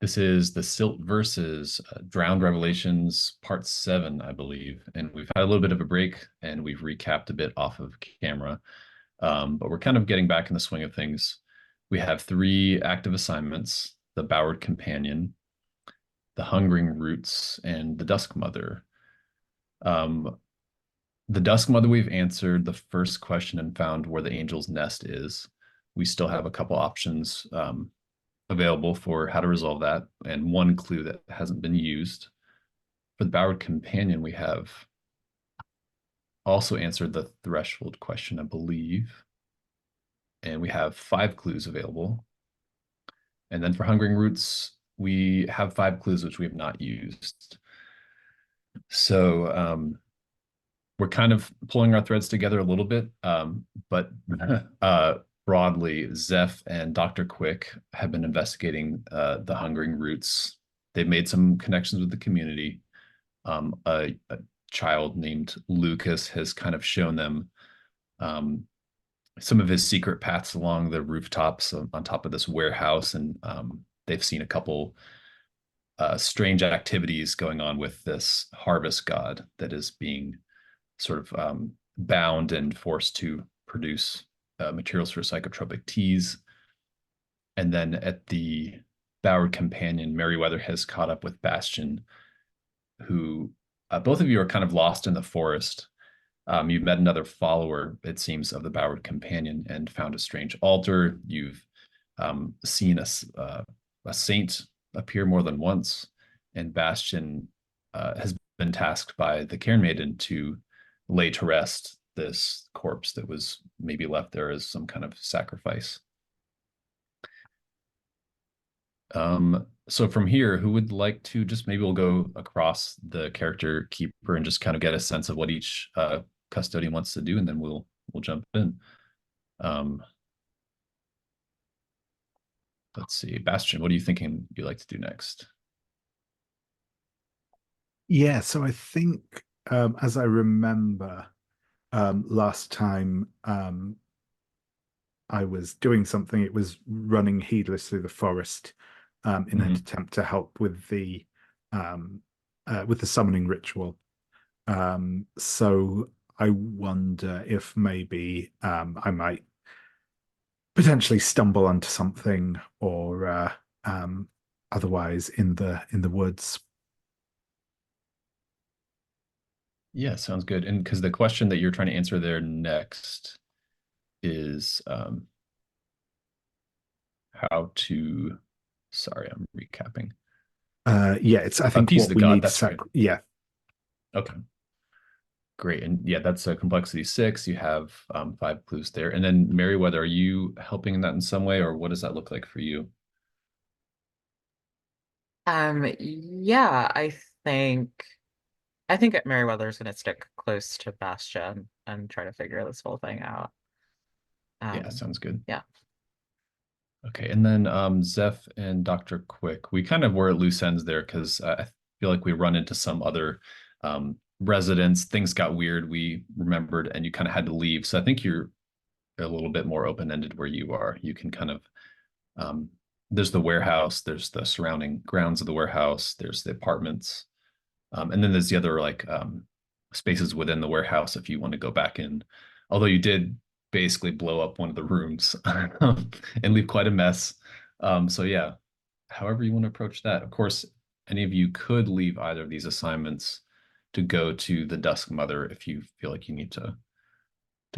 This is the Silt Verses Drowned Revelations Part 7, I believe. And we've had a little bit of a break and we've recapped a bit off of camera. But we're kind of getting back in the swing of things. We have 3 active assignments: the Bowered Companion, the Hungering Roots, and the Dusk Mother. The Dusk Mother, we've answered the first question and found where the Angel's Nest is. We still have a couple options available for how to resolve that, and one clue that hasn't been used. For the Bowered Companion, we have also answered the threshold question, I believe, and we have 5 clues available. And then for Hungering Roots, we have 5 clues which we have not used. So we're kind of pulling our threads together a little bit, but broadly, Zeph and Dr. Quick have been investigating the Hungering Roots. They've made some connections with the community. A child named Lucas has kind of shown them some of his secret paths along the rooftops on top of this warehouse, and they've seen a couple strange activities going on with this harvest god that is being sort of bound and forced to produce materials for psychotropic teas. And then at the Bowered Companion, Merriweather has caught up with Bastion, who both of you are kind of lost in the forest. You've met another follower, it seems, of the Bowered Companion and found a strange altar. You've seen a saint appear more than once, and Bastion has been tasked by the Cairn Maiden to lay to rest this corpse that was maybe left there as some kind of sacrifice. So from here, who would like to just, maybe we'll go across the character keeper and just kind of get a sense of what each custodian wants to do, and then we'll jump in. Let's see, Bastion, what are you thinking you'd like to do next? Yeah, so I think as I remember last time I was doing something, it was running heedless through the forest in an attempt to help with the summoning ritual. So I wonder if maybe I might potentially stumble onto something, or otherwise in the woods. Yeah, sounds good. And because the question that you're trying to answer there next is how to, sorry, I'm recapping. Yeah, it's I think Appease what the we god, need that's right. yeah. Okay, great. And yeah, that's a complexity 6. You have 5 clues there. And then Merriweather, are you helping in that in some way, or what does that look like for you? Yeah, think I think Merriweather's gonna stick close to Bastion and try to figure this whole thing out. Yeah, Um, sounds good. yeah. Okay, and then Zeph and Dr. Quick, we kind of were at loose ends there because I feel like we run into some other residents. Things got weird, we remembered, and you kind of had to leave. So I think you're a little bit more open-ended where you are. You can kind of, there's the warehouse, there's the surrounding grounds of the warehouse, there's the apartments, and then there's the other like spaces within the warehouse if you want to go back in. Although you did basically blow up one of the rooms and leave quite a mess. So yeah, however you want to approach that. Of course, any of you could leave either of these assignments to go to the Dusk Mother if you feel like you need to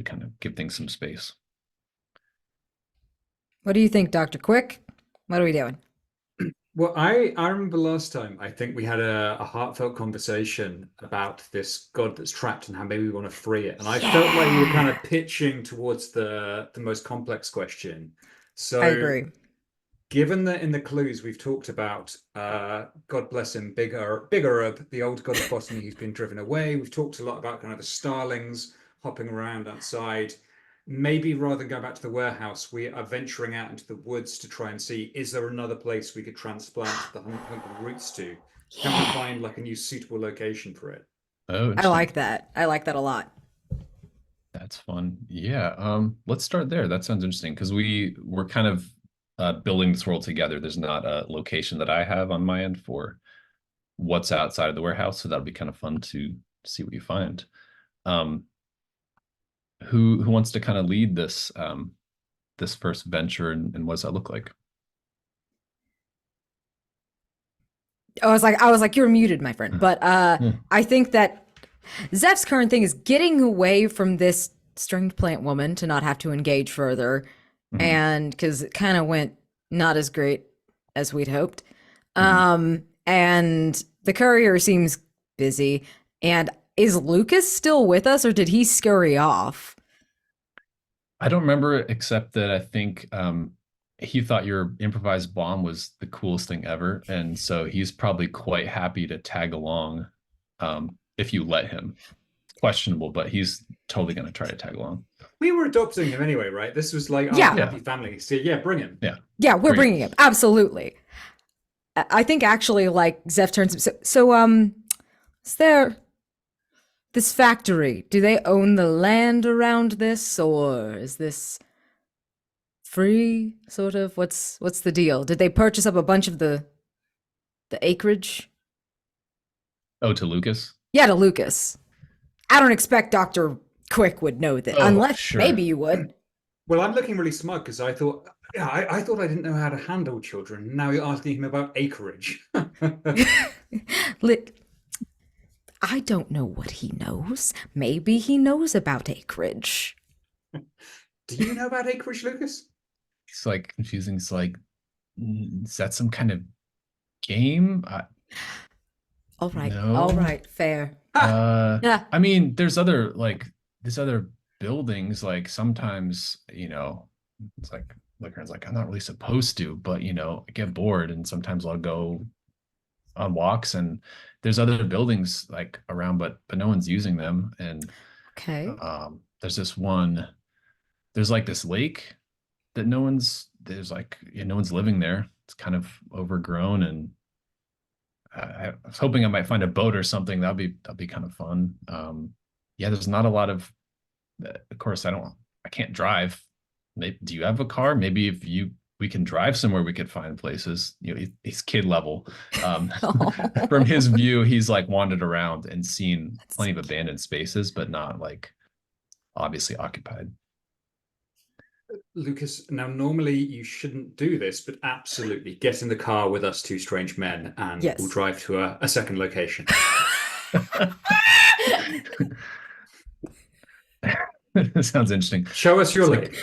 kind of give things some space. What do you think, Dr. Quick? What are we doing? Well, I remember last time, I think we had a heartfelt conversation about this god that's trapped and how maybe we want to free it. And I felt like we were kind of pitching towards the most complex question. I So agree. given that in the clues we've talked about God bless him, Bigger, the old god of botany who's been driven away. We've talked a lot about kind of the starlings hopping around outside. Maybe rather than go back to the warehouse, we are venturing out into the woods to try and see, is there another place we could transplant the hungry roots to? Can we find like a new suitable location for it? Oh, I interesting. like that. I like that a lot. That's fun. Yeah. Let's start there. That sounds interesting because we're kind of building this world together, there's not a location that I have on my end for what's outside of the warehouse, so that'll be kind of fun to see what you find. Who wants to kind of lead this this first venture, and what does that look like? I was like, you're muted, my friend. But I think that Zeph's current thing is getting away from this stringed plant woman to not have to engage further. And because it kind of went not as great as we'd hoped. And the courier seems busy. And is Lucas still with us, or did he scurry off? I don't remember, except that I think he thought your improvised bomb was the coolest thing ever, and so he's probably quite happy to tag along if you let him. It's questionable, but he's totally going to try to tag along. We were adopting him anyway, right? This was like our happy family. So yeah, bring him. Yeah, we're bringing him. Absolutely. I think actually, like, Zeph turns. So is there this factory? Do they own the land around this, or is this free, sort of? What's the deal? Did they purchase up a bunch of the acreage? Oh, to Lucas? Yeah, to Lucas. I don't expect Dr. Quick would know that, unless maybe you would. Well, I'm looking really smug because I thought, I thought I didn't know how to handle children. Now you're asking him about acreage. I don't know what he knows. Maybe he knows about acreage. Do you know about acreage, Lucas? It's like confusing. It's like, is that some kind of game? All right. No. All right. Fair. Yeah. I mean, there's other buildings. Like sometimes, it's like Liquor's like, I'm not really supposed to, but I get bored, and sometimes I'll go on walks, and there's other buildings like around, but no one's using them. And okay. There's like this lake that no one's living there. It's kind of overgrown, and I was hoping I might find a boat or something. That'll be kind of fun. There's not a lot of course I can't drive. Maybe, do you have a car? Maybe if we can drive somewhere, we could find places. He's kid level. From his view, he's like wandered around and seen plenty of abandoned spaces, but not like obviously occupied. Lucas, now normally you shouldn't do this, but absolutely get in the car with us two strange men, and we'll drive to a second location. Sounds interesting. Show us your lake.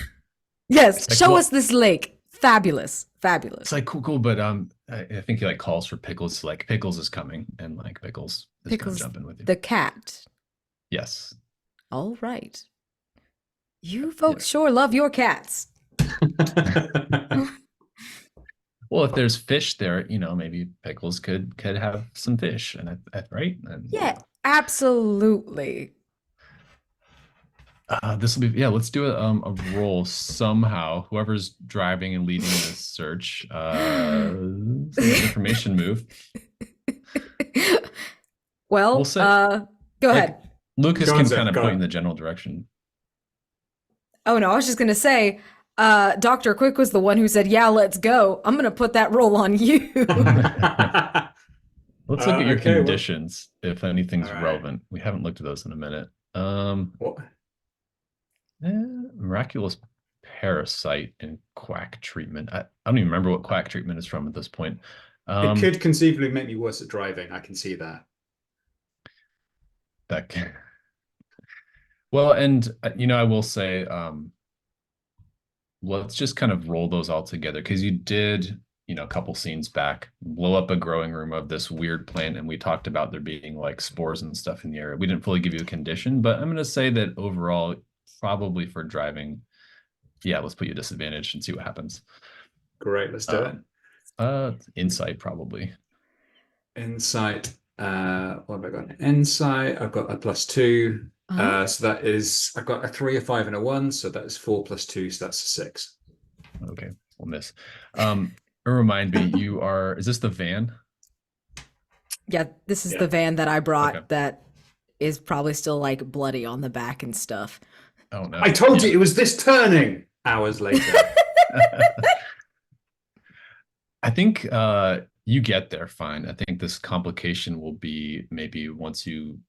Yes, like, show us this lake. Fabulous. It's like cool, but I think he like calls for Pickles. Like Pickles is coming, and like Pickles is gonna jump in with you. The cat. Yes. All right. You folks sure love your cats. Well, if there's fish there, maybe Pickles could have some fish, and right? And, yeah, absolutely. This will be let's do a roll somehow. Whoever's driving and leading this search, information move. Well, go ahead. Lucas can kind of point in the general direction. Oh no, I was just gonna say, Dr. Quick was the one who said, "Yeah, let's go." I'm gonna put that roll on you. Let's look at your conditions, if anything's relevant. We haven't looked at those in a minute. What? Miraculous parasite and quack treatment. I don't even remember what quack treatment is from at this point. It could conceivably make me worse at driving. I can see that. That can... Well, and I will say, let's just kind of roll those all together, because you did, a couple scenes back, blow up a growing room of this weird plant, and we talked about there being like spores and stuff in the area. We didn't fully give you a condition, but I'm going to say that overall, probably for driving, let's put you at disadvantage and see what happens. Great, let's do it. Insight, probably. Insight. What have I got? Insight. I've got a +2. So that is, I've got a 3, a 5, and a 1. So that is 4 + 2. So that's a 6. Okay, we'll miss. Remind me, is this the van? Yeah, this is the van that I brought that is probably still like bloody on the back and stuff. Oh no. I told you it was this turning hours later. I think you get there fine. I think this complication will be maybe once you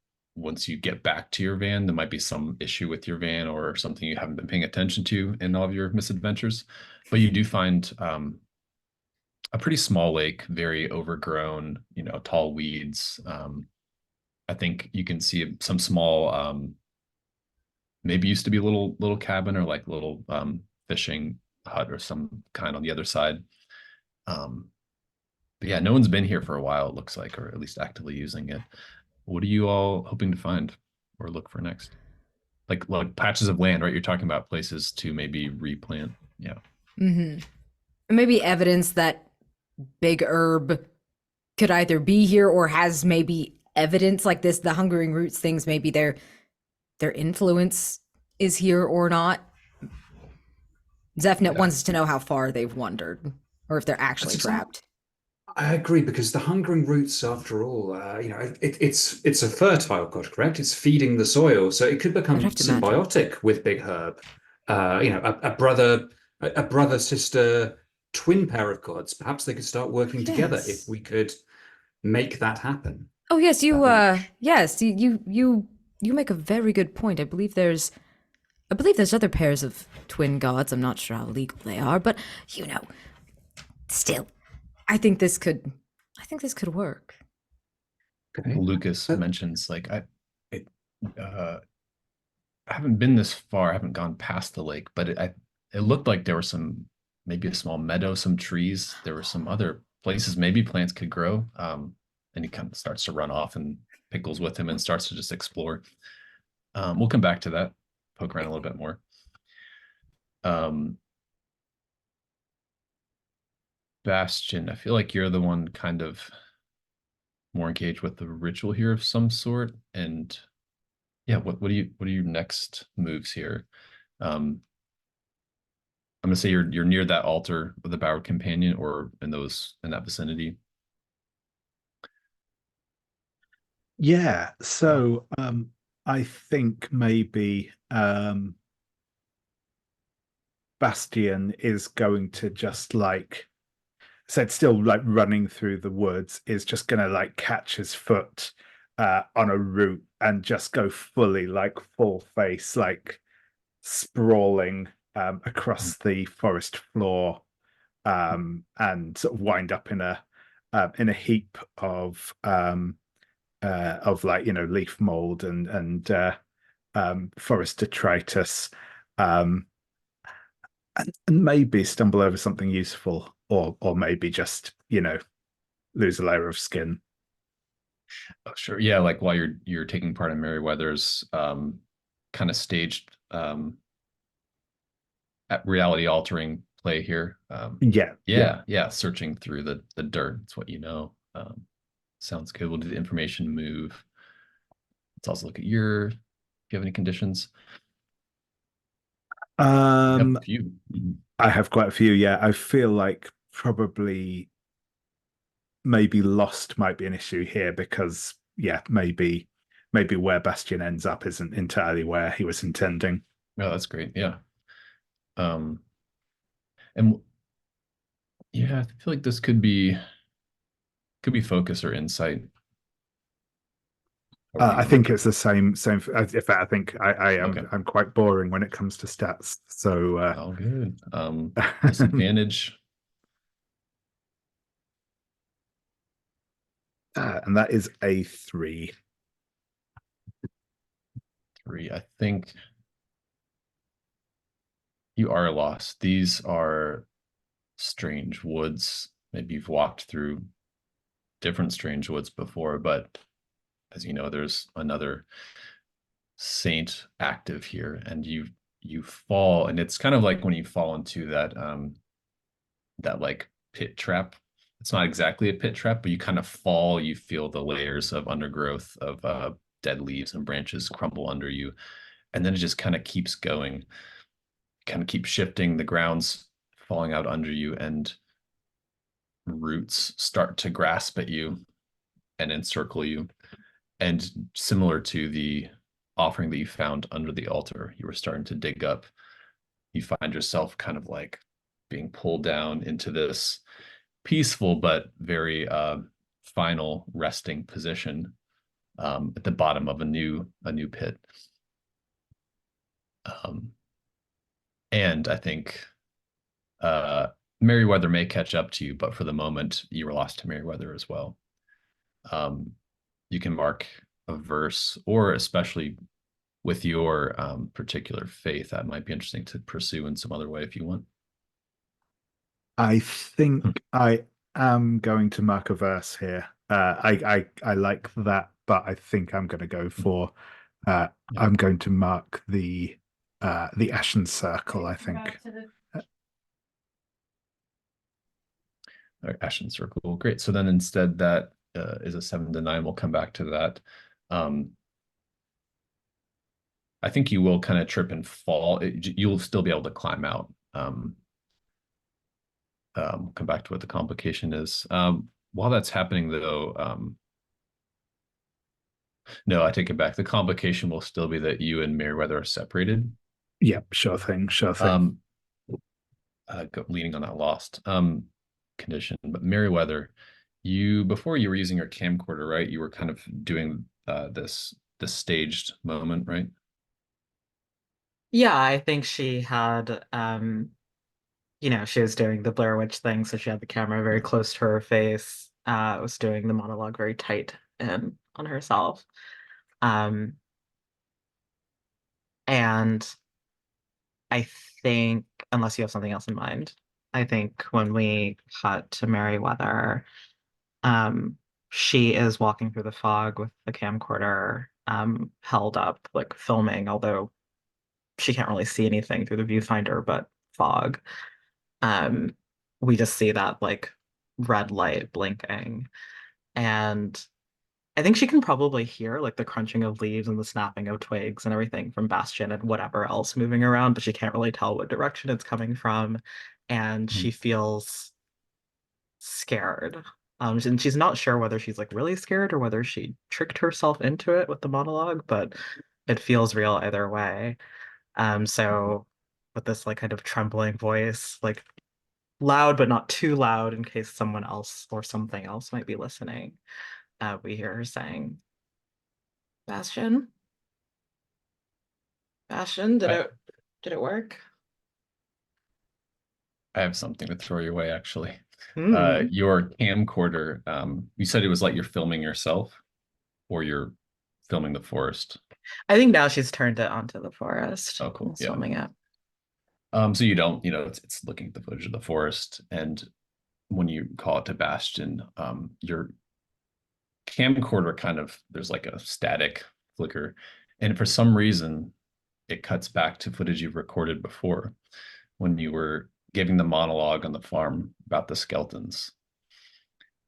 get back to your van, there might be some issue with your van or something you haven't been paying attention to in all of your misadventures. But you do find a pretty small lake, very overgrown, tall weeds. I think you can see some small, maybe used to be a little cabin or like little fishing hut or some kind on the other side. But yeah, no one's been here for a while, it looks like, or at least actively using it. What are you all hoping to find or look for next? Like patches of land, right? You're talking about places to maybe replant. Yeah. Mm-hmm. Maybe evidence that Big Herb could either be here or has maybe evidence like this. The Hungering Roots things, maybe their influence is here or not. Zephnet wants to know how far they've wandered or if they're actually trapped. I agree, because the Hungering Roots, after all, it's a fertile god, correct? It's feeding the soil, so it could become symbiotic with Big Herb. A brother sister twin pair of gods. Perhaps they could start working together if we could make that happen. Oh yes, you make a very good point. I believe there's other pairs of twin gods. I'm not sure how legal they are, but still, I think this could work. Okay. Lucas mentions like I haven't been this far. I haven't gone past the lake, but it looked like there were maybe a small meadow, some trees. There were some other places maybe plants could grow. And he kind of starts to run off, and Pickles with him and starts to just explore. We'll come back to that, poke around a little bit more. Bastion, I feel like you're the one kind of more engaged with the ritual here of some sort. And yeah, what are your next moves here? I'm gonna say you're near that altar of the Bowered Companion, or in that vicinity. Yeah, so I think maybe Bastion is going to just said still like running through the woods, is just gonna like catch his foot on a root and just go fully like full face, like sprawling across the forest floor, and sort of wind up in a heap of like leaf mold and forest detritus, and maybe stumble over something useful, or maybe just lose a layer of skin. Oh, sure. Yeah, like while you're taking part in Merriweather's kind of staged reality altering play here. Yeah, searching through the dirt. It's what sounds good. We'll do the information move. Let's also look at if you have any conditions. A few. I have quite a few. Yeah, I feel like probably maybe lost might be an issue here, because maybe where Bastion ends up isn't entirely where he was intending. Oh, that's great. Yeah. And yeah, I feel like this could be focus or insight. I think it's the same. In fact, I think I am. Okay. I'm quite boring when it comes to stats. So all good. Disadvantage. And that is a 3. 3. I think you are lost. These are strange woods. Maybe you've walked through different strange woods before, but as you know, there's another saint active here, and you fall, and it's kind of like when you fall into that like pit trap. It's not exactly a pit trap, but you kind of fall, you feel the layers of undergrowth of dead leaves and branches crumble under you, and then it just kind of keeps going, kind of keeps shifting, the ground's falling out under you, and roots start to grasp at you and encircle you. And similar to the offering that you found under the altar, you were starting to dig up, you find yourself kind of like being pulled down into this peaceful but very final resting position at the bottom of a new pit. And I think Merriweather may catch up to you, but for the moment, you were lost to Merriweather as well. You can mark a verse, or especially with your particular faith, that might be interesting to pursue in some other way if you want. I think I am going to mark a verse here. I like that, but I think I'm going to go for. I'm going to mark the Ashen Circle. I think. Ashen Circle, great. So then instead, that is a 7 to 9. We'll come back to that. I think you will kind of trip and fall. You'll still be able to climb out. Come back to what the complication is. While that's happening, though, no, I take it back. The complication will still be that you and Merriweather are separated. Yeah, sure thing. Leaning on that lost condition. But Merriweather, before you were using your camcorder, right? You were kind of doing this staged moment, right? Yeah, I think she had she was doing the Blair Witch thing, so she had the camera very close to her face, was doing the monologue very tight and on herself. And I think, unless you have something else in mind, I think when we cut to Merriweather, she is walking through the fog with the camcorder held up, like filming, although she can't really see anything through the viewfinder but fog. We just see that like red light blinking, and I think she can probably hear like the crunching of leaves and the snapping of twigs and everything from Bastion and whatever else moving around, but she can't really tell what direction it's coming from, and she feels scared. And she's not sure whether she's like really scared or whether she tricked herself into it with the monologue, but it feels real either way. So with this like kind of trembling voice, like loud but not too loud in case someone else or something else might be listening, we hear her saying, Bastion? Bastion, did it work? I have something to throw your way, actually. Mm. Your camcorder, you said it was like you're filming yourself, or you're filming the forest? I think now she's turned it onto the forest. Oh, cool. Yeah. Filming it. So you don't, it's looking at the footage of the forest, and when you call it to Bastion, your camcorder kind of, there's like a static flicker, and for some reason it cuts back to footage you've recorded before when you were giving the monologue on the farm about the skeletons,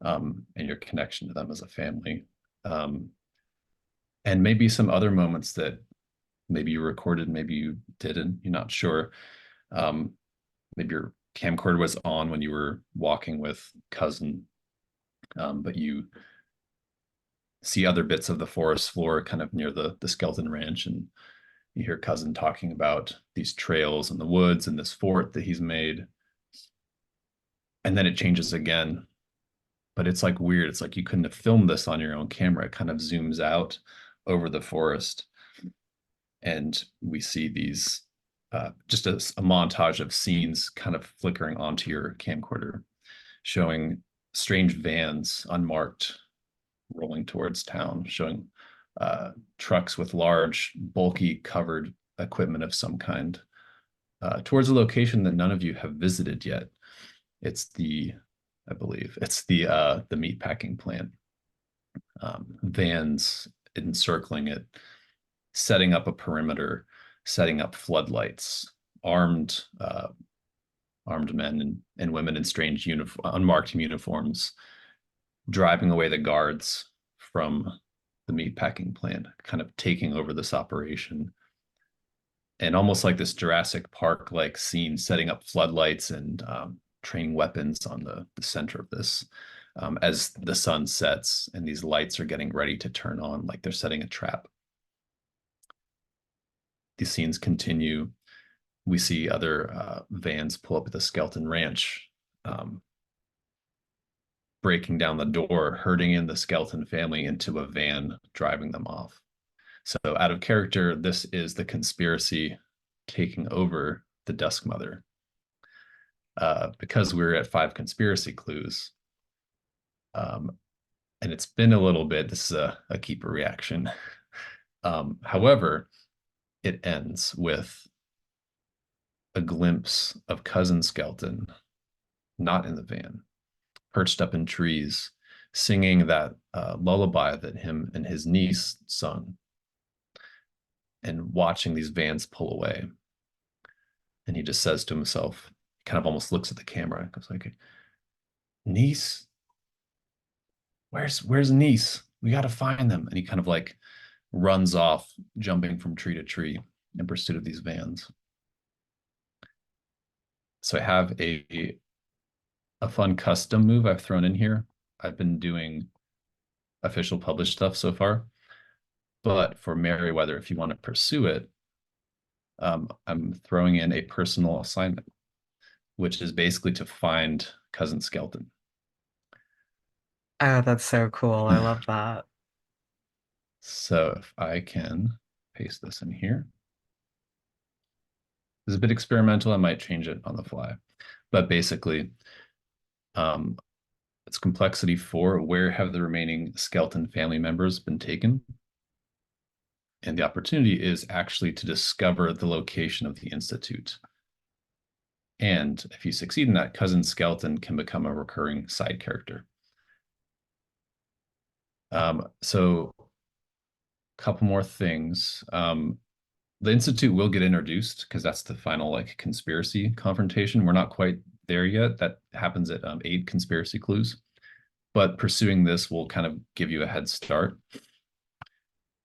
and your connection to them as a family, and maybe some other moments that maybe you recorded, maybe you didn't, you're not sure. Maybe your camcorder was on when you were walking with cousin, but you see other bits of the forest floor kind of near the skeleton ranch, and you hear cousin talking about these trails in the woods and this fort that he's made. And then it changes again, but it's like weird. It's like you couldn't have filmed this on your own camera. It kind of zooms out over the forest, and we see these just a montage of scenes kind of flickering onto your camcorder, showing strange vans unmarked rolling towards town, showing trucks with large, bulky, covered equipment of some kind towards a location that none of you have visited yet. It's I believe it's the meatpacking plant. Vans encircling it, setting up a perimeter, setting up floodlights, armed men and women in strange unmarked uniforms, driving away the guards from the meatpacking plant, kind of taking over this operation. And almost like this Jurassic Park-like scene, setting up floodlights and training weapons on the center of this, as the sun sets and these lights are getting ready to turn on, like they're setting a trap. These scenes continue. We see other vans pull up at the skeleton ranch. breaking down the door, herding in the skeleton family into a van, driving them off. So out of character, this is the conspiracy taking over the Dusk Mother. Because we're at 5 conspiracy clues, and it's been a little bit, this is a keeper reaction. However, it ends with a glimpse of Cousin Skeleton, not in the van, perched up in trees, singing that lullaby that him and his niece sung, and watching these vans pull away. And he just says to himself, kind of almost looks at the camera and goes like, niece, where's niece? We got to find them. And he kind of like runs off, jumping from tree to tree in pursuit of these vans. So I have a fun custom move I've thrown in here. I've been doing official published stuff so far, but for Merriweather, if you want to pursue it, I'm throwing in a personal assignment, which is basically to find Cousin Skeleton. Oh, that's so cool. I love that. So if I can paste this in here. This is a bit experimental. I might change it on the fly. But basically, it's complexity 4. Where have the remaining skeleton family members been taken? And the opportunity is actually to discover the location of the Institute. And if you succeed in that, Cousin Skeleton can become a recurring side character. So a couple more things. The Institute will get introduced because that's the final like conspiracy confrontation. We're not quite there yet. That happens at 8 conspiracy clues. But pursuing this will kind of give you a head start.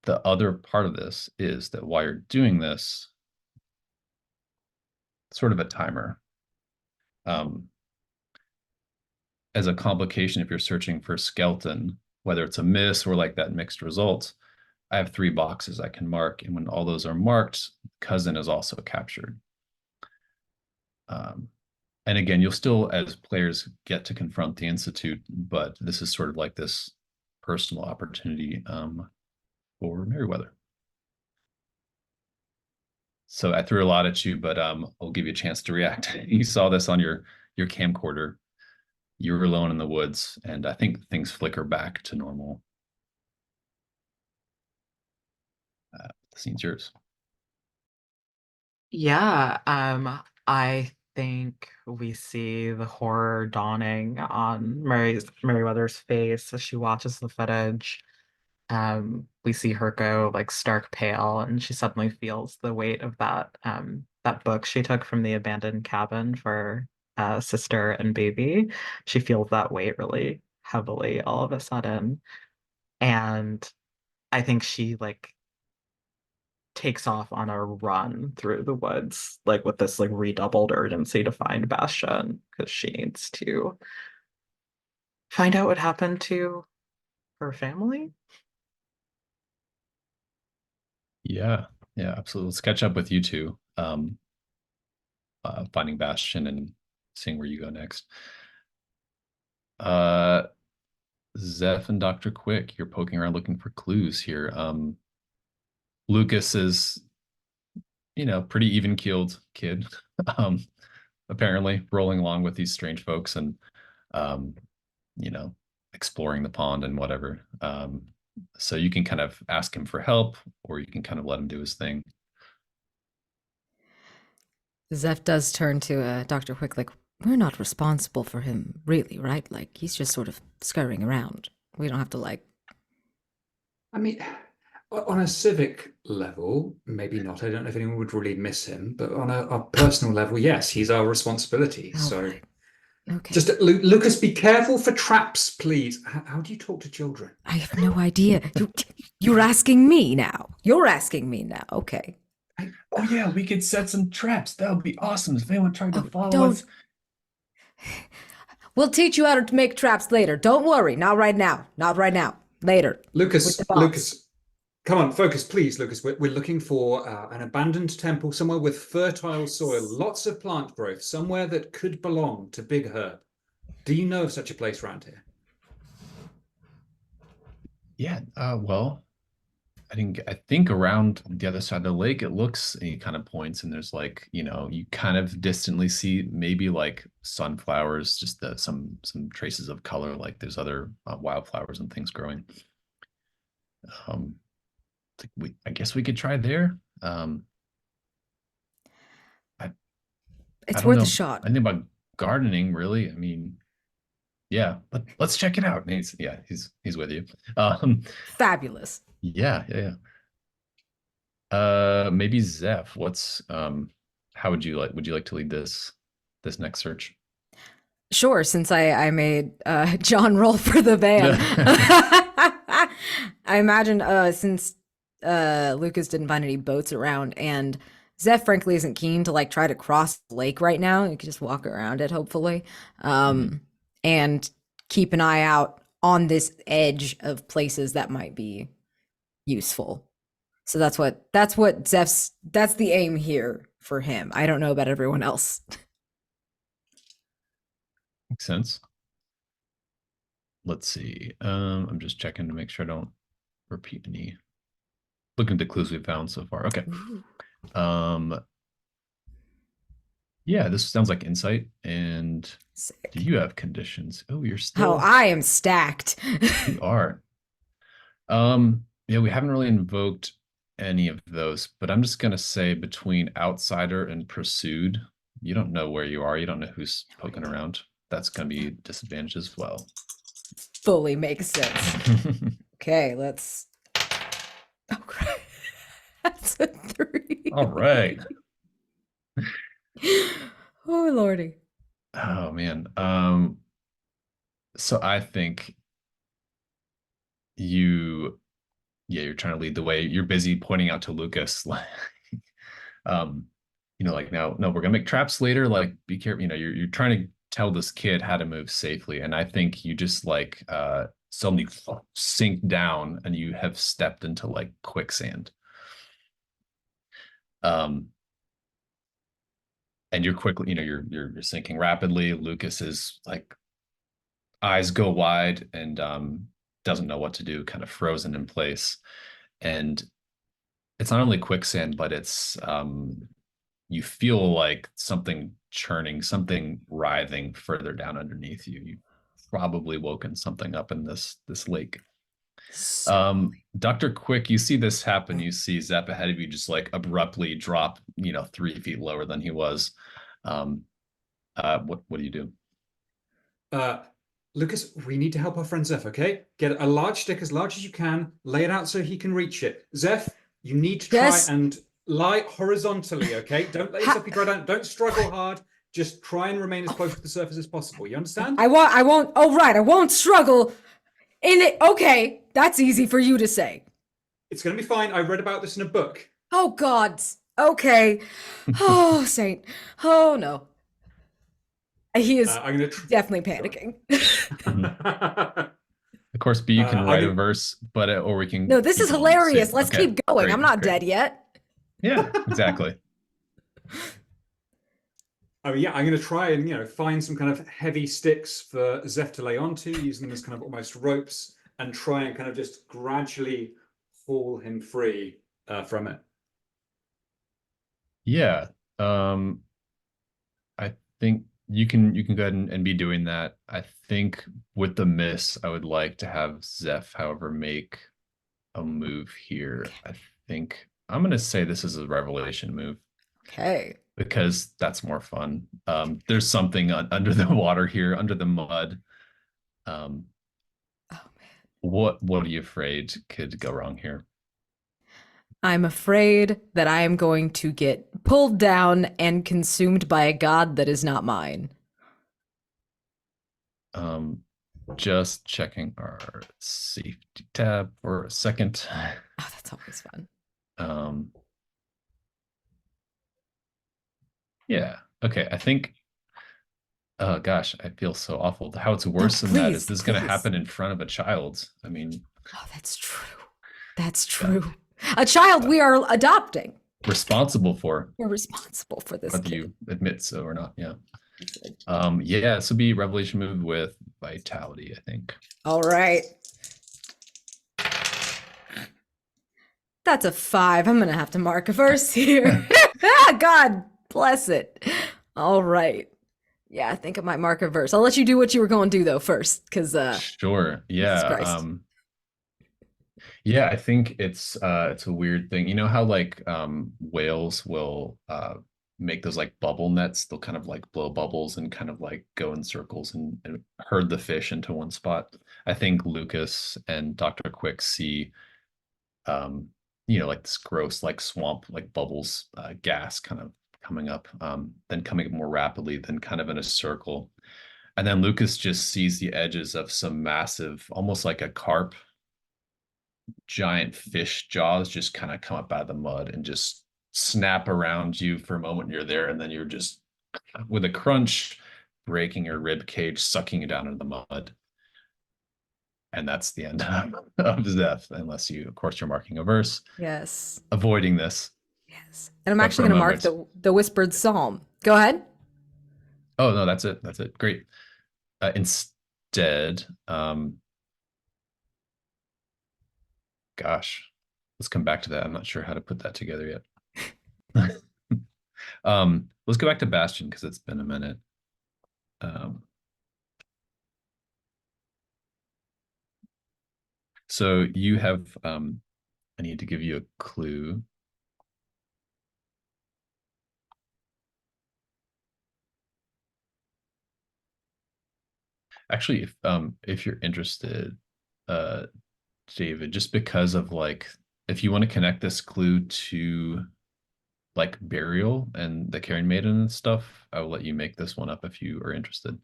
The other part of this is that while you're doing this, sort of a timer. As a complication, if you're searching for skeleton, whether it's a miss or like that mixed result, I have 3 boxes I can mark. And when all those are marked, cousin is also captured. And again, you'll still, as players, get to confront the Institute, but this is sort of like this personal opportunity for Merriweather. So I threw a lot at you, but I'll give you a chance to react. You saw this on your camcorder. You were alone in the woods, and I think things flicker back to normal. The scene's yours. Yeah, I think we see the horror dawning on Merriweather's face as she watches the footage. We see her go like stark pale, and she suddenly feels the weight of that book she took from the abandoned cabin for sister and baby. She feels that weight really heavily all of a sudden, and I think she like takes off on a run through the woods, like with this like redoubled urgency to find Bastion because she needs to find out what happened to her family. Yeah, absolutely. Let's catch up with you two. Finding Bastion and seeing where you go next. Zeph and Dr. Quick, you're poking around looking for clues here. Lucas is, pretty even-keeled kid, apparently rolling along with these strange folks and, exploring the pond and whatever. So you can kind of ask him for help, or you can kind of let him do his thing. Zeph does turn to Dr. Quick, like, we're not responsible for him, really, right? Like, he's just sort of scurrying around. We don't have to, like... I mean, on a civic level, maybe not. I don't know if anyone would really miss him, but on a personal level, yes, he's our responsibility. Oh, so, right. Okay. Just Lucas, be careful for traps, please. How do you talk to children? I have no idea. You're asking me now. You're asking me now. Okay. Oh yeah, we could set some traps. That would be awesome if anyone tried to follow don't. us. We'll teach you how to make traps later. Don't worry. Not right now. Not right now. Later. Lucas, come on, focus, please, Lucas. We're looking for an abandoned temple somewhere with fertile soil, lots of plant growth, somewhere that could belong to Big Herb. Do you know of such a place around here? Yeah, well, I think around the other side of the lake, it looks, and he kind of points, and there's like, you kind of distantly see maybe like sunflowers, just some traces of color, like there's other wildflowers and things growing. Um, I guess we could try there. I It's don't worth a know shot. anything about gardening, really. I mean, yeah, but let's check it out. And he's with you. Fabulous. Yeah. Maybe Zeph. How would you like to lead this next search? Sure, since I made John roll for the van. I imagine since Lucas didn't find any boats around, and Zeph frankly isn't keen to like try to cross the lake right now. You can just walk around it, hopefully. And keep an eye out on this edge of places that might be useful. So that's the aim here for him. I don't know about everyone else. Makes sense. Let's see. I'm just checking to make sure I don't repeat any. Looking at the clues we've found so far. Okay. Yeah, this sounds like insight. And Sick. do you have conditions? Oh, you're still. Oh, I am stacked. You are. Yeah, we haven't really invoked any of those, but I'm just gonna say between outsider and pursued, you don't know where you are. You don't know who's poking around. That's gonna be disadvantage as well. Fully makes sense. Okay, let's. Oh, crap. That's a 3. All right. Oh, lordy. Oh man. So I think you're trying to lead the way. You're busy pointing out to Lucas, like, like, no, we're gonna make traps later. Like, be careful. You're trying to tell this kid how to move safely, and I think you just like suddenly sink down, and you have stepped into like quicksand. And you're quickly, you're sinking rapidly. Lucas is like, eyes go wide and doesn't know what to do, kind of frozen in place. And it's not only quicksand, but it's you feel like something churning, something writhing further down underneath you. You've probably woken something up in this lake. Dr. Quick, you see this happen. You see Zeph ahead of you just like abruptly drop, 3 feet lower than he was. What do you do? Lucas, we need to help our friend Zeph, okay? Get a large stick as large as you can, lay it out so he can reach it. Zeph, you need to try and lie horizontally, okay? Don't let yourself be dragged down. Don't struggle hard. Just try and remain as close to the surface as possible. You understand? I won't. Oh, right. I won't struggle in it. Okay. That's easy for you to say. It's going to be fine. I read about this in a book. Oh, God. Okay. Oh, Saint. Oh, no. He is definitely panicking. Of course, B, you can write a verse, but or we can. No, this is hilarious. Let's keep going. Great, I'm not dead yet. Yeah, exactly. Oh yeah, I'm going to try and find some kind of heavy sticks for Zeph to lay onto, using them as kind of almost ropes, and try and kind of just gradually haul him free from it. Yeah, I think you can go ahead and be doing that. I think with the miss, I would like to have Zeph, however, make a move here. I think I'm going to say this is a revelation move. Okay. Because that's more fun. There's something under the water here, under the mud. Oh man. What are you afraid could go wrong here? I'm afraid that I am going to get pulled down and consumed by a god that is not mine. Just checking our safety tab for a second. Oh, that's always fun. Yeah. Okay. I think. Oh gosh, I feel so awful. How it's worse than that is this going to happen in front of a child. I mean. Oh, that's true. That's true. A child we are adopting. Responsible for. We're responsible for this. Whether you admit so or not. Yeah. Yeah. This would be revelation move with vitality, I think. All right. That's a 5. I'm gonna have to mark a verse here. God bless it. All right. Yeah, I think I might mark a verse. I'll let you do what you were going to do though first, because Sure. Jesus Yeah. Christ. Yeah, I think it's a weird thing. You know how like whales will make those like bubble nets? They'll kind of like blow bubbles and kind of like go in circles and herd the fish into one spot. I think Lucas and Dr. Quick see um, like this gross like swamp like bubbles gas kind of coming up, then coming up more rapidly, then kind of in a circle. And then Lucas just sees the edges of some massive, almost like a carp giant fish jaws just kind of come up out of the mud and just snap around you for a moment. You're there, and then you're just with a crunch, breaking your rib cage, sucking you down into the mud. And that's the end of Zeph, unless you, of course, you're marking a verse, Yes. avoiding this. Yes. And I'm But actually for a going to mark moment, the whispered psalm. Go ahead. oh no, that's it. That's it. Great. Instead, gosh, let's come back to that. I'm not sure how to put that together yet. Let's go back to Bastion because it's been a minute. So you have I need to give you a clue. Actually, if you're interested, uh David, just because of like if you want to connect this clue to like burial and the Carrying Maiden and stuff, I will let you make this one up if you are interested.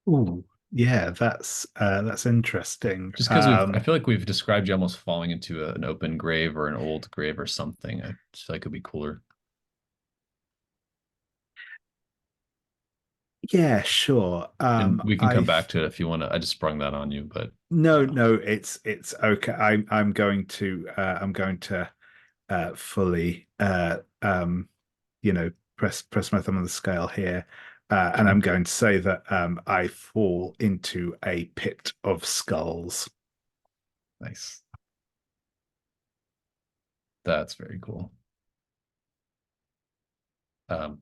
Ooh, yeah, that's interesting. Just because I feel like we've described you almost falling into an open grave or an old grave or something. I just feel like it'd be cooler. Yeah, sure. And we can come I back to it if you want to. I just sprung that on you, but No, no, it's okay. I'm going to fully press my thumb on the scale here. And I'm going to say that I fall into a pit of skulls. nice. That's very cool. Um,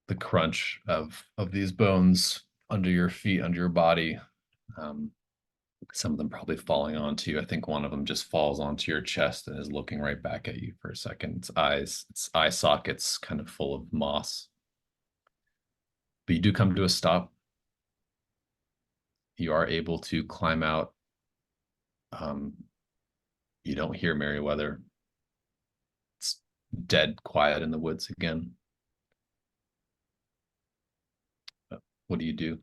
the crunch of these bones under your feet, under your body. Um, some of them probably falling onto you. I think one of them just falls onto your chest and is looking right back at you for a second. Its eye sockets kind of full of moss. But you do come to a stop. You are able to climb out. You don't hear Merriweather. It's dead quiet in the woods again. What do you do?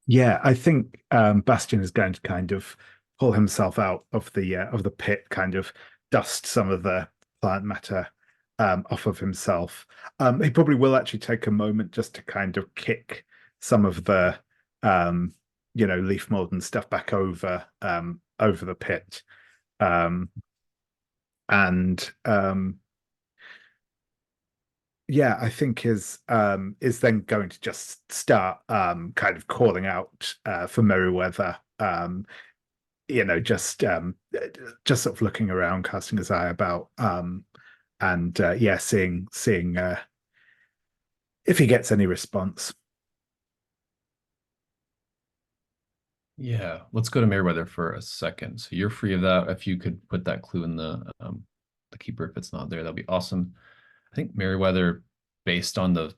Yeah, I think Bastion is going to kind of pull himself out of the pit, kind of dust some of the plant matter off of himself. He probably will actually take a moment just to kind of kick some of the leaf mold and stuff back over the pit. And yeah, I think is then going to just start kind of calling out for Merriweather. Just sort of looking around, casting his eye about, and yeah, seeing if he gets any response. Yeah, let's go to Merriweather for a second. So you're free of that. If you could put that clue in the keeper if it's not there, that'd be awesome. I think Merriweather, based on the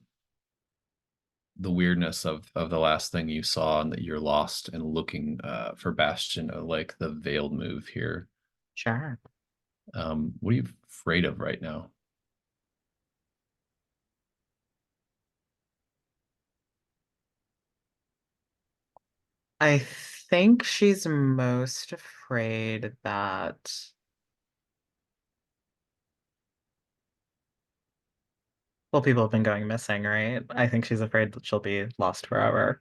weirdness of the last thing you saw and that you're lost and looking for Bastion, like the veiled move here. Sure. What are you afraid of right now? I think she's most afraid that well, people have been going missing, right? I think she's afraid that she'll be lost forever.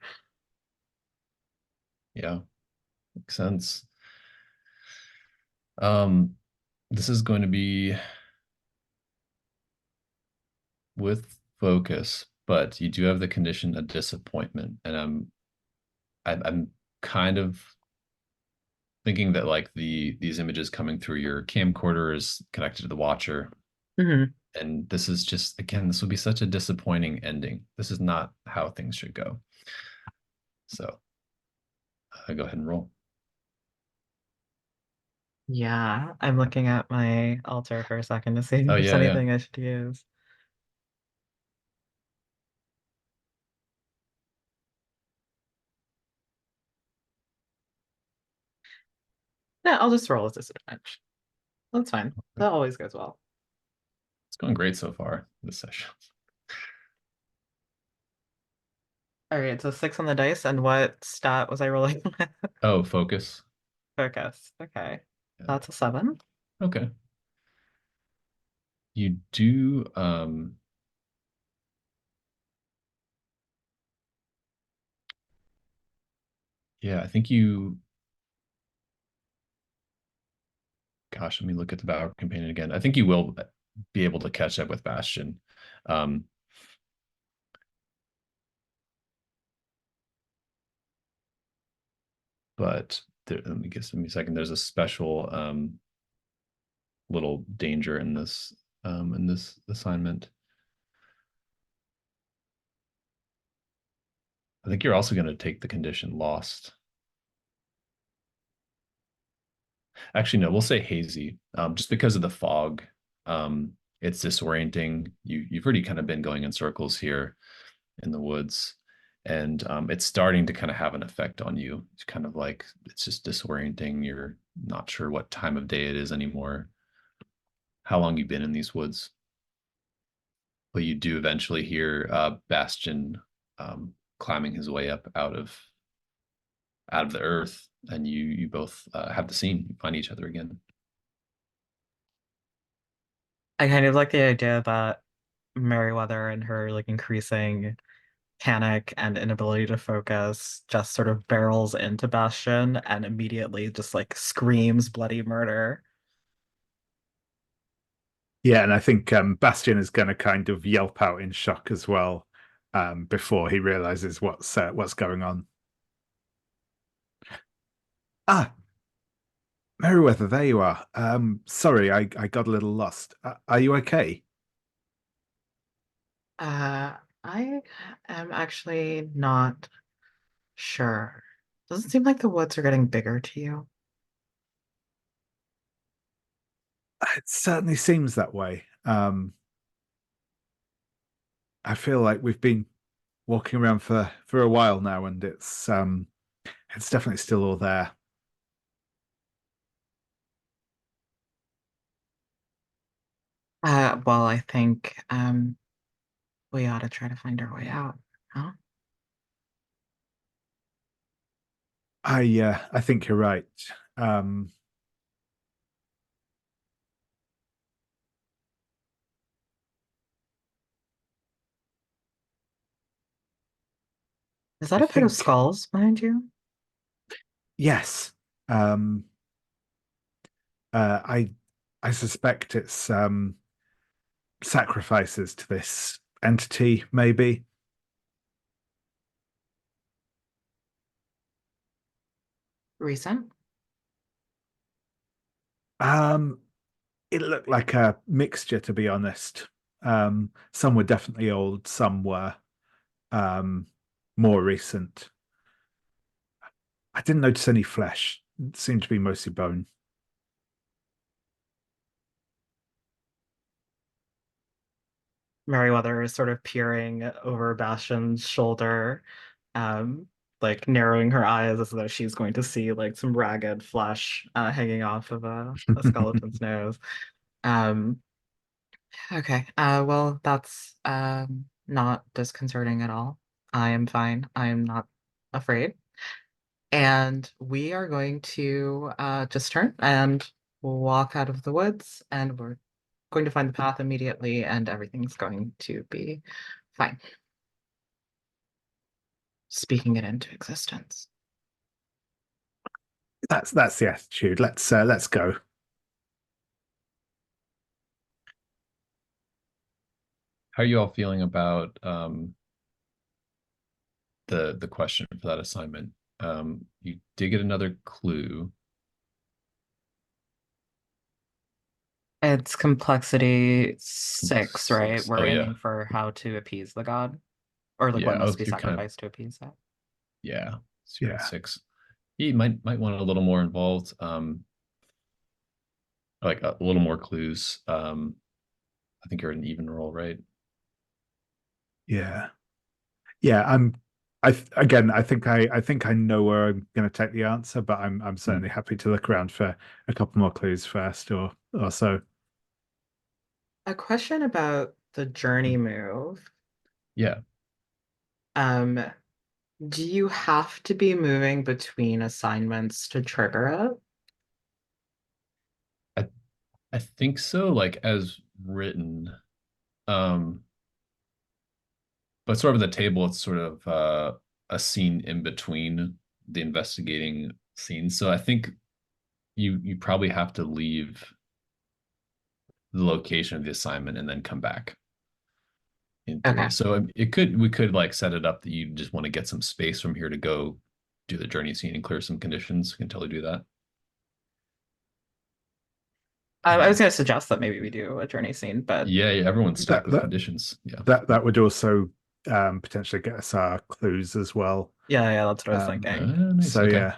Yeah, makes sense. Um, this is going to be with focus, but you do have the condition of disappointment, and I'm kind of thinking that like these images coming through your camcorder is connected to the watcher. Mm-hmm. And this is just, again, this will be such a disappointing ending. This is not how things should go. So go ahead and roll. Yeah, I'm looking at my altar for a second to see if Oh, there's yeah, yeah. anything I should use. Yeah, I'll just roll a disadvantage. That's fine. That always goes well. It's going great so far, this session. All right, so 6 on the dice, and what stat was I rolling with? Oh, focus. Focus. Okay. Yeah. That's a 7. Okay. You do yeah, I think you, gosh, let me look at the Bowered Companion again. I think you will be able to catch up with Bastion. Um, but there, let me give me a second. There's a special little danger in this assignment. I think you're also going to take the condition lost. Actually, no, we'll say hazy, just because of the fog. It's disorienting. You've already kind of been going in circles here in the woods, and it's starting to kind of have an effect on you. It's kind of like it's just disorienting. You're not sure what time of day it is anymore, how long you've been in these woods. But you do eventually hear Bastion climbing his way up out of the earth, and you both have the scene. You find each other again. I kind of like the idea that Merriweather and her like increasing panic and inability to focus just sort of barrels into Bastion and immediately just like screams bloody murder. Yeah, and I think Bastion is going to kind of yelp out in shock as well before he realizes what's going on. Ah, Merriweather, there you are. Sorry, I got a little lost. Are you okay? I am actually not sure. Doesn't seem like the woods are getting bigger to you. It certainly seems that way. I feel like we've been walking around for a while now, and it's definitely still all there. Well, I think we ought to try to find our way out, huh? I think you're right. Um, Is that I a pit of think skulls behind you? yes. Um, uh, I I suspect it's sacrifices to this entity, maybe. Recent? Um, it looked like a mixture, to be honest. Some were definitely old, some were um, more recent. I didn't notice any flesh. It seemed to be mostly bone. Merriweather is sort of peering over Bastion's shoulder, um, like narrowing her eyes as though she's going to see like some ragged flesh hanging off of a skeleton's nose. Um, okay, well, that's not disconcerting at all. I am fine. I am not afraid. And we are going to just turn and walk out of the woods, and we're going to find the path immediately, and everything's going to be fine. Speaking it into existence. That's the attitude. Let's go. How are you all feeling about the question for that assignment? You did get another clue. It's complexity 6, right? We're Oh, yeah. aiming for how to appease the god, or like Yeah, what must be you're kind of, sacrificed to appease that. yeah. So you're at Yeah. 6. You might want a little more involved. Like a little more clues. I think you're at an even roll, right? Yeah. Again, I think I know where I'm going to take the answer, but I'm certainly happy to look around for a couple more clues first, or so. A question about the journey move. Yeah. Do you have to be moving between assignments to trigger it? I think so, like as written. But sort of the table, it's sort of a scene in between the investigating scenes. So I think you probably have to leave the location of the assignment and then come back in theory. Okay. So we could like set it up that you just want to get some space from here to go do the journey scene and clear some conditions. We can totally do that. I was going to suggest that maybe we do a journey scene, but Yeah, everyone's stuck with that- conditions. Yeah. That would also potentially get us our clues as well. yeah, that's what I was thinking. Nice. So Okay.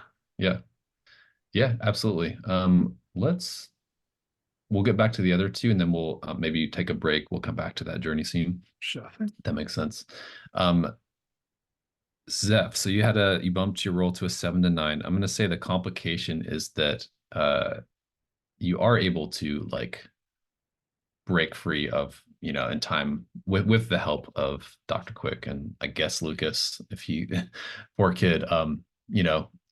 Yeah, absolutely. We'll get back to the other two, and then we'll maybe take a break. We'll come back to that journey scene. sure thing. That makes sense. Zeph, so you bumped your roll to a 7 to 9. I'm gonna say the complication is that you are able to like break free of, in time with the help of Dr. Quick and I guess Lucas, if he poor kid,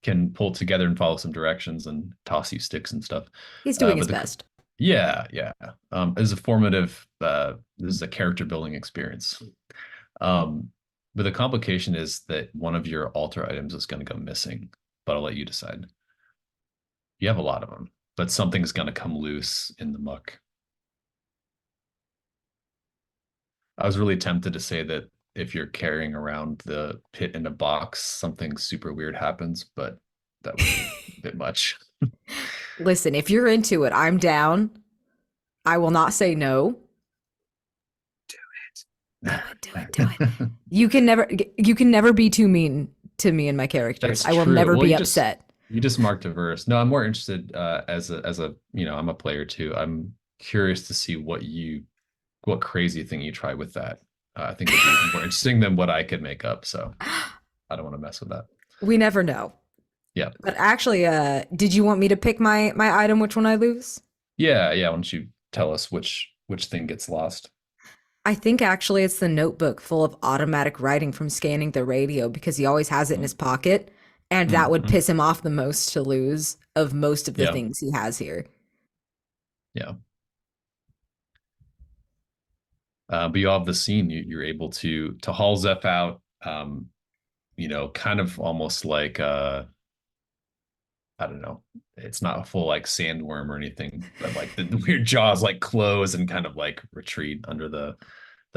can pull together and follow some directions and toss you sticks and stuff. He's doing his best. Yeah. It's a formative, this is a character building experience. But the complication is that one of your altar items is going to go missing, but I'll let you decide. You have a lot of them, but something's going to come loose in the muck. I was really tempted to say that if you're carrying around the pit in a box, something super weird happens, but that would be a bit much. Listen, if you're into it, I'm down. I will not say no. Do it. You can never be too mean to me and my characters. That's I will true. never Well, be you upset. You just marked a verse. No, I'm more interested as a I'm a player too. I'm curious to see what crazy thing you try with that. I think it'd be more interesting than what I could make up. So I don't want to mess with that. We never know. Yeah. But actually, did you want me to pick my item, which one I lose? Yeah. Why don't you tell us which thing gets lost? I think actually it's the notebook full of automatic writing from scanning the radio because he always has it in his pocket. And that would piss him off the most to lose of most of the things he has here. Yeah. But you have the scene. You're able to haul Zeph out. Kind of almost like I don't know. It's not a full like sandworm or anything, but like the weird jaws like close and kind of like retreat under the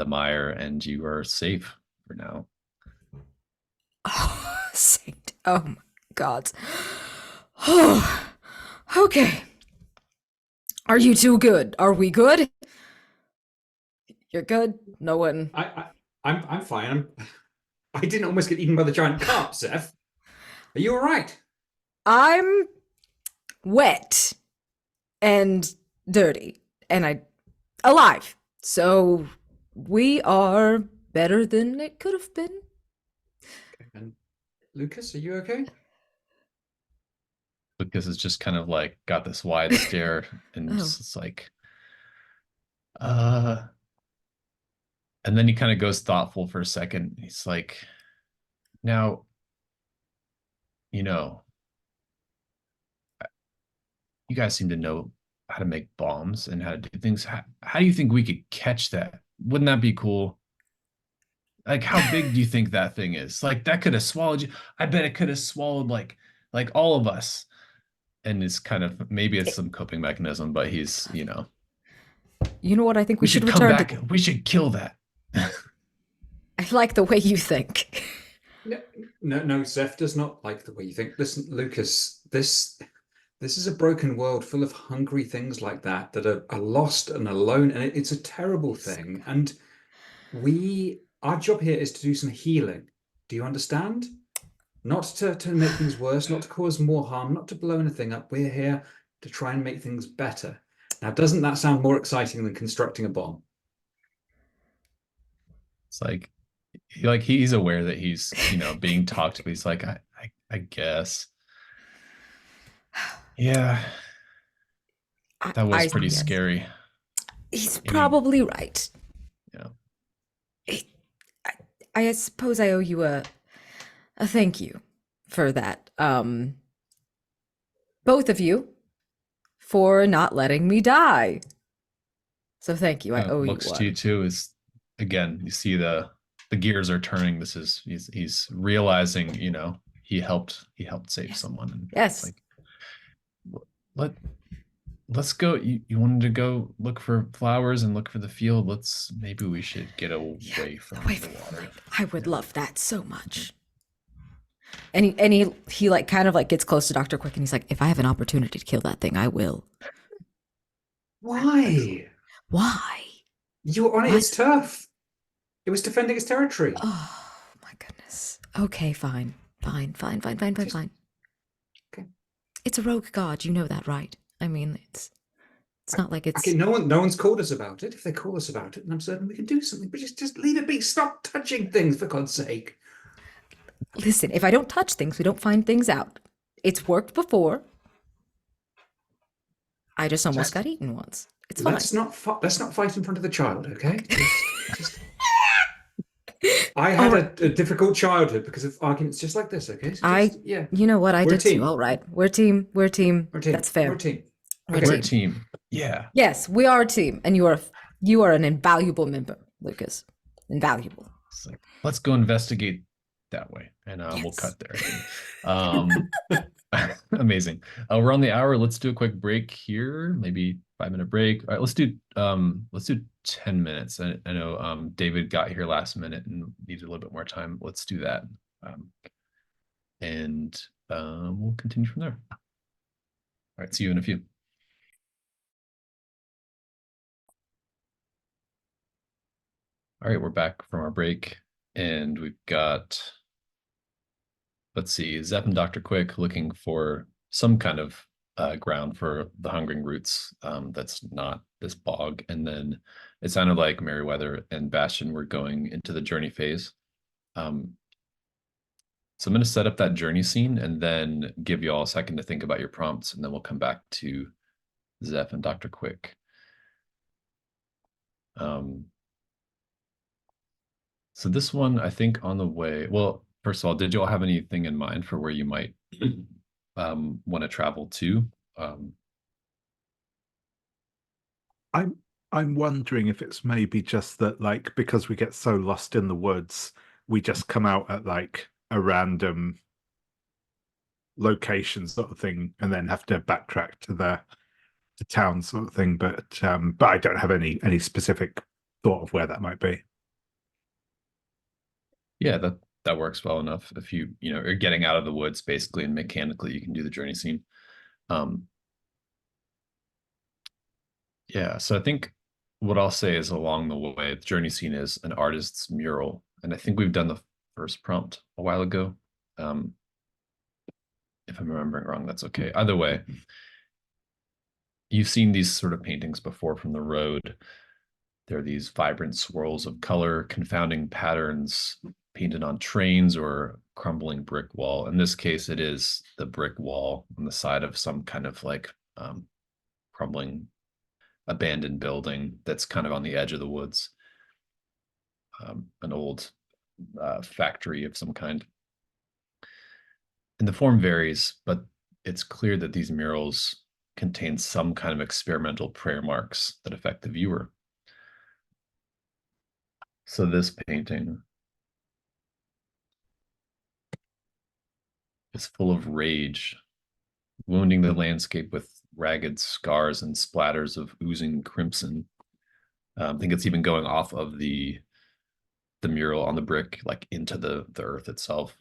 mire, and you are safe for now. Oh, saint. Oh my God. Oh, okay. Are you two good? Are we good? You're good? No one. I'm fine. I didn't almost get eaten by the giant carp, Zeph. Are you all right? I'm wet and dirty and alive. So we are better than it could have been. And Lucas, are you okay? Lucas is just kind of like got this wide stare and it's like, and then he kind of goes thoughtful for a second. He's like, now, you guys seem to know how to make bombs and how to do things. How do you think we could catch that? Wouldn't that be cool? Like, how big do you think that thing is? Like, that could have swallowed you. I bet it could have swallowed like all of us. And it's kind of, maybe it's some coping mechanism, but he's, You know what? I think we should come return back. We should kill that. I like the way you think. No, Zeph does not like the way you think. Listen, Lucas, this is a broken world full of hungry things like that that are lost and alone, and it's a terrible thing. And our job here is to do some healing. Do you understand? Not to make things worse, not to cause more harm, not to blow anything up. We're here to try and make things better. Now, doesn't that sound more exciting than constructing a bomb? It's like he's aware that he's, being talked to, but he's like, I guess. Yeah, that was pretty yes. scary. He's probably right. Yeah. I suppose I owe you a thank you for that. Both of you for not letting me die. So thank you. I owe you looks one. to you too. Is again, you see the gears are turning. This is he's realizing, he helped save someone. And Yes. Let's go. You wanted to go look for flowers and look for the field. Maybe we should get away from the water. I would love that so much. And he like kind of like gets close to Dr. Quick and he's like, if I have an opportunity to kill that thing, I will. Why? You were on its turf. It was defending its territory. Oh my goodness. Okay, fine. Okay. It's a rogue god, you know that, right? I mean, it's not like it's okay, no one's called us about it. If they call us about it, then I'm certain we can do something. But just leave it be. Stop touching things, for God's sake. Listen, if I don't touch things, we don't find things out. It's worked before. I just almost got eaten once. It's fine. Let's not fight in front of the child, okay? Just... I had a difficult childhood because of arguments just like this, okay? So you know what? I did team. too. All right. We're a team. That's fair. We're a team. We're a team. Yeah. Yes, we are a team. And you are an invaluable member, Lucas. Invaluable. It's like, let's go investigate that way. And we'll cut there. Amazing. We're on the hour. Let's do a quick break here. Maybe 5-minute break. All right, let's do 10 minutes. I know David got here last minute and needed a little bit more time. Let's do that. And we'll continue from there. All right, see you in a few. All right, we're back from our break and we've got, let's see, Zeph and Dr. Quick looking for some kind of ground for the hungering roots that's not this bog. And then it sounded like Merriweather and Bastion were going into the journey phase. So I'm going to set up that journey scene and then give you all a second to think about your prompts, and then we'll come back to Zeph and Dr. Quick. So this one, I think on the way, well, first of all, did you all have anything in mind for where you might want to travel to? I'm wondering if it's maybe just that, like, because we get so lost in the woods, we just come out at like a random location sort of thing, and then have to backtrack to the town sort of thing. But I don't have any specific thought of where that might be. Yeah, that works well enough. If you are getting out of the woods basically, and mechanically you can do the journey scene. Yeah, so I think what I'll say is along the way, the journey scene is an artist's mural, and I think we've done the first prompt a while ago. If I'm remembering wrong, that's okay. Either way, you've seen these sort of paintings before from the road. There are these vibrant swirls of color, confounding patterns painted on trains or crumbling brick wall. In this case, it is the brick wall on the side of some kind of like crumbling abandoned building that's kind of on the edge of the woods. An old factory of some kind. And the form varies, but it's clear that these murals contain some kind of experimental prayer marks that affect the viewer. So this painting is full of rage, wounding the landscape with ragged scars and splatters of oozing crimson. I think it's even going off of the the mural on the brick like into the earth itself.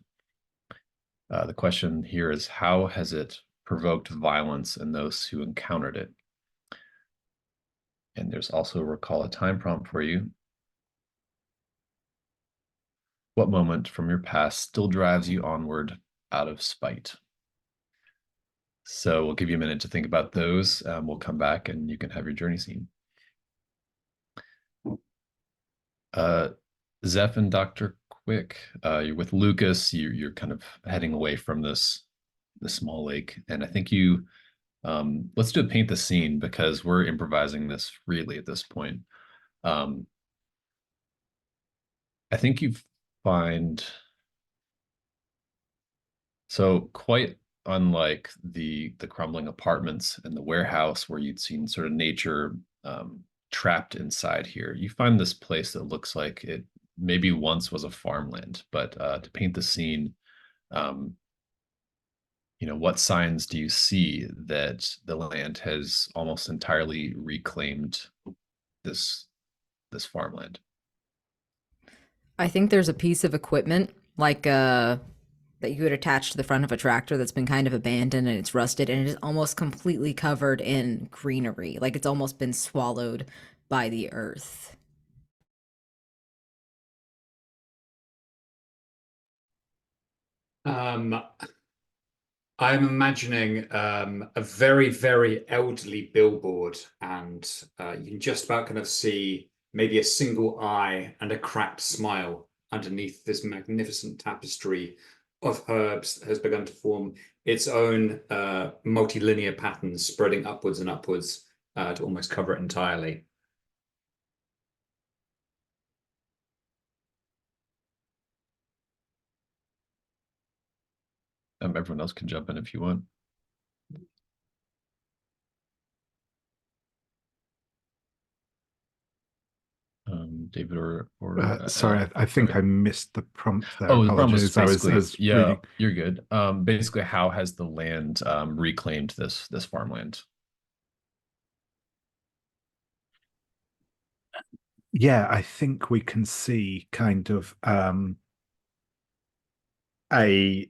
The question here is, how has it provoked violence in those who encountered it? And there's also a recall a time prompt for you. What moment from your past still drives you onward out of spite? So we'll give you a minute to think about those. We'll come back and you can have your journey scene. Zeph and Dr. Quick, you're with Lucas. You're kind of heading away from the small lake, and I think you let's do a paint the scene because we're improvising this freely at this point. I think you find, so quite unlike the crumbling apartments and the warehouse where you'd seen sort of nature trapped inside here, you find this place that looks like it maybe once was a farmland. But to paint the scene, what signs do you see that the land has almost entirely reclaimed this farmland? I think there's a piece of equipment like that you would attach to the front of a tractor that's been kind of abandoned and it's rusted and it is almost completely covered in greenery. Like it's almost been swallowed by the earth. I'm imagining a very, very elderly billboard, and you can just about kind of see maybe a single eye and a cracked smile underneath this magnificent tapestry of herbs that has begun to form its own multilinear patterns, spreading upwards and upwards to almost cover it entirely. Everyone else can jump in if you want. David or sorry, I think okay. I missed the prompt there. Oh, the prompt was basically, I was yeah, reading. You're good. Basically, how has the land reclaimed this farmland? Yeah, I think we can see kind of a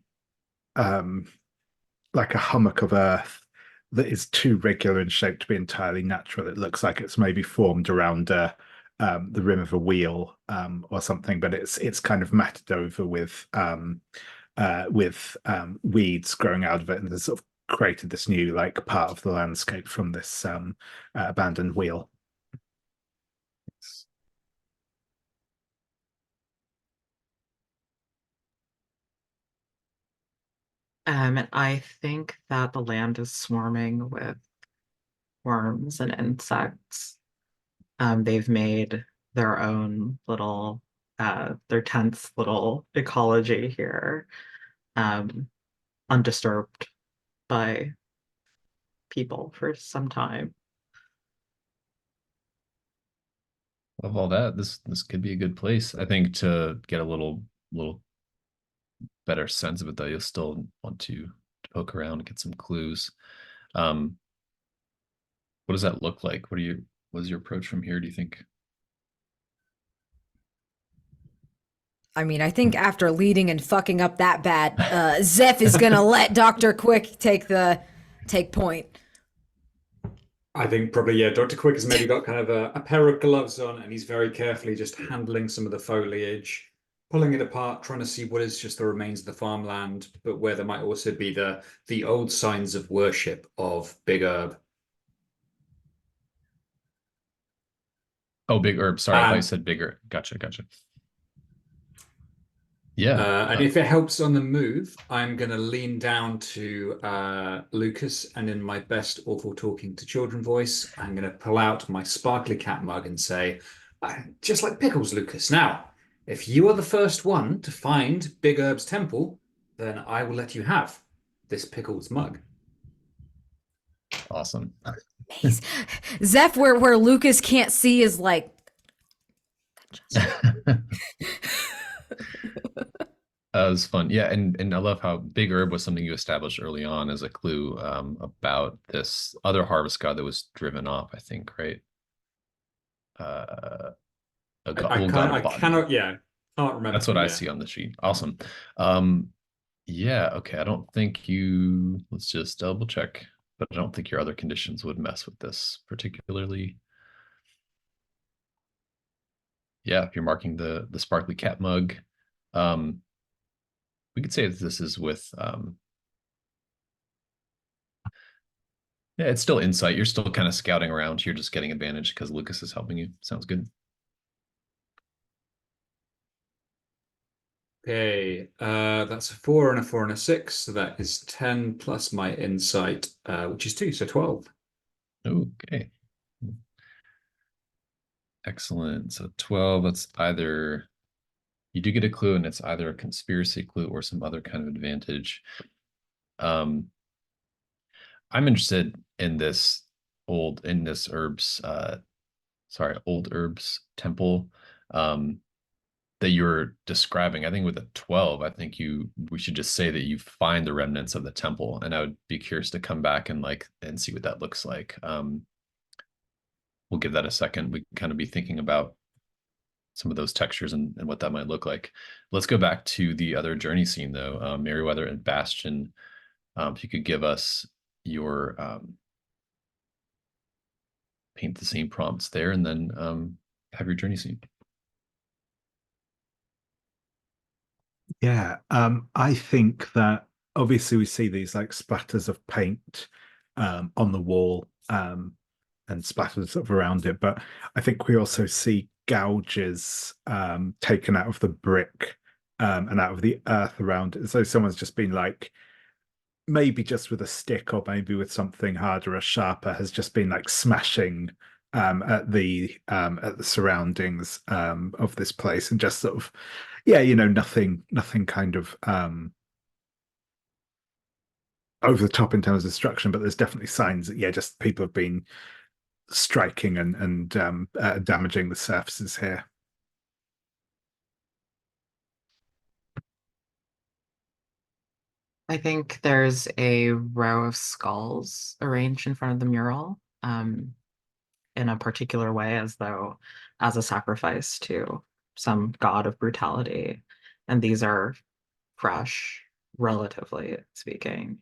like a hummock of earth that is too regular in shape to be entirely natural. It looks like it's maybe formed around the rim of a wheel or something, but it's kind of matted over with weeds growing out of it, and has sort of created this new like part of the landscape from this abandoned wheel. And I think that the land is swarming with worms and insects. They've made their own little, their tense little ecology here, undisturbed by people for some time. Of all that, this could be a good place. I think to get a little better sense of it, though, you'll still want to poke around and get some clues. What does that look like? What is your approach from here, do you think? I mean, I think after leading and fucking up that bad, Zeph is gonna let Dr. Quick take point. I think probably, yeah, Dr. Quick has maybe got kind of a pair of gloves on, and he's very carefully just handling some of the foliage, pulling it apart, trying to see what is just the remains of the farmland, but where there might also be the old signs of worship of Big Herb. Oh, Big Herb. Sorry, I thought you said bigger. Gotcha. Yeah. And if it helps on the move, I'm going to lean down to Lucas, and in my best awful talking to children voice, I'm going to pull out my sparkly cat mug and say, just like Pickles, Lucas. Now, if you are the first one to find Big Herb's temple, then I will let you have this Pickles mug. Awesome. Zeph, where Lucas can't see, is like. That was fun. Yeah, and I love how Big Herb was something you established early on as a clue about this other harvest god that was driven off, I think, right? I cannot, yeah. Can't remember. That's what I Yeah. see on the sheet. Awesome. Yeah, okay. I don't think you, let's just double check, but I don't think your other conditions would mess with this particularly. Yeah, if you're marking the sparkly cat mug, we could say that this is with yeah, it's still insight. You're still kind of scouting around. You're just getting advantage because Lucas is helping you. Sounds good. Okay, that's a 4 and a 4 and a 6, so that is 10 plus my insight, which is 2, so 12. Okay. Excellent. So 12, that's either you do get a clue, and it's either a conspiracy clue or some other kind of advantage. I'm interested in this old herbs old herbs temple that you're describing. I think with a 12, I think we should just say that you find the remnants of the temple, and I would be curious to come back and see what that looks like. We'll give that a second. We can kind of be thinking about some of those textures and what that might look like. Let's go back to the other journey scene though. Merriweather and Bastion. If you could give us your paint the scene prompts there, and then have your journey scene. Yeah, I think that obviously we see these like splatters of paint on the wall and splatters sort of around it, but I think we also see gouges taken out of the brick and out of the earth around it. So someone's just been like, maybe just with a stick or maybe with something harder or sharper, has just been like smashing at the surroundings of this place, and just sort of, yeah, nothing kind of over the top in terms of destruction, but there's definitely signs that, yeah, just people have been striking and damaging the surfaces here. I think there's a row of skulls arranged in front of the mural, in a particular way, as though as a sacrifice to some god of brutality. And these are fresh, relatively speaking,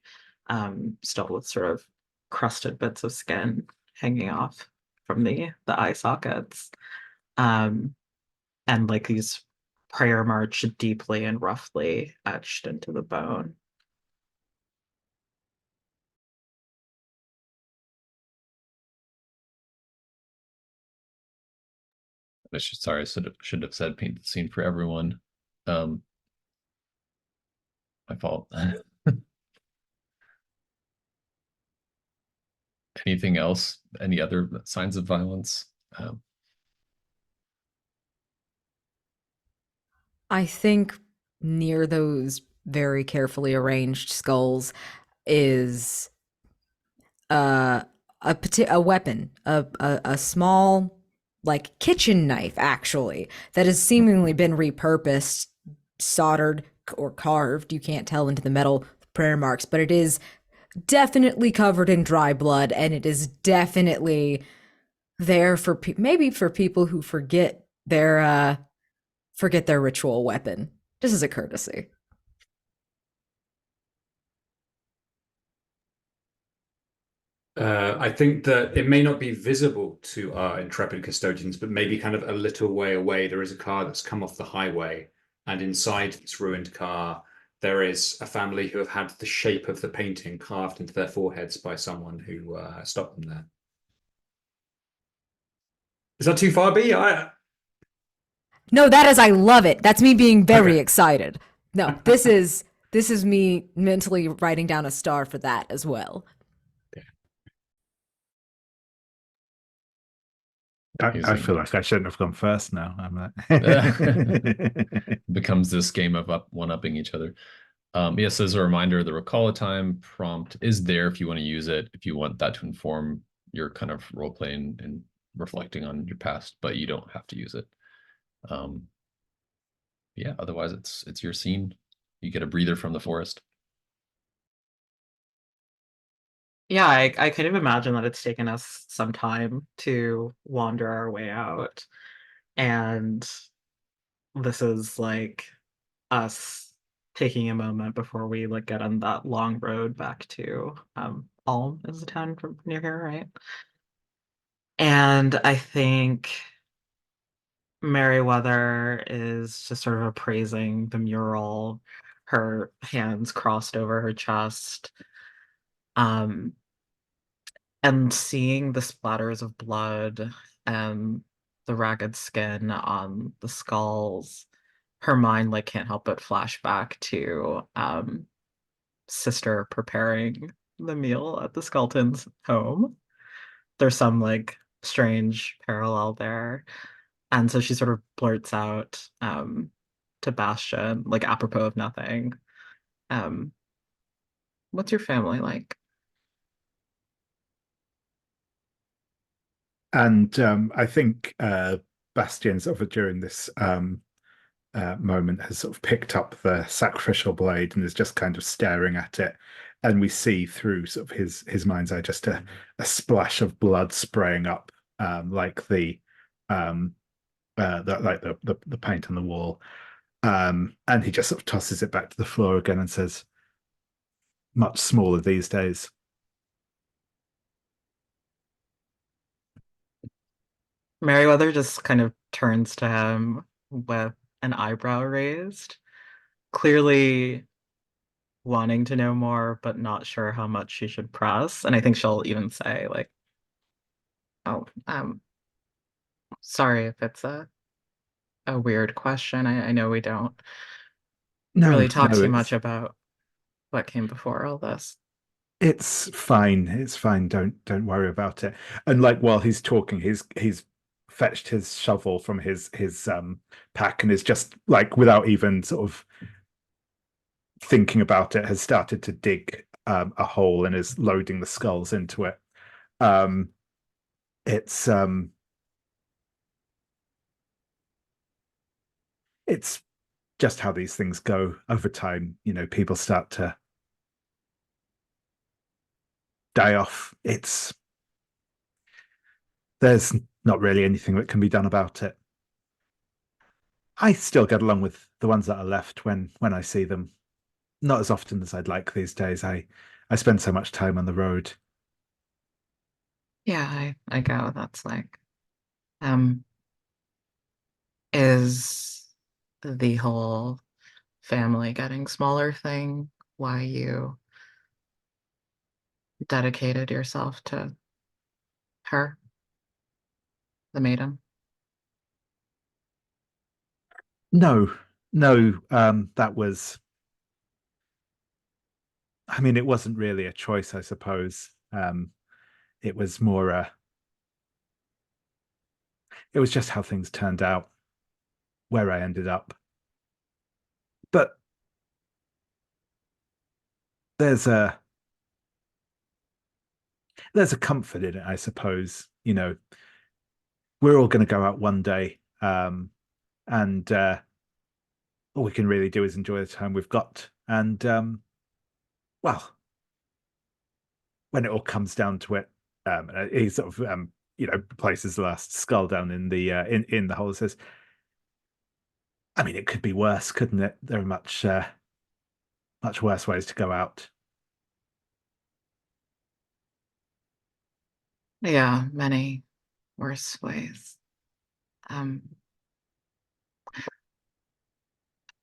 still with sort of crusted bits of skin hanging off from the eye sockets. And like these prayer march deeply and roughly etched into the bone. Sorry, I should have said paint the scene for everyone. My fault. Anything else? Any other signs of violence? I think near those very carefully arranged skulls is a weapon, a small like kitchen knife actually that has seemingly been repurposed, soldered or carved. You can't tell into the metal prayer marks, but it is definitely covered in dry blood, and it is definitely there for maybe for people who forget their ritual weapon, just as a courtesy. I think that it may not be visible to our intrepid custodians, but maybe kind of a little way away, there is a car that's come off the highway, and inside this ruined car, there is a family who have had the shape of the painting carved into their foreheads by someone who stopped them there. Is that too far, B? No, that is, I love it. That's me being very Okay. excited. No, this is me mentally writing down a star for that as well. I feel like I shouldn't have gone first now. I'm Becomes this game of one-upping each other. Yes, as a reminder, the recall a time prompt is there if you want to use it, if you want that to inform your kind of role playing and reflecting on your past, but you don't have to use it. Yeah, otherwise it's your scene. You get a breather from the forest. Yeah, I kind of imagine that it's taken us some time to wander our way out. And this is like us taking a moment before we like get on that long road back to Ulm is the town from near here, right? And I think Merriweather is just sort of appraising the mural, her hands crossed over her chest, um, and seeing the splatters of blood and the ragged skin on the skulls. Her mind like can't help but flash back to sister preparing the meal at the Skelton's home. There's some like strange parallel there. And so she sort of blurts out to Bastion, like apropos of nothing, um, what's your family like? And I think Bastion sort of during this moment has sort of picked up the sacrificial blade and is just kind of staring at it. And we see through sort of his mind's eye just a splash of blood spraying up, like the paint on the wall. And he just sort of tosses it back to the floor again and says, "Much smaller these days." Merriweather just kind of turns to him with an eyebrow raised, clearly wanting to know more, but not sure how much she should press. And I think she'll even say, like, oh, sorry if it's a weird question. I know we don't No, really talk no, too much about what came before all this. it's fine. It's fine. Don't worry about it. And like while he's talking, he's fetched his shovel from his pack and is just like without even sort of thinking about it, has started to dig a hole and is loading the skulls into it. Um, it's it's just how these things go over time. You know, people start to die off. There's not really anything that can be done about it. I still get along with the ones that are left when I see them. Not as often as I'd like these days. I spend so much time on the road. Yeah, I get what that's like. Um, is the whole family getting smaller thing why you dedicated yourself to her, the maiden? No, no, that was. I mean, it wasn't really a choice, I suppose. It was more it was just how things turned out, where I ended up. But there's a there's a comfort in it, I suppose. You know, we're all going to go out one day, and all we can really do is enjoy the time we've got. And well, when it all comes down to it, he sort of places the last skull down in the in the hole and says, "I mean, it could be worse, couldn't it? There are much worse ways to go out." Yeah, many worse ways. Um,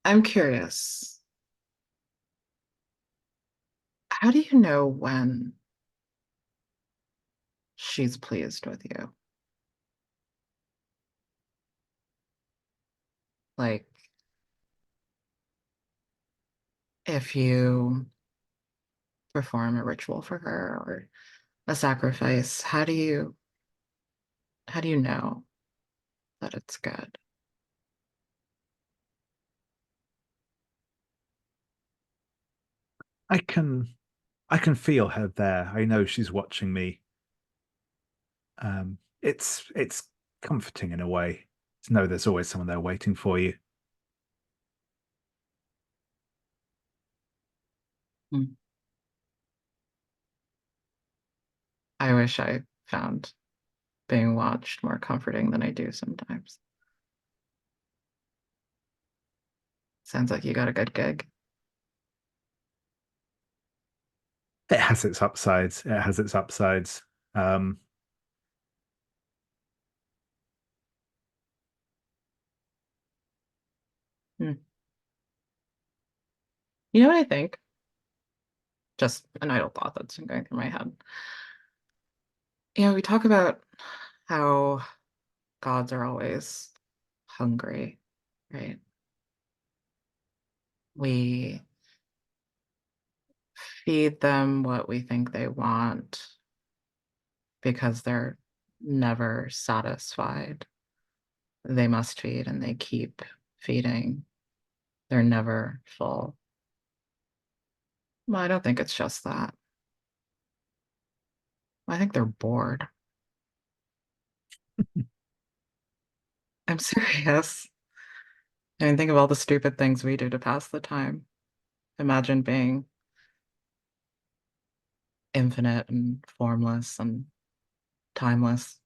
I'm curious, how do you know when she's pleased with you? Like, if you perform a ritual for her or a sacrifice, how do you know that it's good? I can I can feel her there. I know she's watching me. It's comforting in a way to know there's always someone there waiting for you. Hmm. I wish I found being watched more comforting than I do sometimes. Sounds like you got a good gig. It has its upsides. It has its upsides. You know what I think? Just an idle thought that's been going through my head. We talk about how gods are always hungry, right? We feed them what we think they want because they're never satisfied. They must feed and they keep feeding. They're never full. Well, I don't think it's just that. I think they're bored. I'm serious. I mean, think of all the stupid things we do to pass the time. Imagine being infinite and formless and timeless.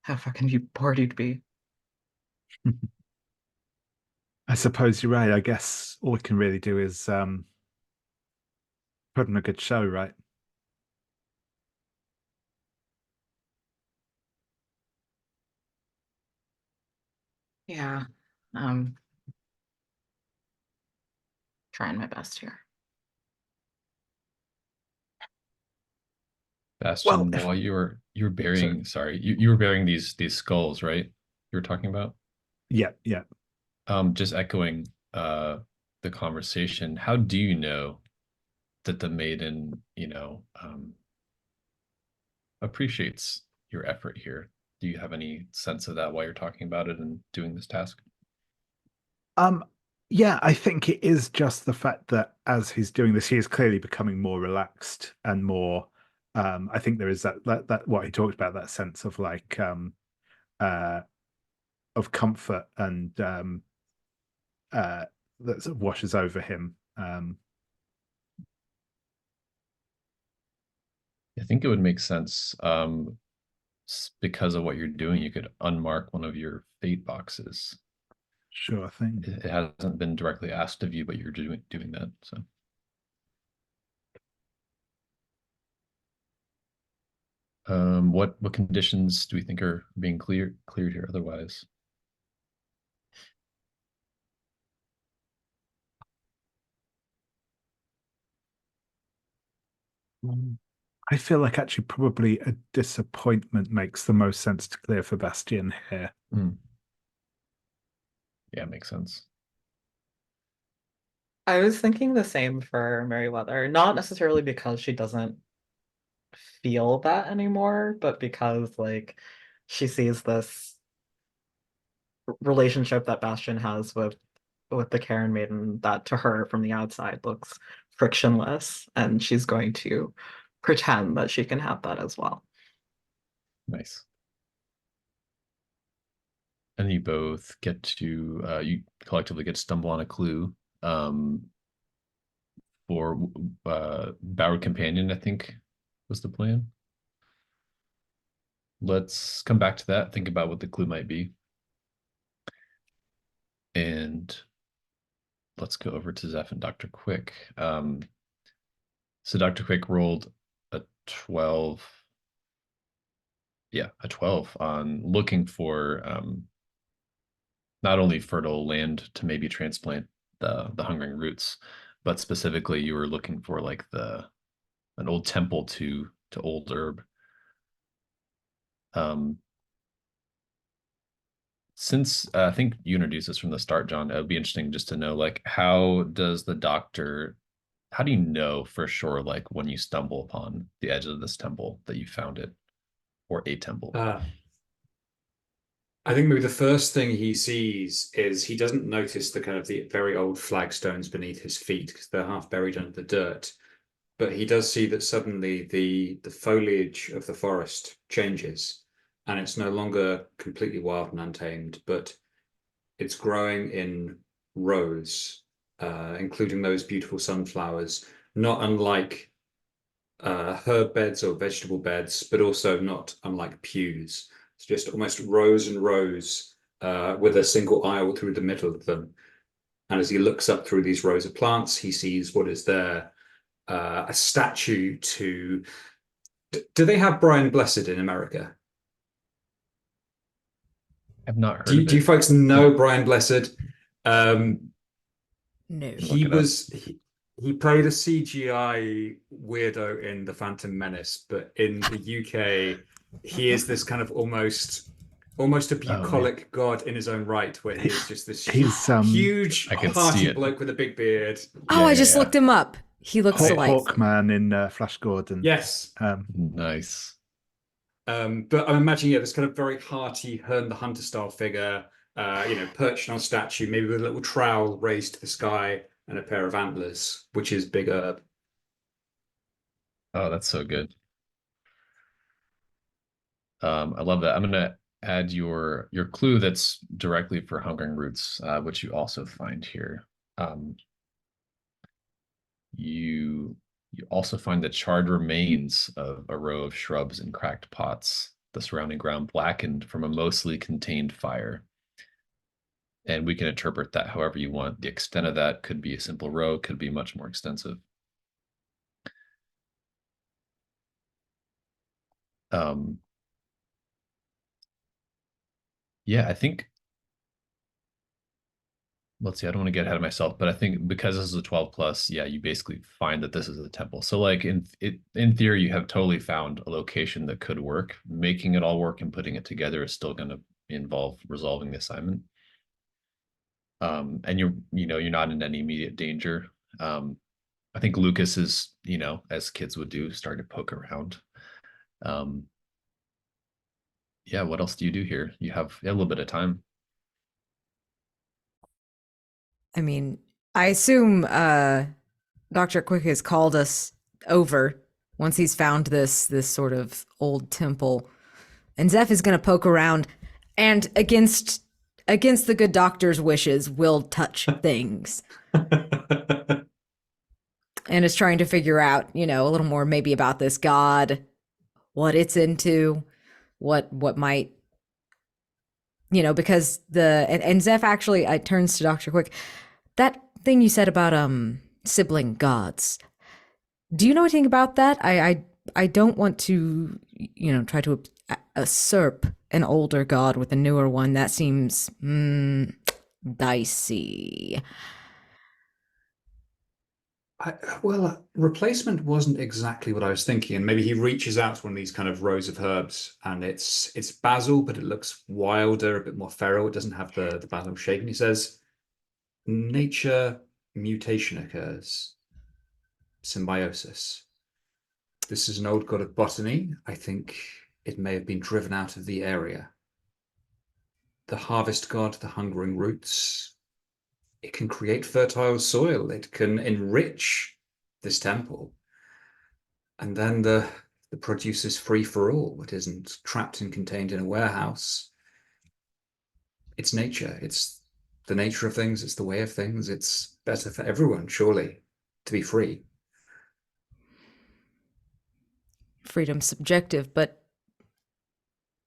How fucking bored you'd be. I suppose you're right. I guess all we can really do is put on a good show, right? Yeah. Trying my best here. Bastion, Well, while you were burying, sorry, you were burying these skulls, right? You were talking about? yeah. Just echoing the conversation, how do you know that the maiden, appreciates your effort here? Do you have any sense of that while you're talking about it and doing this task? Yeah, I think it is just the fact that as he's doing this, he is clearly becoming more relaxed and more. I think there is that what he talked about, that sense of like of comfort and that sort of washes over him. I think it would make sense because of what you're doing. You could unmark one of your fate boxes. Sure thing. It hasn't been directly asked of you, but you're doing that. So, what conditions do we think are being cleared here? Otherwise, I feel like actually probably a disappointment makes the most sense to clear for Bastion here. Yeah, makes sense. I was thinking the same for Merriweather, not necessarily because she doesn't feel that anymore, but because like she sees this relationship that Bastion has with the Karen Maiden that to her from the outside looks frictionless, and she's going to pretend that she can have that as well. Nice. And you both get to you collectively get to stumble on a clue for Bowered Companion, I think was the plan. Let's come back to that, think about what the clue might be. And let's go over to Zeph and Dr. Quick. So Dr. Quick rolled a 12. Yeah, a 12 on looking for not only fertile land to maybe transplant the hungering roots, but specifically you were looking for like an old temple to old herb. Since I think you introduced this from the start, John, it would be interesting just to know, like, how do you know for sure, like, when you stumble upon the edge of this temple that you found it, or a temple? I think maybe the first thing he sees is he doesn't notice the kind of the very old flagstones beneath his feet because they're half buried under the dirt. But he does see that suddenly the foliage of the forest changes, and it's no longer completely wild and untamed, but it's growing in rows, including those beautiful sunflowers, not unlike herb beds or vegetable beds, but also not unlike pews. It's just almost rows and rows with a single aisle through the middle of them. And as he looks up through these rows of plants, he sees what is there, a statue to... Do they have Brian Blessed in America? I've not heard Do of you it. folks know Brian Blessed? No. He played a CGI weirdo in The Phantom Menace, but in the UK, he is this kind of almost a bucolic god in his own right, where he is just this huge, I can see hearty it. bloke with a big beard. Oh, I just looked him up. He looks delightful. Hawkman in Flash Gordon. Yes. Nice. But I'm imagining, this kind of very hearty Herne the Hunter style figure, perched on a statue, maybe with a little trowel raised to the sky and a pair of antlers, which is Big Herb. Oh, that's so good. I love that. I'm gonna add your clue that's directly for Hungering Roots, which you also find here. You also find the charred remains of a row of shrubs and cracked pots, the surrounding ground blackened from a mostly contained fire. And we can interpret that however you want. The extent of that could be a simple row, could be much more extensive. Yeah, I think, let's see, I don't want to get ahead of myself, but I think because this is a 12 plus, yeah, you basically find that this is a temple. So like in theory, you have totally found a location that could work. Making it all work and putting it together is still going to involve resolving the assignment. And you're not in any immediate danger. I think Lucas is, as kids would do, starting to poke around. Yeah, what else do you do here? You have a little bit of time. I mean, I assume Dr. Quick has called us over once he's found this sort of old temple. And Zeph is going to poke around and against the good doctor's wishes will touch things. And is trying to figure out, a little more maybe about this god, what it's into, what might, because and Zeph actually turns to Dr. Quick. That thing you said about sibling gods. Do you know anything about that? I don't want to, try to usurp an older god with a newer one. That seems dicey. Replacement wasn't exactly what I was thinking, and maybe he reaches out to one of these kind of rows of herbs, and it's basil, but it looks wilder, a bit more feral. It doesn't have the basil shape, and he says, "Nature mutation occurs, symbiosis. This is an old god of botany. I think it may have been driven out of the area. The harvest god, the hungering roots." It can create fertile soil. It can enrich this temple. And then the produce is free for all. It isn't trapped and contained in a warehouse. It's nature. It's the nature of things. It's the way of things. It's better for everyone, surely, to be free. Freedom's subjective, but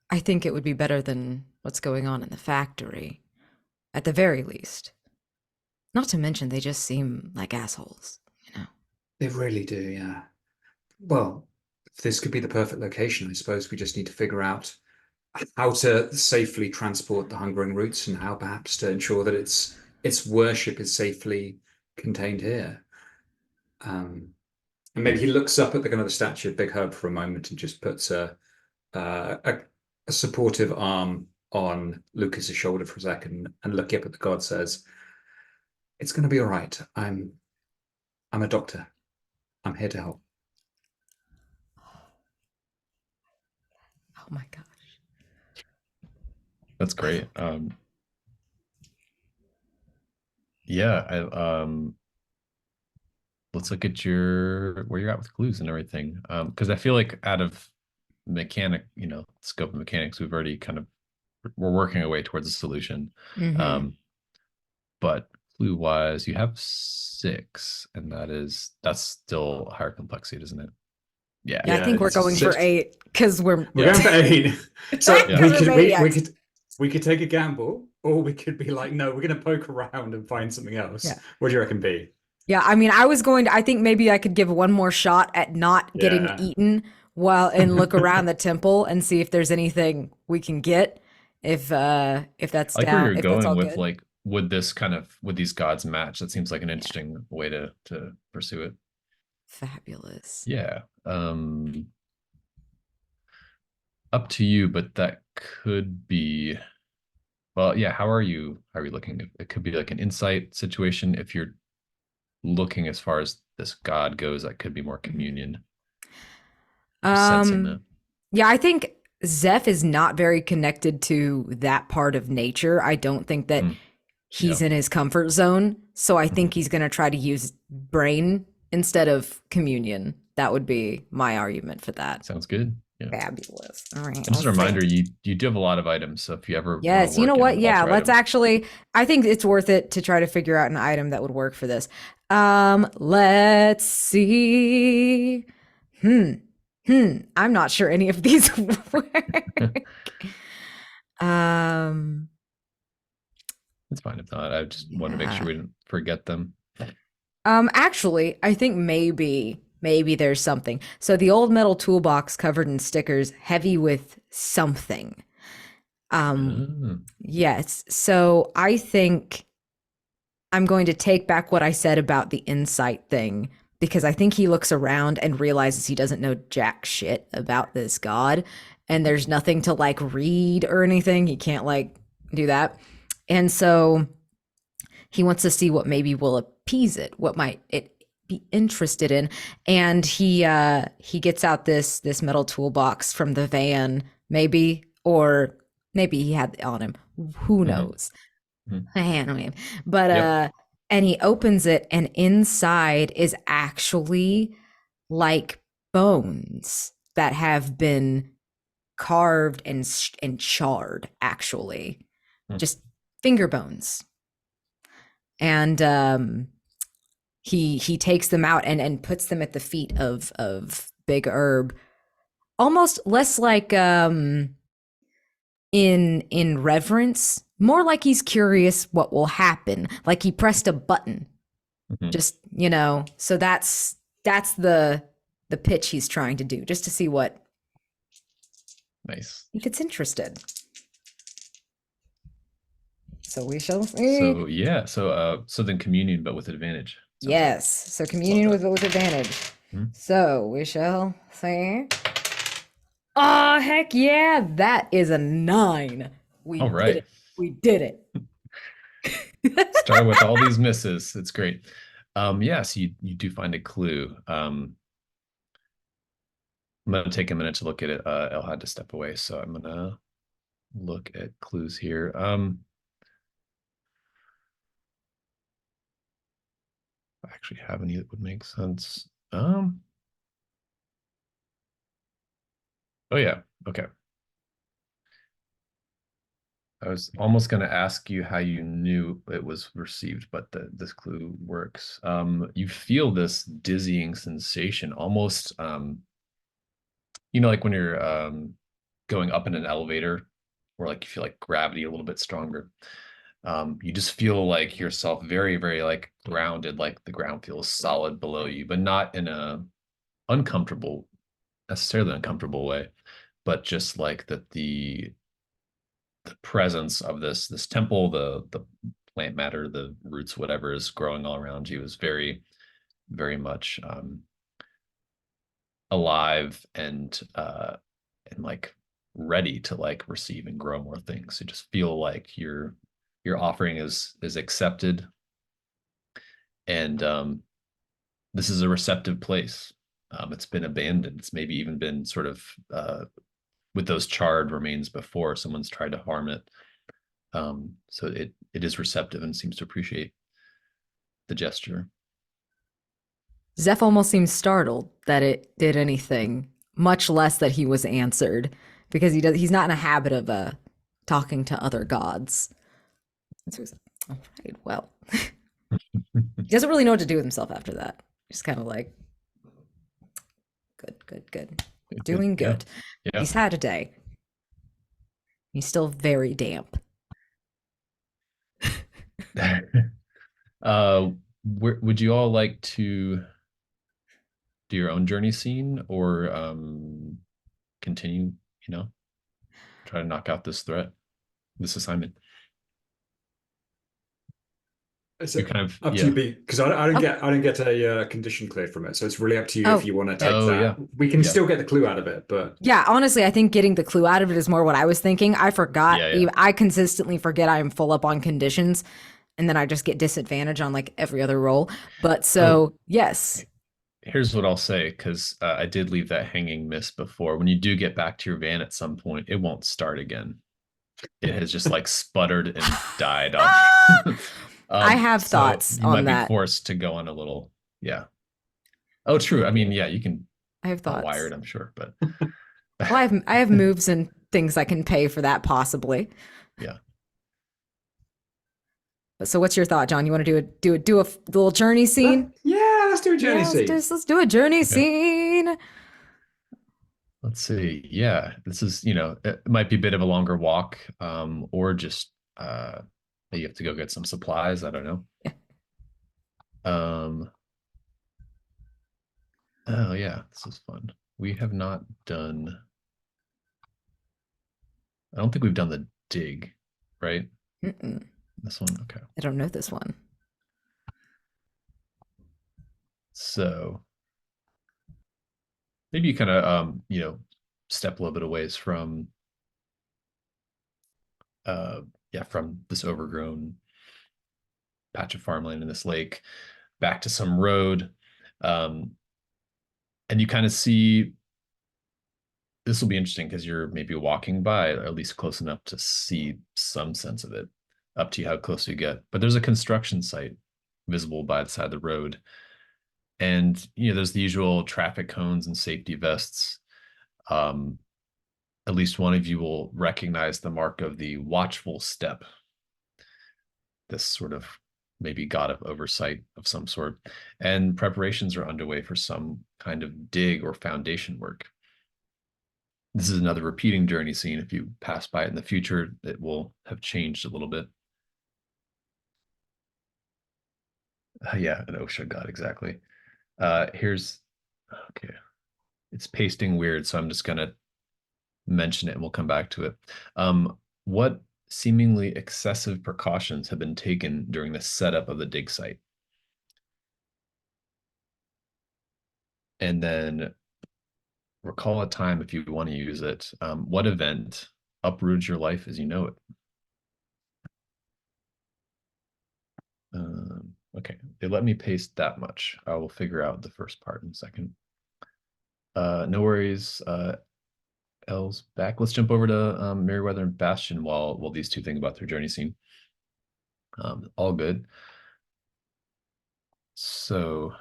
I think it would be better than what's going on in the factory, at the very least. Not to mention, they just seem like assholes, They really do, yeah. Well, this could be the perfect location. I suppose we just need to figure out how to safely transport the hungering roots and how perhaps to ensure that its worship is safely contained here. And maybe he looks up at the kind of the statue of Big Herb for a moment and just puts a supportive arm on Lucas's shoulder for a second, and looking up at the god says, "It's going to be all right. I'm a doctor. I'm here to help." Oh my gosh. That's great. Yeah, let's look at where you're at with clues and everything. Because I feel like out of mechanic, scope of mechanics, we're working our way towards a solution. Mm-hmm. But clue wise, you have 6, and that's still higher complexity, isn't it? Yeah, I think we're going for 8 because we're going for 8. So Yeah. we could We could take a gamble, or we could be like, no, we're going to poke around and find something else. Yeah. What do you reckon, B? Yeah, I mean, I think maybe I could give one more shot at not getting Yeah. eaten and look around the temple and see if there's anything we can get. If that's I like where down, you're if that's all going with good. like, would these gods match? That seems like an interesting way to pursue it. Fabulous. Yeah. Up to you, but that could be, well, yeah, how are you looking? It could be like an insight situation. If you're looking as far as this god goes, that could be more communion. Just sensing that. Yeah, I think Zeph is not very connected to that part of nature. I don't think that he's in his comfort zone. So I think he's going to try to use brain instead of communion. That would be my argument for that. Sounds good. Yeah. Fabulous. All right. And just a reminder, you do have a lot of items, so if you ever Yes, you know what? Yeah, let's items. actually, I think it's worth it to try to figure out an item that would work for this. Let's see. I'm not sure any of these work. It's fine if not. I just want to make sure we didn't forget them. Actually, I think maybe there's something. So the old metal toolbox covered in stickers, heavy with something. Yes. So I think I'm going to take back what I said about the insight thing, because I think he looks around and realizes he doesn't know jack shit about this god, and there's nothing to like read or anything. He can't like do that. And so he wants to see what maybe will appease it, what might it be interested in. And he gets out this metal toolbox from the van, maybe, or maybe he had it on him. Who knows? I don't know. But and he opens it, and inside is actually like bones that have been carved and charred, actually. Just finger bones. And he takes them out and puts them at the feet of Big Herb, almost less like in reverence, more like he's curious what will happen, like he pressed a button. Just, so that's the pitch he's trying to do, just to see what, nice, if it's interested. So we shall see. So yeah, so then communion, but with advantage. Yes, so communion with advantage. So we shall see. Oh, heck yeah, that is a 9. All right. Did it. We did it. Start with all these misses. It's great. Yeah, so you do find a clue. I'm gonna take a minute to look at it. Elle had to step away, so I'm gonna look at clues here. If I actually have any that would make sense. Oh yeah, okay. I was almost going to ask you how you knew it was received, but this clue works. You feel this dizzying sensation, almost, like when you're going up in an elevator, or like you feel like gravity a little bit stronger. You just feel like yourself very, very like grounded, like the ground feels solid below you, but not in a necessarily uncomfortable way, but just like that the presence of this temple, the plant matter, the roots, whatever is growing all around you is very, very much alive and like ready to like receive and grow more things. You just feel like your offering is accepted, and this is a receptive place. It's been abandoned. It's maybe even been sort of with those charred remains before someone's tried to harm it. So it is receptive and seems to appreciate the gesture. Zeph almost seems startled that it did anything, much less that he was answered, because he's not in a habit of talking to other gods. All right, well. He doesn't really know what to do with himself after that. Just kind of like, good. Doing good. Yeah. He's had a day. He's still very damp. Would you all like to do your own journey scene or continue, try to knock out this assignment? It's You kind of, up to yeah. you, because I don't Oh. get a condition cleared from it, so it's really up to you Oh. if you want to take Oh, that. yeah. We can Yeah. still get the clue out of it, but Yeah, honestly, I think getting the clue out of it is more what I was thinking. I forgot. Yeah. I consistently forget I am full up on conditions, and then I just get disadvantage on like every other roll. But so, yes. Here's what I'll say, because I did leave that hanging miss before. When you do get back to your van at some point, it won't start again. It has just like sputtered and died on you. I have So thoughts you on might that. be forced to go on a little, yeah. Oh, true. I mean, yeah, you can I have thoughts. wired, I'm sure, but Well, I have moves and things I can pay for that possibly. yeah. But so, what's your thought, John? You want to do a little journey scene? yeah, let's do a journey Yeah, scene. let's do a journey scene. Let's see. Yeah, this is, it might be a bit of a longer walk, or just you have to go get some supplies. I don't know. Oh yeah, this is fun. We have not done. I don't think we've done the dig, right? Mm-mm. This one, okay. I don't know this one. So maybe you kind of step a little bit of ways from from this overgrown patch of farmland in this lake back to some road. And you kind of see, this will be interesting because you're maybe walking by, or at least close enough to see some sense of it. Up to you how close you get. But there's a construction site visible by the side of the road. And, there's the usual traffic cones and safety vests. At least one of you will recognize the mark of the watchful step. This sort of maybe god of oversight of some sort. And preparations are underway for some kind of dig or foundation work. This is another repeating journey scene. If you pass by it in the future, it will have changed a little bit. Yeah, an OSHA god, exactly. Okay. It's pasting weird, so I'm just gonna mention it and we'll come back to it. What seemingly excessive precautions have been taken during the setup of the dig site? And then recall a time if you want to use it. What event uprooted your life as you know it? Okay, they let me paste that much. I will figure out the first part in a second. No worries. Elle's back. Let's jump over to Merriweather and Bastion while these two think about their journey scene. All good. So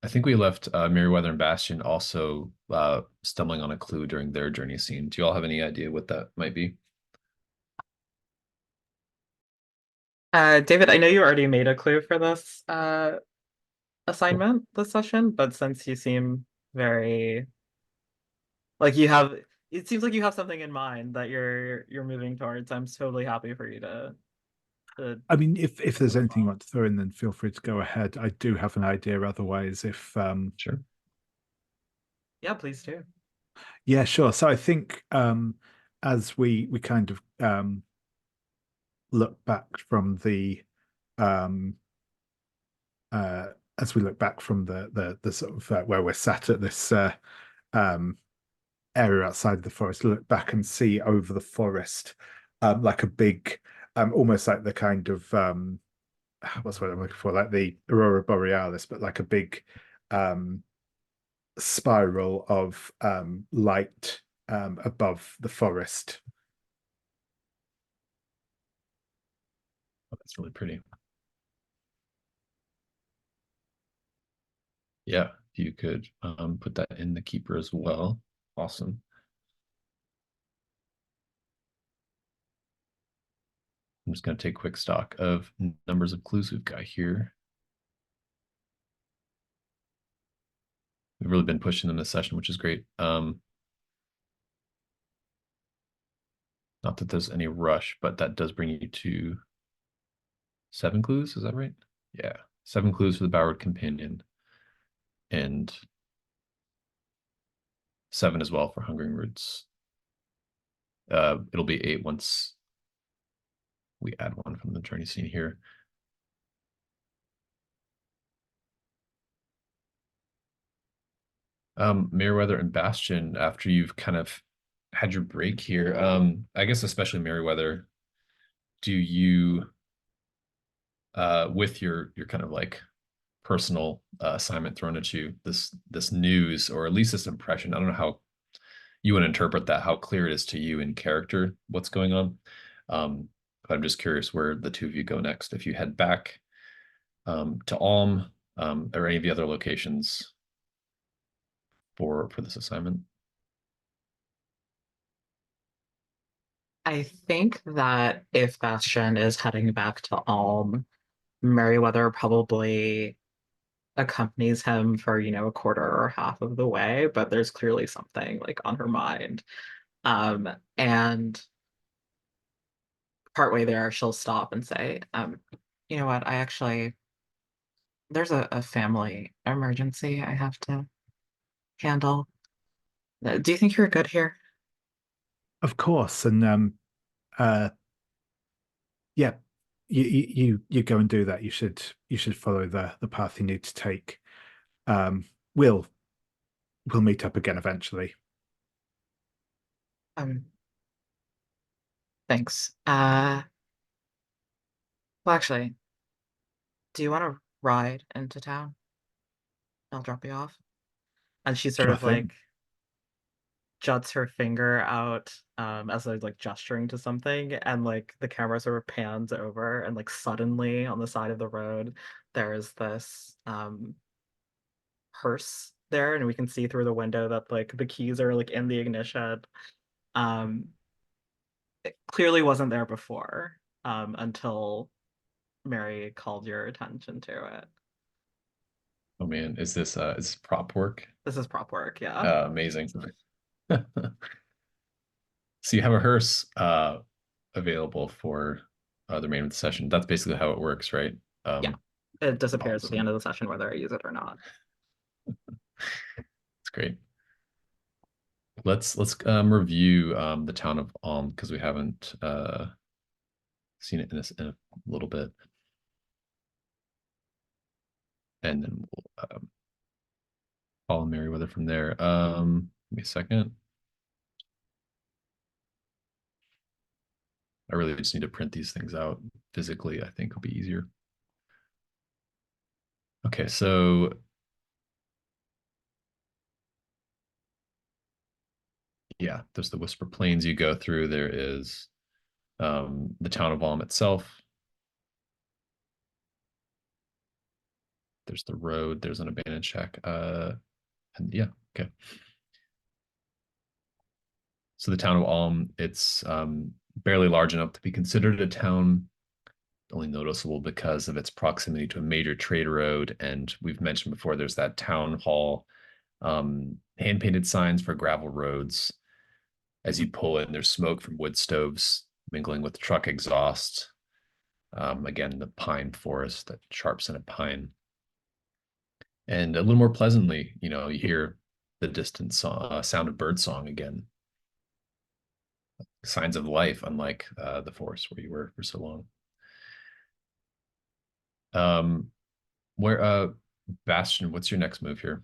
I think we left Merriweather and Bastion also stumbling on a clue during their journey scene. Do you all have any idea what that might be? David, I know you already made a clue for this assignment this session, but since you seem very like it seems like you have something in mind that you're moving towards. I'm totally happy for you to I mean, if there's anything you want to throw in, then feel free to go ahead. I do have an idea. Otherwise, if Sure. Yeah, please do. Yeah, sure. So I think as we kind of look back from the as we look back from the sort of where we're sat at this area outside the forest, look back and see over the forest like a big almost like the kind of what's what I'm looking for, like the Aurora Borealis, but like a big spiral of light above the forest. Oh, that's really pretty. Yeah, if you could put that in the keeper as well. Awesome. I'm just going to take quick stock of numbers of clues we've got here. We've really been pushing them this session, which is great. Not that there's any rush, but that does bring you to 7 clues. Is that right? Yeah, 7 clues for the Bowered Companion, and 7 as well for Hungering Roots. It'll be 8 once we add one from the journey scene here. Merriweather and Bastion, after you've kind of had your break here, I guess especially Merriweather, do you with your kind of like personal assignment thrown at you, this news, or at least this impression, I don't know how you would interpret that, how clear it is to you in character what's going on. But I'm just curious where the two of you go next. If you head back to Alm or any of the other locations for this assignment. I think that if Bastion is heading back to Alm, Merriweather probably accompanies him for, a quarter or half of the way, but there's clearly something like on her mind. And partway there, she'll stop and say, you know what, there's a family emergency I have to handle. Do you think you're good here? Of course, and yeah, you go and do that. You should follow the path you need to take. We'll meet up again eventually. Thanks. Well, actually, do you want to ride into town? I'll drop you off. And she sort Sure of thing. like juts her finger out as though like gesturing to something, and like the camera sort of pans over, and like suddenly on the side of the road there is this hearse there, and we can see through the window that like the keys are like in the ignition. It clearly wasn't there before until Mary called your attention to it. Oh man, is this prop work? This is prop work, yeah. Amazing. So you have a hearse available for the remainder of the session. That's basically how it works, right? Yeah. It disappears at the awesome. end of the session whether I use it or not. It's great. Let's review the town of Alm, because we haven't seen it in a little bit, and then we'll follow Merriweather from there. Give me a second. I really just need to print these things out physically. I think it'll be easier. Okay, so yeah, there's the Whisper Plains you go through. There is the town of Alm itself. There's the road. There's an abandoned shack. And yeah, okay. So the town of Alm, it's barely large enough to be considered a town, only noticeable because of its proximity to a major trade road. And we've mentioned before, there's that town hall, hand-painted signs for gravel roads. As you pull in, there's smoke from wood stoves mingling with truck exhaust. Again, the pine forest, that sharp scented pine. And a little more pleasantly, you hear the distant sound of birdsong again. Signs of life, unlike the forest where you were for so long. Bastion, what's your next move here?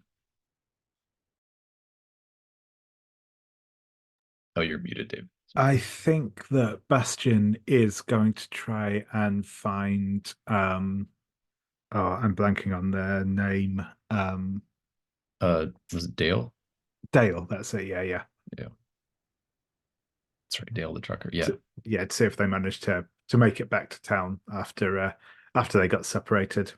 Oh, you're muted, Dave. I think that Bastion is going to try and find I'm blanking on their name. Was it Dale? Dale, that's it. Yeah. That's right, Dale the trucker. Yeah. To see if they managed to make it back to town after they got separated.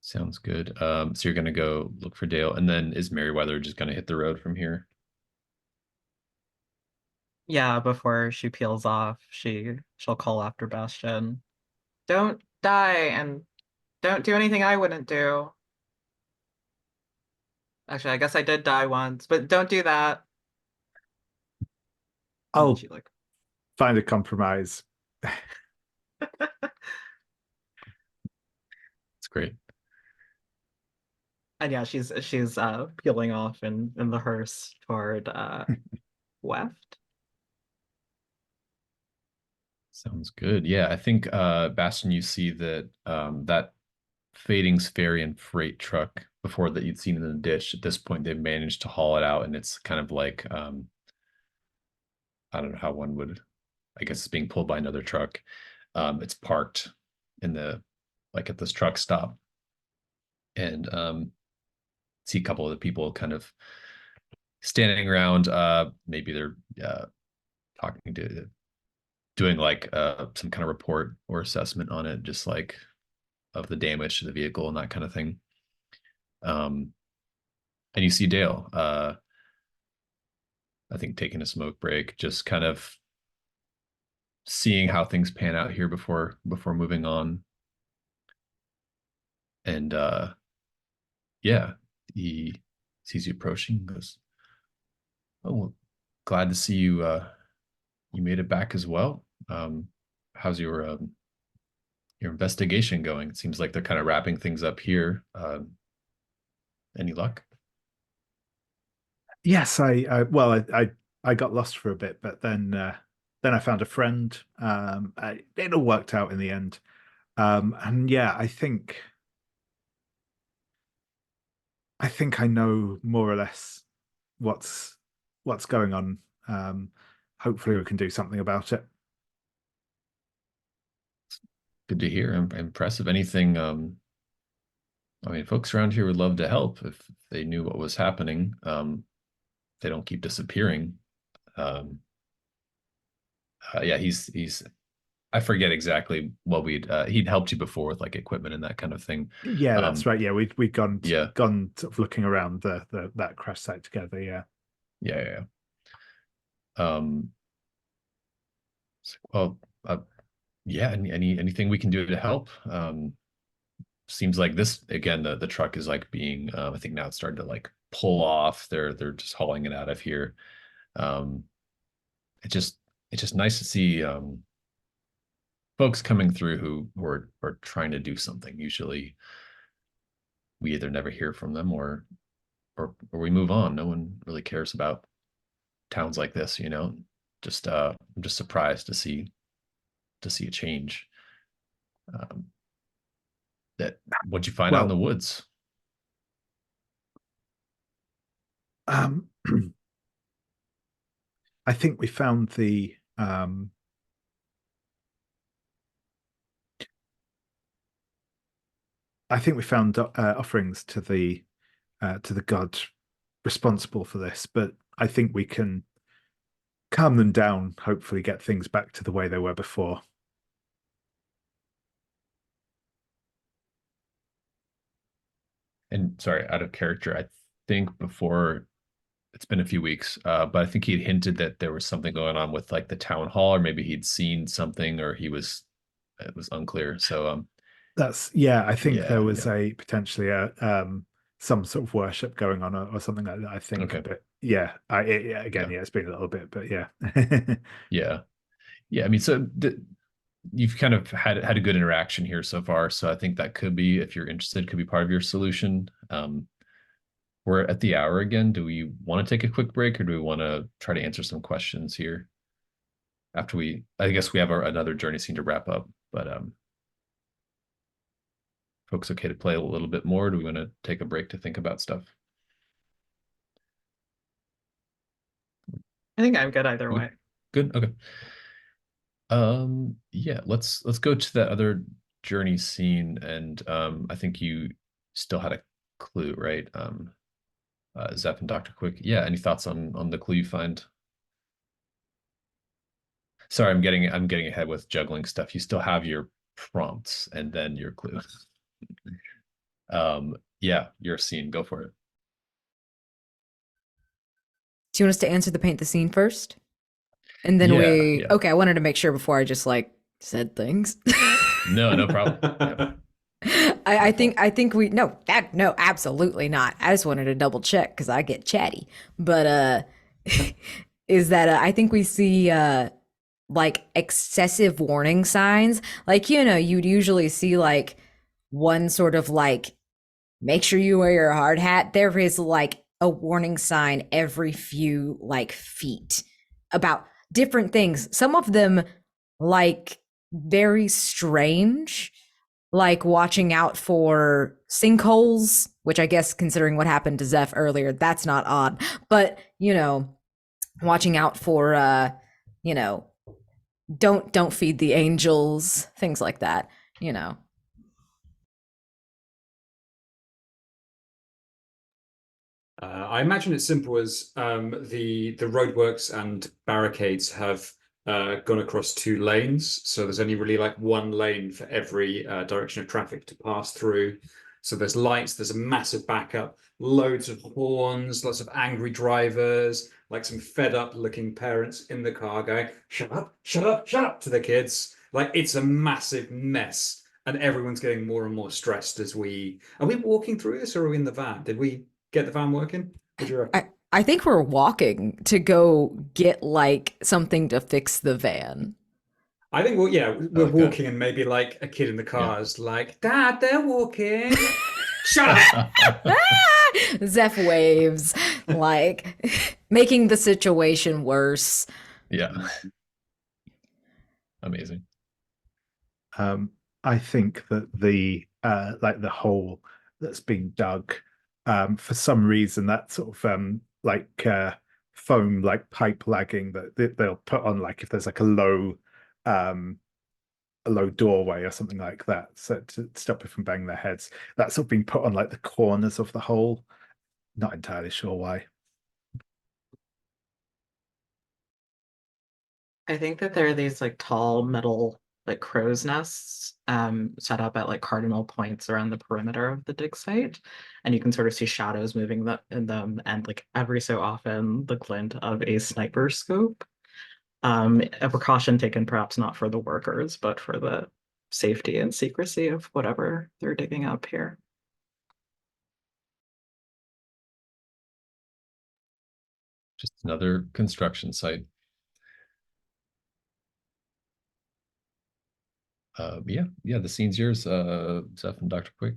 Sounds good. So you're gonna go look for Dale, and then is Merriweather just gonna hit the road from here? Yeah, before she peels off, she'll call after Bastion. Don't die, and don't do anything I wouldn't do. Actually, I guess I did die once, but don't do that. I'll She like find a compromise. It's great. and yeah, she's peeling off in the hearse toward west. Sounds good. Yeah, I think Bastion, you see that that fading ferry and freight truck before that you'd seen in the ditch. At this point, they've managed to haul it out, and it's kind of like I don't know how one would. I guess it's being pulled by another truck. It's parked in the like at this truck stop, and see a couple of the people kind of standing around. Maybe they're talking to doing like some kind of report or assessment on it, just like of the damage to the vehicle and that kind of thing. And you see Dale, I think taking a smoke break, just kind of seeing how things pan out here before moving on. And yeah, he sees you approaching, goes, "Oh, well, glad to see you. You made it back as well. How's your investigation going? It seems like they're kind of wrapping things up here. Any luck?" Yes, I got lost for a bit, but then I found a friend. It all worked out in the end. And yeah, I think I know more or less what's going on. Hopefully we can do something about it. Good to hear. Impressive. Anything? I mean, folks around here would love to help if they knew what was happening. They don't keep disappearing. Yeah, he's. I forget exactly what he'd helped you before with like equipment and that kind of thing. Yeah, that's right. Yeah, we'd gone Yeah. sort of looking around that crash site together. Yeah. Yeah. Well, yeah. Anything we can do to help? Seems like this again. The truck is like being. I think now it's starting to like pull off. They're just hauling it out of here. It's just nice to see folks coming through who are trying to do something. Usually, we either never hear from them or we move on. No one really cares about towns like this, you know. Just I'm just surprised to see a change. That what'd you find out in the woods? I think we found the offerings to the god responsible for this, but I think we can calm them down, hopefully get things back to the way they were before. And sorry, out of character, I think before it's been a few weeks, but I think he had hinted that there was something going on with like the town hall, or maybe he'd seen something, or it was unclear. So I think there was a potentially some sort of worship going on or something like that, I think. Okay. But yeah, it's been a little bit, but yeah. Yeah. I mean, so you've kind of had a good interaction here so far. So I think that could be, if you're interested, could be part of your solution. We're at the hour again. Do we want to take a quick break, or do we want to try to answer some questions here after I guess we have another journey scene to wrap up, but folks okay to play a little bit more? Do we want to take a break to think about stuff? I think I'm good either way. Good. Okay. Yeah, let's go to that other journey scene, and I think you still had a clue, right? Zeph and Dr. Quick. Yeah, any thoughts on the clue you find? Sorry, I'm getting ahead with juggling stuff. You still have your prompts and then your clue. Yeah, your scene. Go for it. Do you want us to answer the paint the scene first? And then okay, I wanted to make sure before I just like said things. No problem. I think we no, absolutely not. I just wanted to double check because I get chatty. But is that I think we see like excessive warning signs. Like, you'd usually see like one sort of like make sure you wear your hard hat. There is like a warning sign every few like feet about different things. Some of them like very strange, like watching out for sinkholes, which I guess considering what happened to Zeph earlier, that's not odd. But, watching out for you know, don't feed the angels, things like that, you know. I imagine it's simple as the roadworks and barricades have gone across 2 lanes, so there's only really like 1 lane for every direction of traffic to pass through. So there's lights, there's a massive backup, loads of horns, lots of angry drivers, like some fed up looking parents in the car going, shut up, shut up, shut up to the kids. Like it's a massive mess. And everyone's getting more and more stressed as are we walking through this or are we in the van? Did we get the van working? What do you reckon? I think we're walking to go get like something to fix the van. I think we're Okay. walking and maybe like a kid in the car is like, Dad, they're walking. Shut up. Zeph waves, like making the situation worse. Yeah. Amazing. I think that the like the hole that's being dug, for some reason that sort of like foam like pipe lagging that they'll put on like if there's like a low doorway or something like that, so to stop it from banging their heads. That's sort of being put on like the corners of the hole. Not entirely sure why. I think that there are these like tall metal like crow's nests set up at like cardinal points around the perimeter of the dig site, and you can sort of see shadows moving in them, and like every so often the glint of a sniper scope. A precaution taken perhaps not for the workers, but for the safety and secrecy of whatever they're digging up here. Just another construction site. Yeah, the scene's yours, Zeph and Dr. Quick.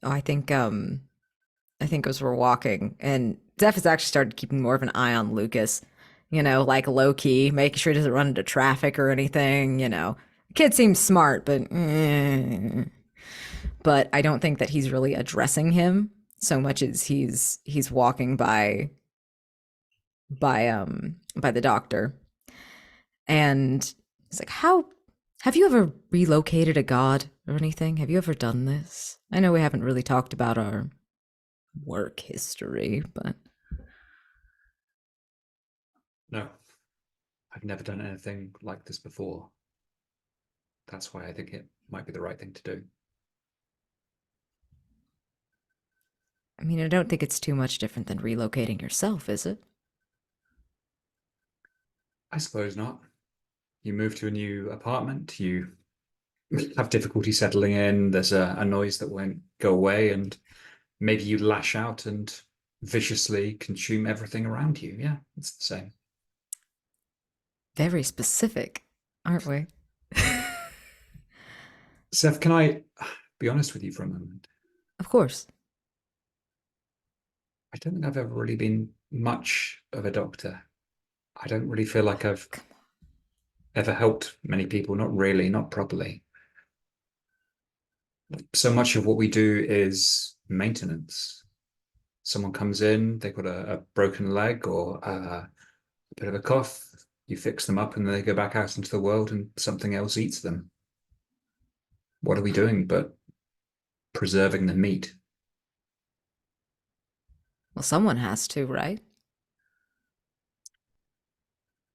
Oh, I think as we're walking, and Zeph has actually started keeping more of an eye on Lucas, like low key, making sure he doesn't run into traffic or anything, Kid seems smart, but I don't think that he's really addressing him so much as he's walking by the doctor. And he's like, "How have you ever relocated a god or anything? Have you ever done this? I know we haven't really talked about our work history, but..." No, I've never done anything like this before. That's why I think it might be the right thing to do. I mean, I don't think it's too much different than relocating yourself, is it? I suppose not. You move to a new apartment, you have difficulty settling in, there's a noise that won't go away, and maybe you lash out and viciously consume everything around you. Yeah, it's the same. Very specific, aren't we? Zeph, can I be honest with you for a moment? Of course. I don't think I've ever really been much of a doctor. I don't really feel like I've ever helped many people. Not really, not properly. So much of what we do is maintenance. Someone comes in, they've got a broken leg or a bit of a cough. You fix them up and then they go back out into the world and something else eats them. What are we doing but preserving the meat? Well, someone has to, right?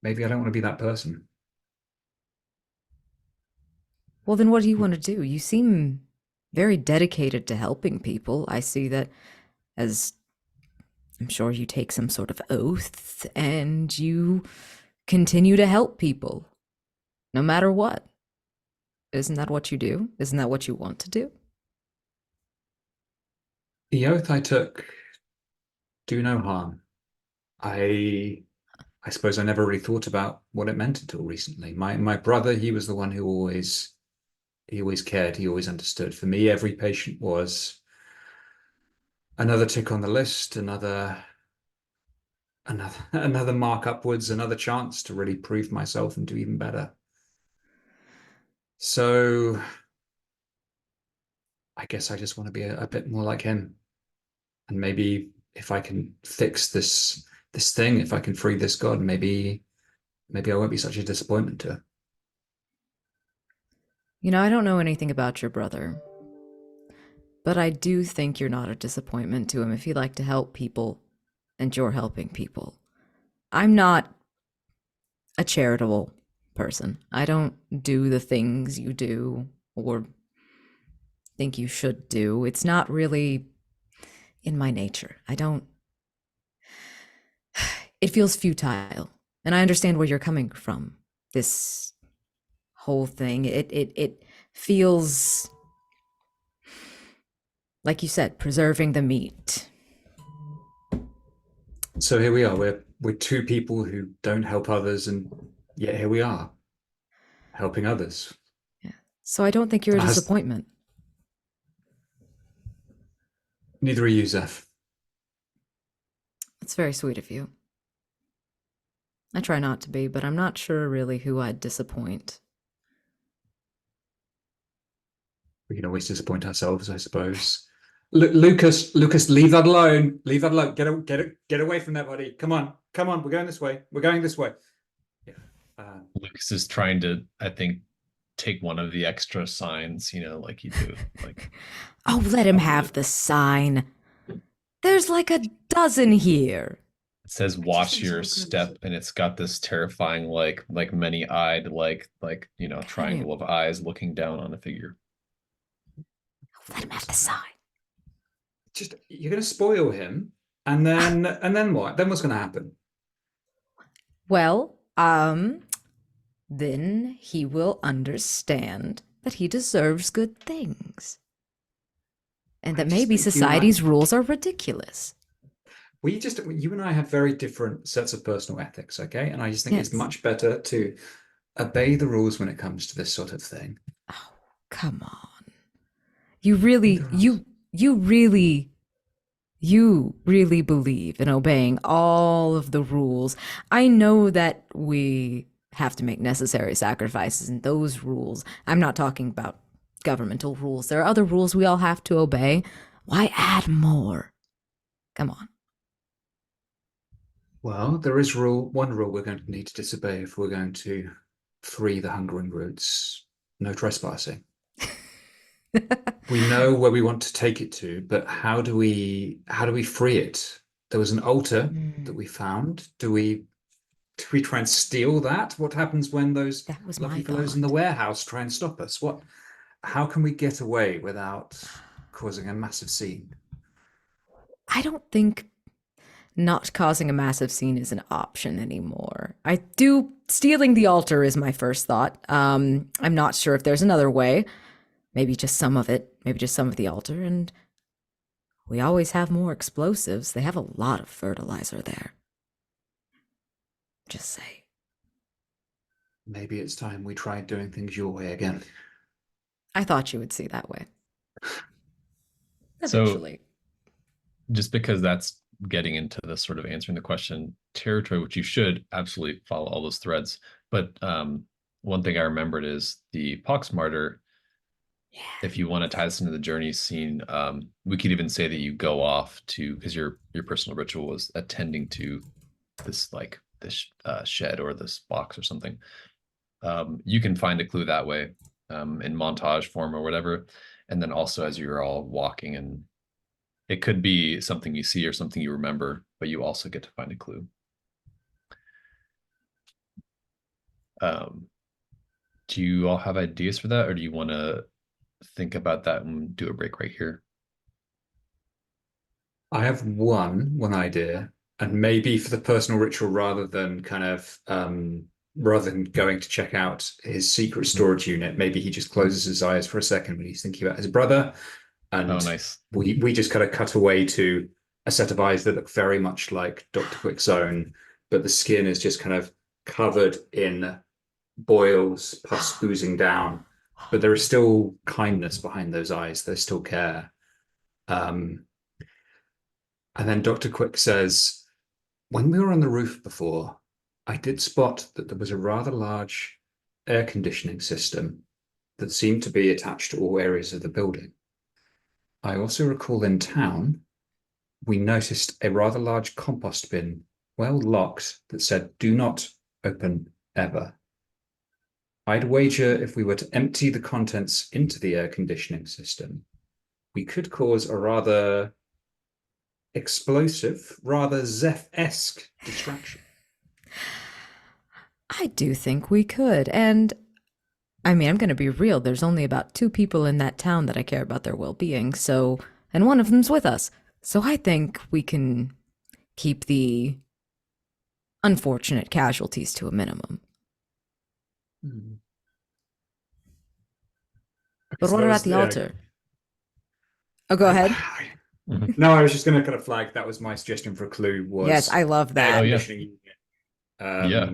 Maybe I don't want to be that person. Well, then what do you want to do? You seem very dedicated to helping people. I see that, as I'm sure you take some sort of oath and you continue to help people no matter what. Isn't that what you do? Isn't that what you want to do? The oath I took do no harm. I suppose I never really thought about what it meant until recently. My brother, he was the one who he always cared, he always understood. For me, every patient was another tick on the list, another mark upwards, another chance to really prove myself and do even better. So I guess I just want to be a bit more like him. And maybe if I can fix this thing, if I can free this god, maybe I won't be such a disappointment to her. You know, I don't know anything about your brother, but I do think you're not a disappointment to him if you like to help people and you're helping people. I'm not a charitable person. I don't do the things you do or think you should do. It's not really in my nature. It feels futile. And I understand where you're coming from. This whole thing, it feels like you said, preserving the meat. So here we are. We're two people who don't help others, and yet here we are, helping others. Yeah. So I don't think you're a disappointment. Neither are you, Zeph. That's very sweet of you. I try not to be, but I'm not sure really who I'd disappoint. We can always disappoint ourselves, I suppose. Lucas, leave that alone. Leave that alone. Get away from that, buddy. Come on. We're going this way. We're going this way. Yeah. Lucas is trying to, I think, take one of the extra signs, like you do. Like, oh, let him have the sign. There's like a dozen here. It says watch your step, and it's got this terrifying, like many-eyed, triangle of eyes looking down on a figure. Let him have the sign. Just, you're going to spoil him, and then what? Then what's going to happen? Well, then he will understand that he deserves good things. And that maybe society's rules are ridiculous. You and I have very different sets of personal ethics, okay? And I just think it's much better to obey the rules when it comes to this sort of thing. Oh, come on. You really believe in obeying all of the rules. I know that we have to make necessary sacrifices in those rules. I'm not talking about governmental rules. There are other rules we all have to obey. Why add more? Come on. Well, there is one rule we're going to need to disobey if we're going to free the hungering roots. No trespassing. We know where we want to take it to, but how do we free it? There was an altar that we found. Do we try and steal that? What happens when those lovely fellows in the warehouse try and stop us? How can we get away without causing a massive scene? I don't think not causing a massive scene is an option anymore. Stealing the altar is my first thought. I'm not sure if there's another way. Maybe just some of it, maybe just some of the altar, and we always have more explosives. They have a lot of fertilizer there. Just say. Maybe it's time we tried doing things your way again. I thought you would see that way. Eventually. So, just because that's getting into the sort of answering the question territory, which you should absolutely follow all those threads. But one thing I remembered is the Pox Martyr. Yeah. If you want to tie this into the journey scene, we could even say that you go off to, because your personal ritual was attending to this shed or this box or something. You can find a clue that way, in montage form or whatever, and then also as you're all walking, and it could be something you see or something you remember, but you also get to find a clue. Do you all have ideas for that, or do you want to think about that and do a break right here? I have one idea, and maybe for the personal ritual, rather than going to check out his secret storage unit, maybe he just closes his eyes for a second when he's thinking about his brother, and oh, nice. we just kind of cut away to a set of eyes that look very much like Dr. Quick's own, but the skin is just kind of covered in boils, pus oozing down. But there is still kindness behind those eyes. There's still care. And then Dr. Quick says, when we were on the roof before, I did spot that there was a rather large air conditioning system that seemed to be attached to all areas of the building. I also recall in town, we noticed a rather large compost bin, well locked, that said, do not open ever. I'd wager if we were to empty the contents into the air conditioning system, we could cause a rather explosive, rather Zeph-esque distraction. I do think we could. And I mean, I'm going to be real. There's only about 2 people in that town that I care about their well-being. So, and one of them's with us. So I think we can keep the unfortunate casualties to a minimum. But what about the altar? Oh, go ahead. No, I was just going to kind of flag that was my suggestion for a clue. Was Yes, I love that. Oh, yeah. Yeah.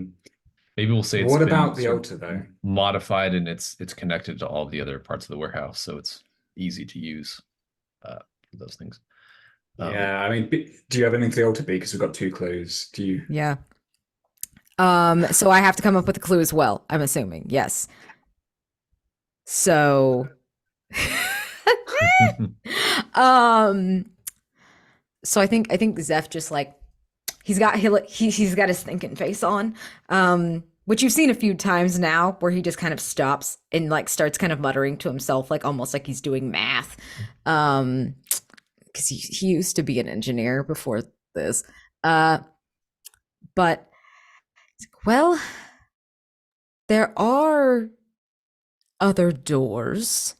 Maybe we'll say it's What been about the sort altar, of though? modified, and it's connected to all the other parts of the warehouse, so it's easy to use for those things. Yeah, I mean, do you have anything for the altar, B? Because we've got 2 clues. Do you? Yeah. So I have to come up with a clue as well, I'm assuming. Yes. So so I think Zeph just like he's got his thinking face on. Which you've seen a few times now, where he just kind of stops and like starts kind of muttering to himself, like almost like he's doing math. Because he used to be an engineer before this. But well, there are other doors,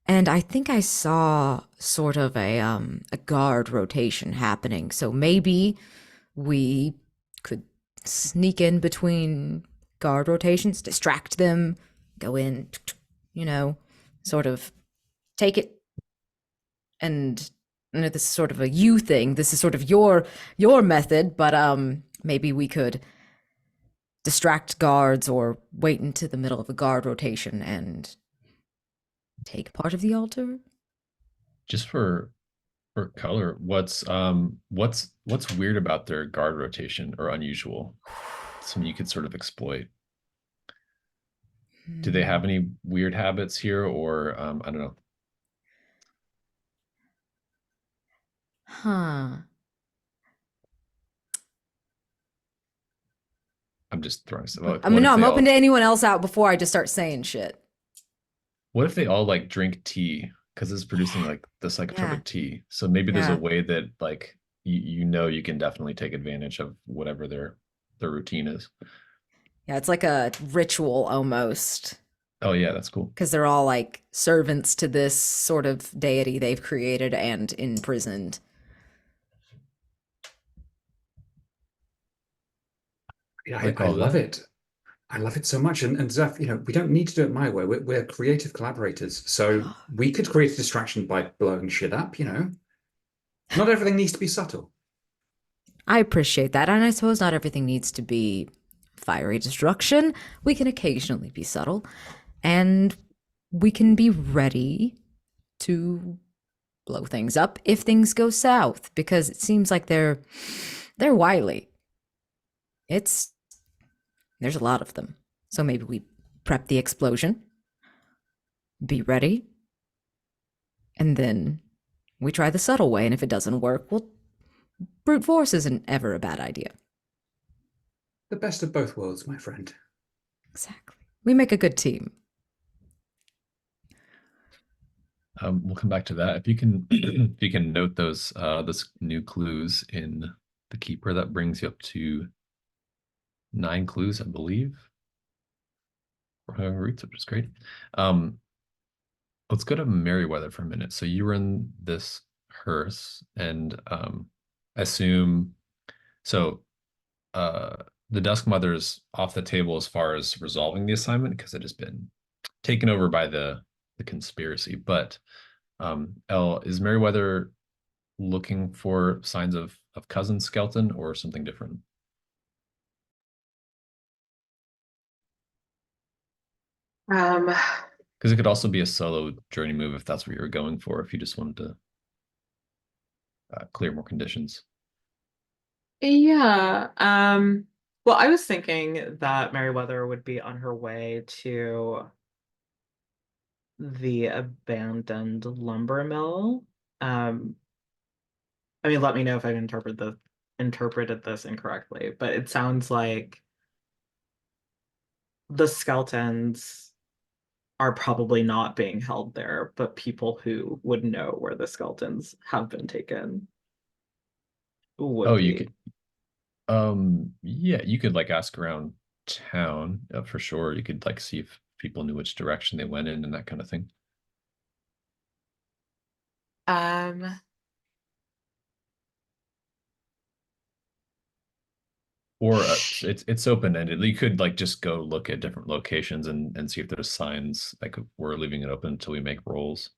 and I think I saw sort of a guard rotation happening. So maybe we could sneak in between guard rotations, distract them, go in, sort of take it. And this is sort of a you thing. This is sort of your method, but maybe we could distract guards or wait into the middle of a guard rotation and take part of the altar. Just for color, what's weird about their guard rotation or unusual? Something you could sort of exploit. Do they have any weird habits here, or I don't know? Huh. I'm just throwing stuff out. I'm open to anyone else out before I just start saying shit. What if they all like drink tea? Because it's producing like the psychotropic tea. So maybe there's a way that like you can definitely take advantage of whatever their routine is. Yeah, it's like a ritual almost. Oh yeah, that's cool. Because they're all like servants to this sort of deity they've created and imprisoned. Yeah, I love it. I love it so much. And Zeph, we don't need to do it my way. We're creative collaborators. So we could create a distraction by blowing shit up, Not everything needs to be subtle. I appreciate that. And I suppose not everything needs to be fiery destruction. We can occasionally be subtle. And we can be ready to blow things up if things go south. Because it seems like they're wily. There's a lot of them. So maybe we prep the explosion, be ready, and then we try the subtle way. And if it doesn't work, well, brute force isn't ever a bad idea. The best of both worlds, my friend. Exactly. We make a good team. We'll come back to that. If you can note those new clues in the keeper, that brings you up to 9 clues, I believe, for having roots, which is great. Let's go to Merriweather for a minute. So you were in this hearse, and assume so. The Dusk Mother's off the table as far as resolving the assignment because it has been taken over by the conspiracy. But Elle, is Merriweather looking for signs of cousin skeleton or something different? Um, Because it could also be a solo journey move if that's what you were going for, if you just wanted to clear more conditions. yeah. Well, I was thinking that Merriweather would be on her way to the abandoned lumber mill. I mean, let me know if I've interpreted this incorrectly, but it sounds like the skeletons are probably not being held there, but people who would know where the skeletons have been taken would Oh, you be. could, yeah, you could like ask around town for sure. You could like see if people knew which direction they went in and that kind of thing. Um, Or it's open ended. You could like just go look at different locations and see if there's signs. Like we're leaving it open until we make rolls.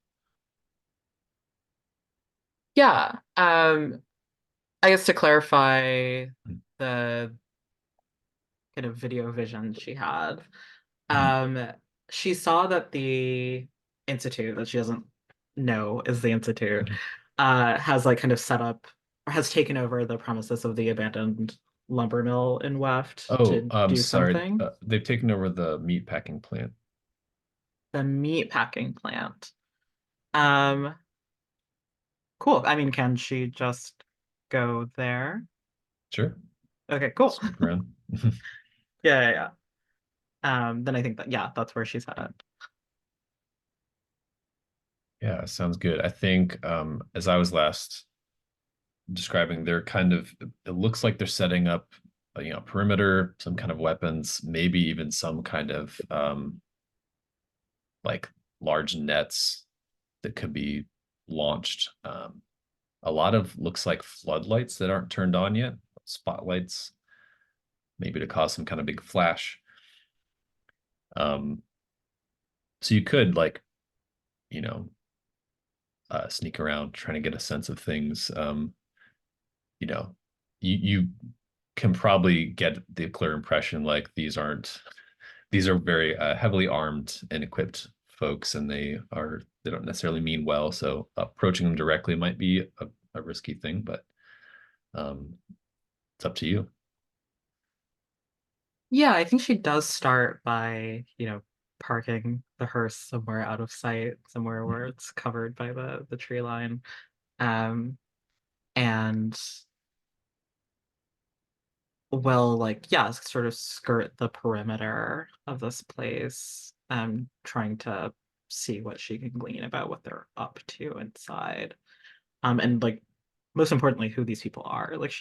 yeah. I guess to clarify the kind of video vision she had, um, she saw that the institute that she doesn't know is the institute Mhm. has like kind of set up or has taken over the premises of the abandoned lumber mill in Weft Oh, to I'm do sorry. something. They've taken over the meat packing plant. The meat packing plant. Um, cool. I mean, can she just go there? Sure. Okay, cool. Snoop around. Yeah, yeah, yeah. Then I think that yeah, that's where she's headed. Yeah, sounds good. I think as I was last describing, they're kind of, it looks like they're setting up, perimeter, some kind of weapons, maybe even some kind of like large nets that could be launched. A lot of looks like floodlights that aren't turned on yet, spotlights, maybe to cause some kind of big flash. Um, so you could like, you know, sneak around trying to get a sense of things. You know, you can probably get the clear impression like these are very heavily armed and equipped folks, and they don't necessarily mean well. So approaching them directly might be a risky thing, but um, it's up to you. Yeah, I think she does start by, parking the hearse somewhere out of sight, somewhere where it's covered by the tree line. Um, and will like, yeah, sort of skirt the perimeter of this place, trying to see what she can glean about what they're up to inside. And like most importantly, who these people are. Like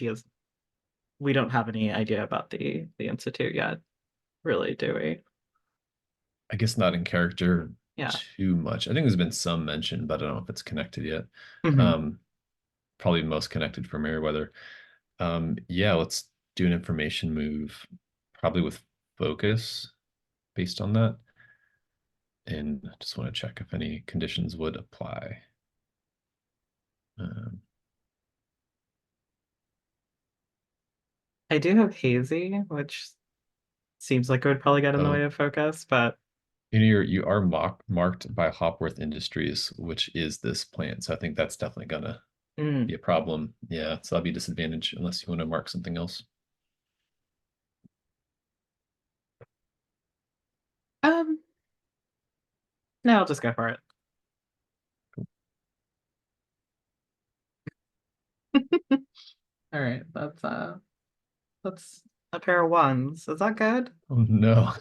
we don't have any idea about the Institute yet, really, do we? I guess not in character Yeah. too much. I think there's been some mention, but I don't know if it's connected yet. Mhm. Um, Probably most connected for Merriweather. Yeah, let's do an information move, probably with focus based on that. And just want to check if any conditions would apply. Um, I do have hazy, which seems like it would probably get in the way oh, of focus, but you are marked by Hopworth Industries, which is this plant. So I think that's definitely gonna mm, be a problem. Yeah, so that'll be a disadvantage unless you want to mark something else. um, no, I'll just go for it. All right, that's a pair of ones. Is that good? Oh no.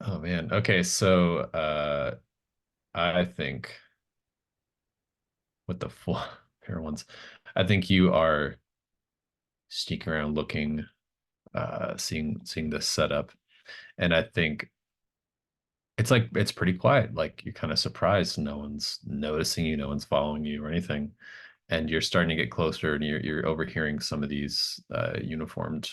Oh man. Okay, so I think with the full pair of ones, I think you are sneaking around looking, seeing this setup. And I think it's pretty quiet. Like you're kind of surprised no one's noticing you, no one's following you or anything. And you're starting to get closer and you're overhearing some of these uniformed.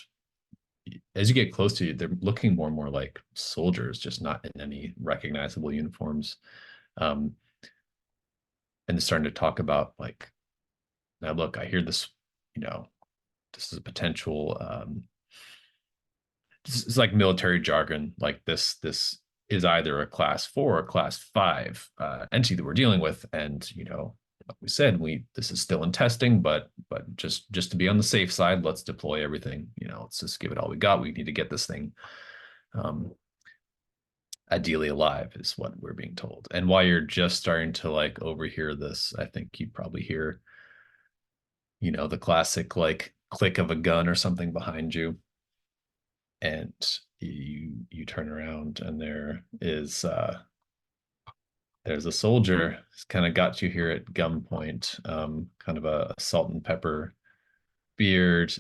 As you get close to you, they're looking more and more like soldiers, just not in any recognizable uniforms. Um, and starting to talk about like, now look, I hear this, this is a potential it's like military jargon, like this is either a class 4 or class 5 entity that we're dealing with, and like we said, this is still in testing, but just to be on the safe side, let's deploy everything. Let's just give it all we got. We need to get this thing ideally alive, is what we're being told. And while you're just starting to like overhear this, I think you probably hear the classic like click of a gun or something behind you, and you turn around, and there's a soldier who's kind of got you here at gunpoint, kind of a salt and pepper beard,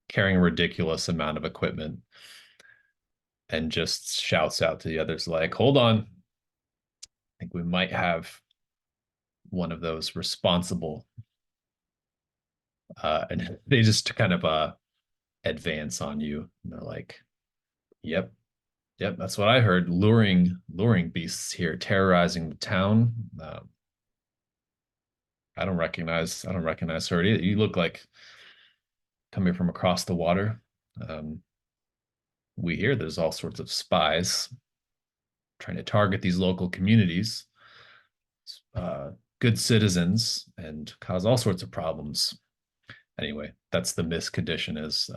carrying a ridiculous amount of equipment, and just shouts out to the others like, hold on, I think we might have one of those responsible. And they just kind of advance on you, and they're like, yep, that's what I heard. Luring beasts here, terrorizing the town. I don't recognize her either. You look like coming from across the water. We hear there's all sorts of spies trying to target these local communities, good citizens, and cause all sorts of problems. Anyway, that's the mist condition, is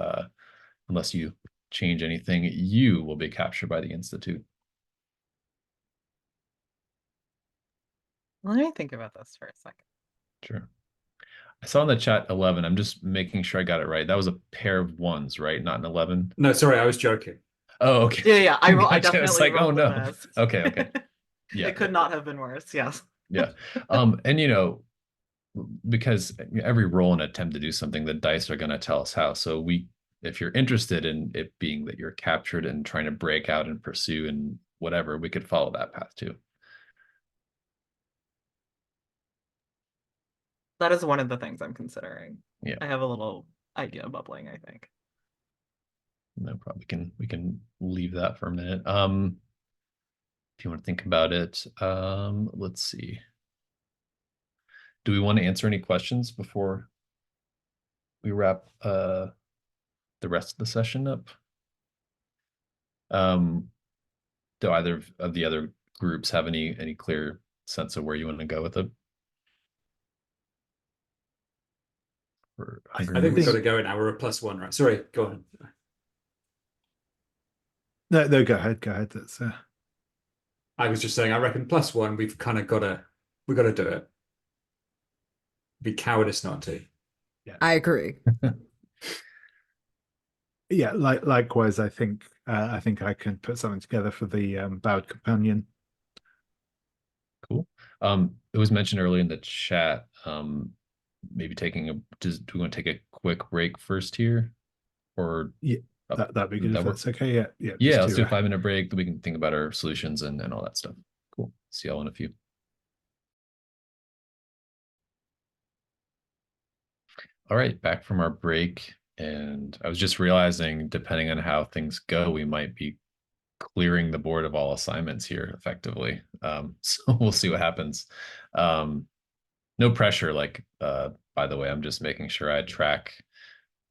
unless you change anything, you will be captured by the Institute. Let me think about this for a second. Sure. I saw in the chat 11. I'm just making sure I got it right. That was a pair of 1s, right? Not an 11. No, sorry, I was joking. Oh, okay. Yeah. I Gotcha. definitely It's like, rolled oh the no. best. Okay. Yeah. It could not have been worse. Yes. Yeah. And because every roll and attempt to do something, the dice are going to tell us how. So if you're interested in it being that you're captured and trying to break out and pursue and whatever, we could follow that path too. That is one of the things I'm considering. Yeah. I have a little idea bubbling, I think. No problem. We can leave that for a minute. If you want to think about it, let's see. Do we want to answer any questions before we wrap the rest of the session up? Do either of the other groups have any clear sense of where you want to go with it? I think we've got to go now. We're a +1, right? Sorry, go on. No, go ahead. That's I was just saying, I reckon +1, we've kind of got to do it. It'd be cowardice not to. Yeah. I agree. Yeah, likewise, I think I can put something together for the Bowered Companion. Cool. It was mentioned earlier in the chat, maybe do we want to take a quick break first here? Or yeah, that'd be good if that's okay. Yeah. Let's do a 5-minute break, then we can think about our solutions and all that stuff. Cool. See y'all in a few. All right, back from our break, and I was just realizing, depending on how things go, we might be clearing the board of all assignments here effectively. So we'll see what happens. No pressure, by the way, I'm just making sure I track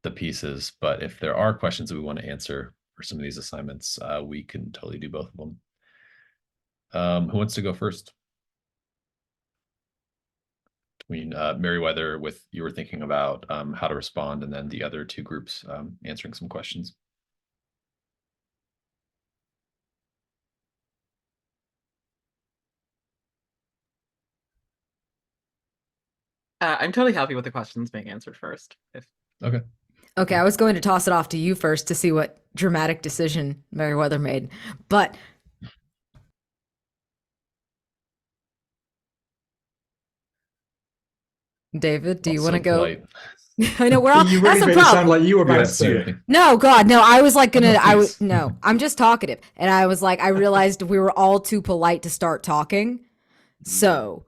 the pieces, but if there are questions that we want to answer for some of these assignments, we can totally do both of them. Who wants to go first? Between Merriweather, you were thinking about how to respond, and then the other two groups answering some questions. I'm totally happy with the questions being answered first. Okay. Okay, I was going to toss it off to you first to see what dramatic decision Merriweather made, but David, do you want to go? Polite. I know we're all. You That's really the made it sound problem. like you were about to Yes, say you- it. No, God, no. I was like gonna. No, please. No. I'm just talkative, and I was like, I realized we were all too polite to start talking. So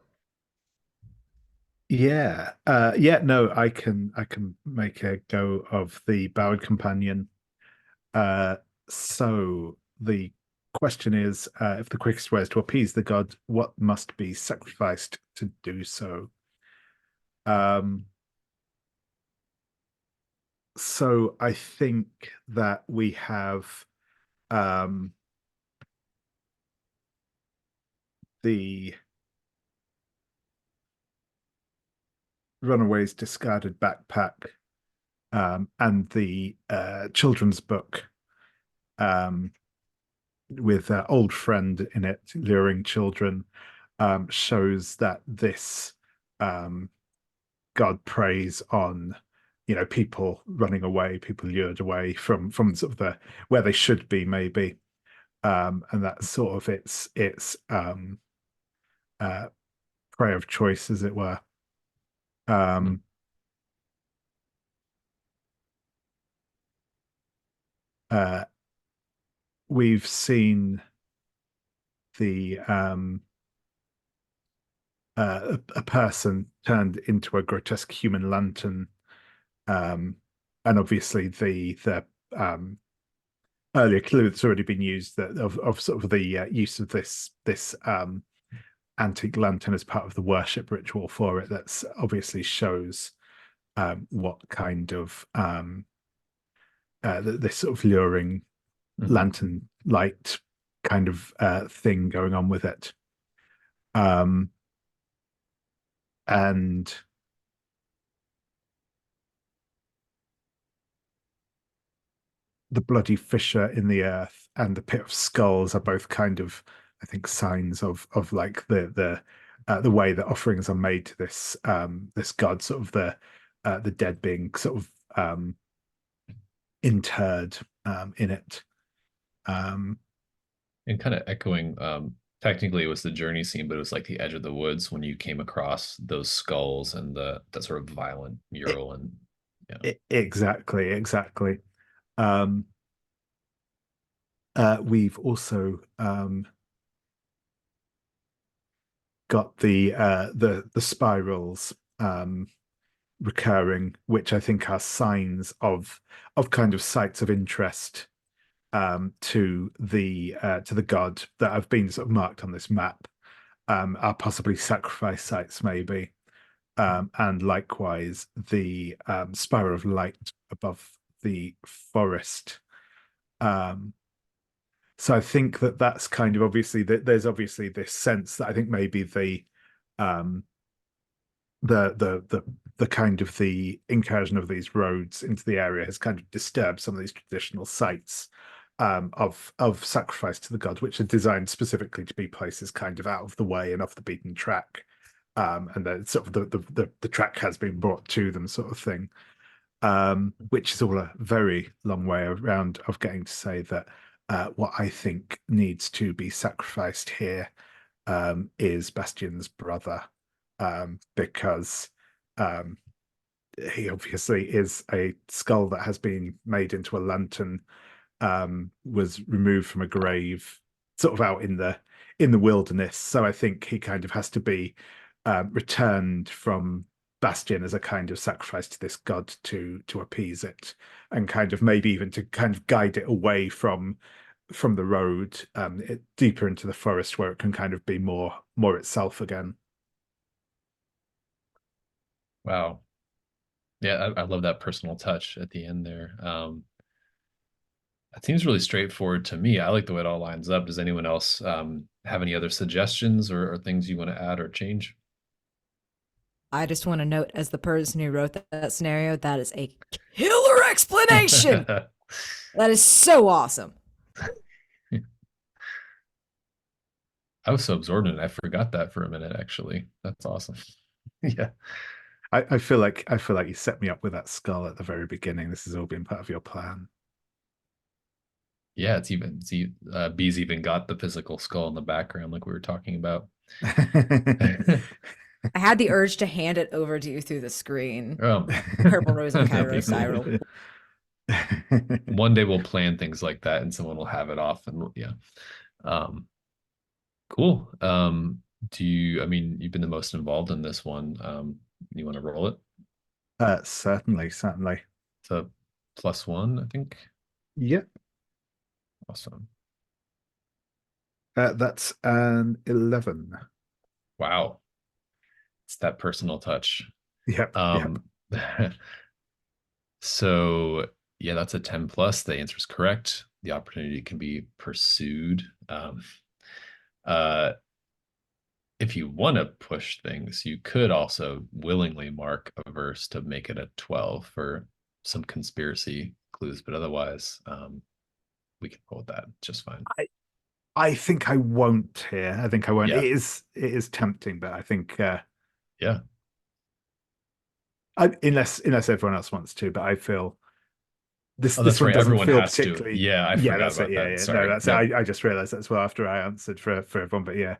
Yeah. No, I can make a go of the Bowered Companion. So the question is, if the quickest way is to appease the god, what must be sacrificed to do so? So I think that we have the runaway's discarded backpack and the children's book with old friend in it luring children shows that this god preys on people running away, people lured away from sort of the where they should be, maybe, and that's sort of its prey of choice, as it were. We've seen the a person turned into a grotesque human lantern, and obviously the earlier clue that's already been used, that of sort of the use of this antique lantern as part of the worship ritual for it. That's obviously shows what kind of this sort of luring lantern light kind of thing going on with it. And the bloody fissure in the earth and the pit of skulls are both kind of, I think, signs of like the way that offerings are made to this this god, sort of the dead being sort of interred in it. And kind of echoing, technically it was the journey scene, but it was like the edge of the woods when you came across those skulls and that sort of violent mural. And exactly. We've also got the spirals recurring, which I think are signs of kind of sites of interest to the god that have been sort of marked on this map, are possibly sacrifice sites, maybe. And likewise the spiral of light above the forest. So I think that's kind of obviously there's obviously this sense that I think maybe the kind of the incursion of these roads into the area has kind of disturbed some of these traditional sites of sacrifice to the god, which are designed specifically to be places kind of out of the way and off the beaten track. And then sort of the track has been brought to them, sort of thing. Which is all a very long way around of getting to say that what I think needs to be sacrificed here is Bastion's brother, because he obviously is a skull that has been made into a lantern, was removed from a grave sort of out in the wilderness. So I think he kind of has to be returned from Bastion as a kind of sacrifice to this god to appease it, and kind of maybe even to kind of guide it away from the road, deeper into the forest, where it can kind of be more itself again. Wow. Yeah, I love that personal touch at the end there. It seems really straightforward to me. I like the way it all lines up. Does anyone else have any other suggestions or things you want to add or change? I just want to note, as the person who wrote that scenario, that is a killer explanation. That is so awesome. I was so absorbed in it, I forgot that for a minute, actually. That's awesome. Yeah. I feel like you set me up with that skull at the very beginning. This has all been part of your plan. Yeah, B's even got the physical skull in the background, like we were talking about. I had the urge to hand it over to you through the screen. Purple Rose and Cairo Cyril. One day we'll plan things like that and someone will have it off, and yeah. Cool. You've been the most involved in this one. You want to roll it? Certainly. So +1, I think. Yep. Awesome. That's an 11. Wow. It's that personal touch. Yep. Um, so yeah, that's a 10 plus. The answer is correct. The opportunity can be pursued. Uh, if you want to push things, you could also willingly mark a verse to make it a 12 for some conspiracy clues, but otherwise, we can roll with that just fine. I think I won't here. I think I won't. Yeah. It is tempting, but I think Yeah. unless everyone else wants to, but I feel this Oh, this that's one right. doesn't Everyone feel has to. particularly. Yeah, I Yeah, forgot that's about it. Yeah, that. yeah. Sorry. No, that's Yep. it. I just realized that as well after I answered for everyone. But yeah,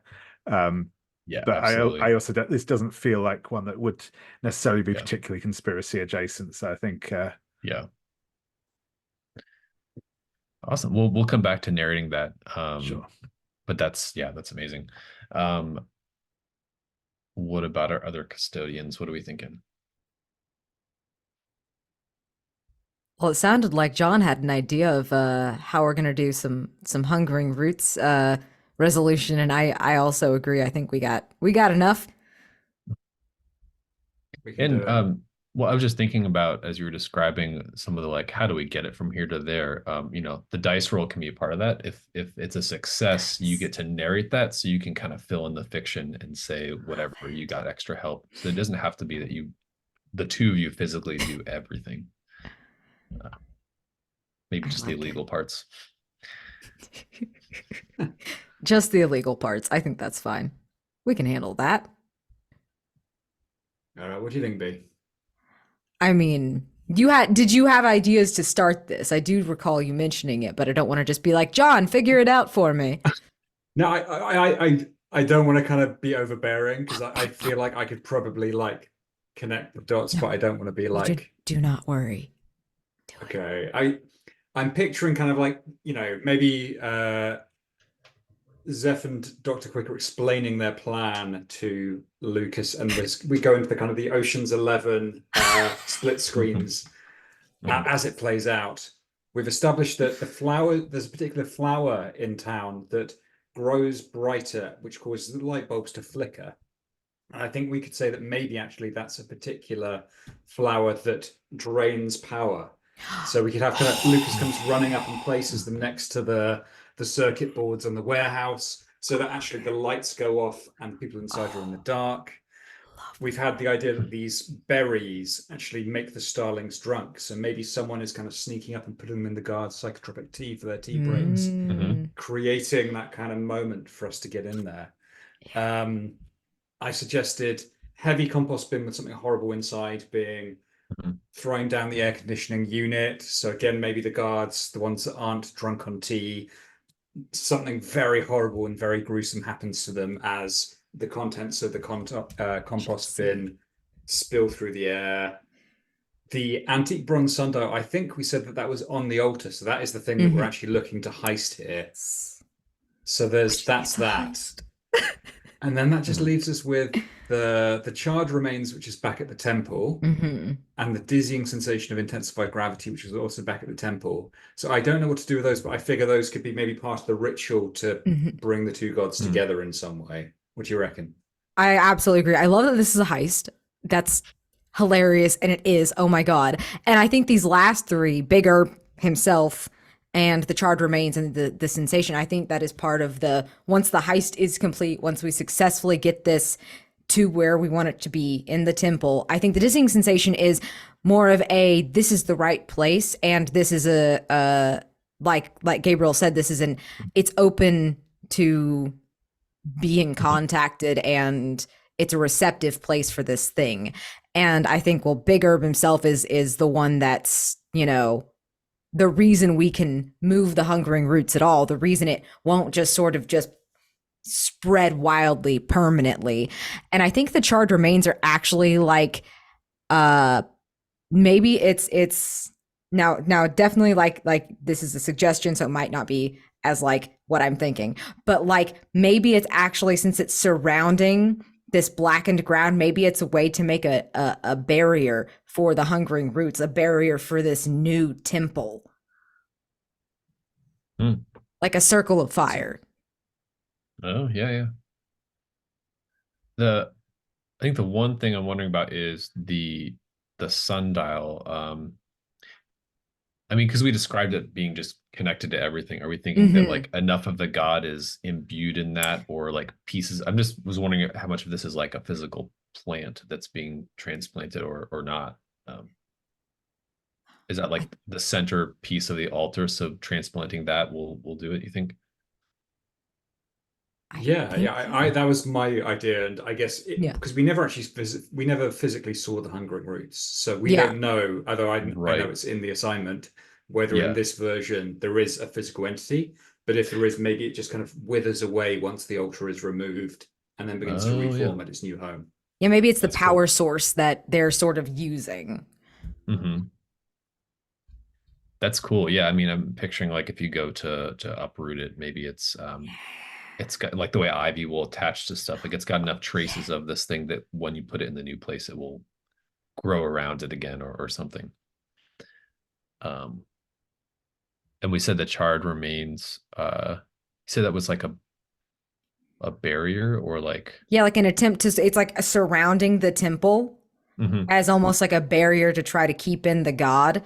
Yeah, but absolutely. I also don't, this doesn't feel like one that would necessarily be Yeah. particularly conspiracy adjacent. So I think Yeah. Awesome. We'll come back to narrating that. Sure. But that's amazing. What about our other custodians? What are we thinking? Well, it sounded like John had an idea of how we're gonna do some hungering roots resolution, and I also agree. I think we got enough. We can do And it. well, I was just thinking about as you were describing some of the like, how do we get it from here to there? The dice roll can be a part of that. If it's a success, you get to narrate that, so you can kind of fill in the fiction and say whatever you got extra help. So it doesn't have to be that the two of you physically do everything. Maybe just the illegal parts. Just the illegal parts. I think that's fine. We can handle that. All right, what do you think, B? I mean, did you have ideas to start this? I do recall you mentioning it, but I don't want to just be like, John, figure it out for me. No, I don't want to kind of be overbearing because I feel like I could probably like connect the dots, No. but I don't want to be like, do not worry. okay. I'm picturing kind of like, maybe Zeph and Dr. Quick are explaining their plan to Lucas, and we go into the kind of the Ocean's 11 split screens as it plays out. We've established that there's a particular flower in town that grows brighter, which causes the light bulbs to flicker. And I think we could say that maybe actually that's a particular flower that drains power. So we could have kind of Lucas comes running up and places them next to the circuit boards on the warehouse, so that actually the lights go off and people inside are in the dark. We've had the idea that these berries actually make the starlings drunk, so maybe someone is kind of sneaking up and putting them in the guard's psychotropic tea for their tea breaks, creating that kind of moment for us to get in there. I suggested heavy compost bin with something horrible inside being thrown down the air conditioning unit. So again, maybe the guards, the ones that aren't drunk on tea, something very horrible and very gruesome happens to them as the contents of the compost bin spill through the air. The antique bronze sundial, I think we said that was on the altar, so that is the thing that we're actually looking to heist here. So that's that. And then that just leaves us with the charred remains, which is back at the temple, and the dizzying sensation of intensified gravity, which is also back at the temple. So I don't know what to do with those, but I figure those could be maybe part of the ritual to bring the two gods together in some way. What do you reckon? I absolutely agree. I love that this is a heist. That's hilarious, and it is. Oh my god! And I think these last three, Bigger himself, and the charred remains and the sensation, I think that is part of once the heist is complete, once we successfully get this to where we want it to be in the temple, I think the dizzying sensation is more of this is the right place, and this is like Gabriel said, it's open to being contacted, and it's a receptive place for this thing. And I think, Big Herb himself is the one that's, the reason we can move the hungering roots at all, the reason it won't just sort of just spread wildly permanently. And I think the charred remains are actually like maybe it's now definitely like this is a suggestion, so it might not be as like what I'm thinking, but like maybe it's actually, since it's surrounding this blackened ground, maybe it's a way to make a barrier for the hungering roots, a barrier for this new temple, like a circle of fire. Oh, yeah, yeah. I think the one thing I'm wondering about is the sundial. I mean, because we described it being just connected to everything. Are we thinking that Mhm. like enough of the god is imbued in that, or like pieces? I'm just was wondering how much of this is like a physical plant that's being transplanted or not. Um, is that I, like the center piece of the altar? So transplanting that will do it, you think? I Yeah, yeah, think I that was my idea, and I guess yeah. because we never actually we never physically saw the Hungering Roots, so we Yeah. don't know. Although I know Right. it's in the assignment, whether in Yeah. this version there is a physical entity, but if there is, maybe it just kind of withers away once the altar is removed, and then begins to Oh, yeah. reform at its new home. Yeah, maybe it's the That's cool. power source that they're sort of using. Hmm. That's cool. Yeah, I mean, I'm picturing like if you go to uproot it, maybe it's got like the way ivy will attach to stuff. Like it's got enough Yeah. traces of this thing that when you put it in the new place, it will grow around it again or something. Um, and we said the charred remains. You said that was like a barrier or like. Yeah, like an attempt to it's like surrounding the temple Mhm. as almost like a barrier to try to keep in the god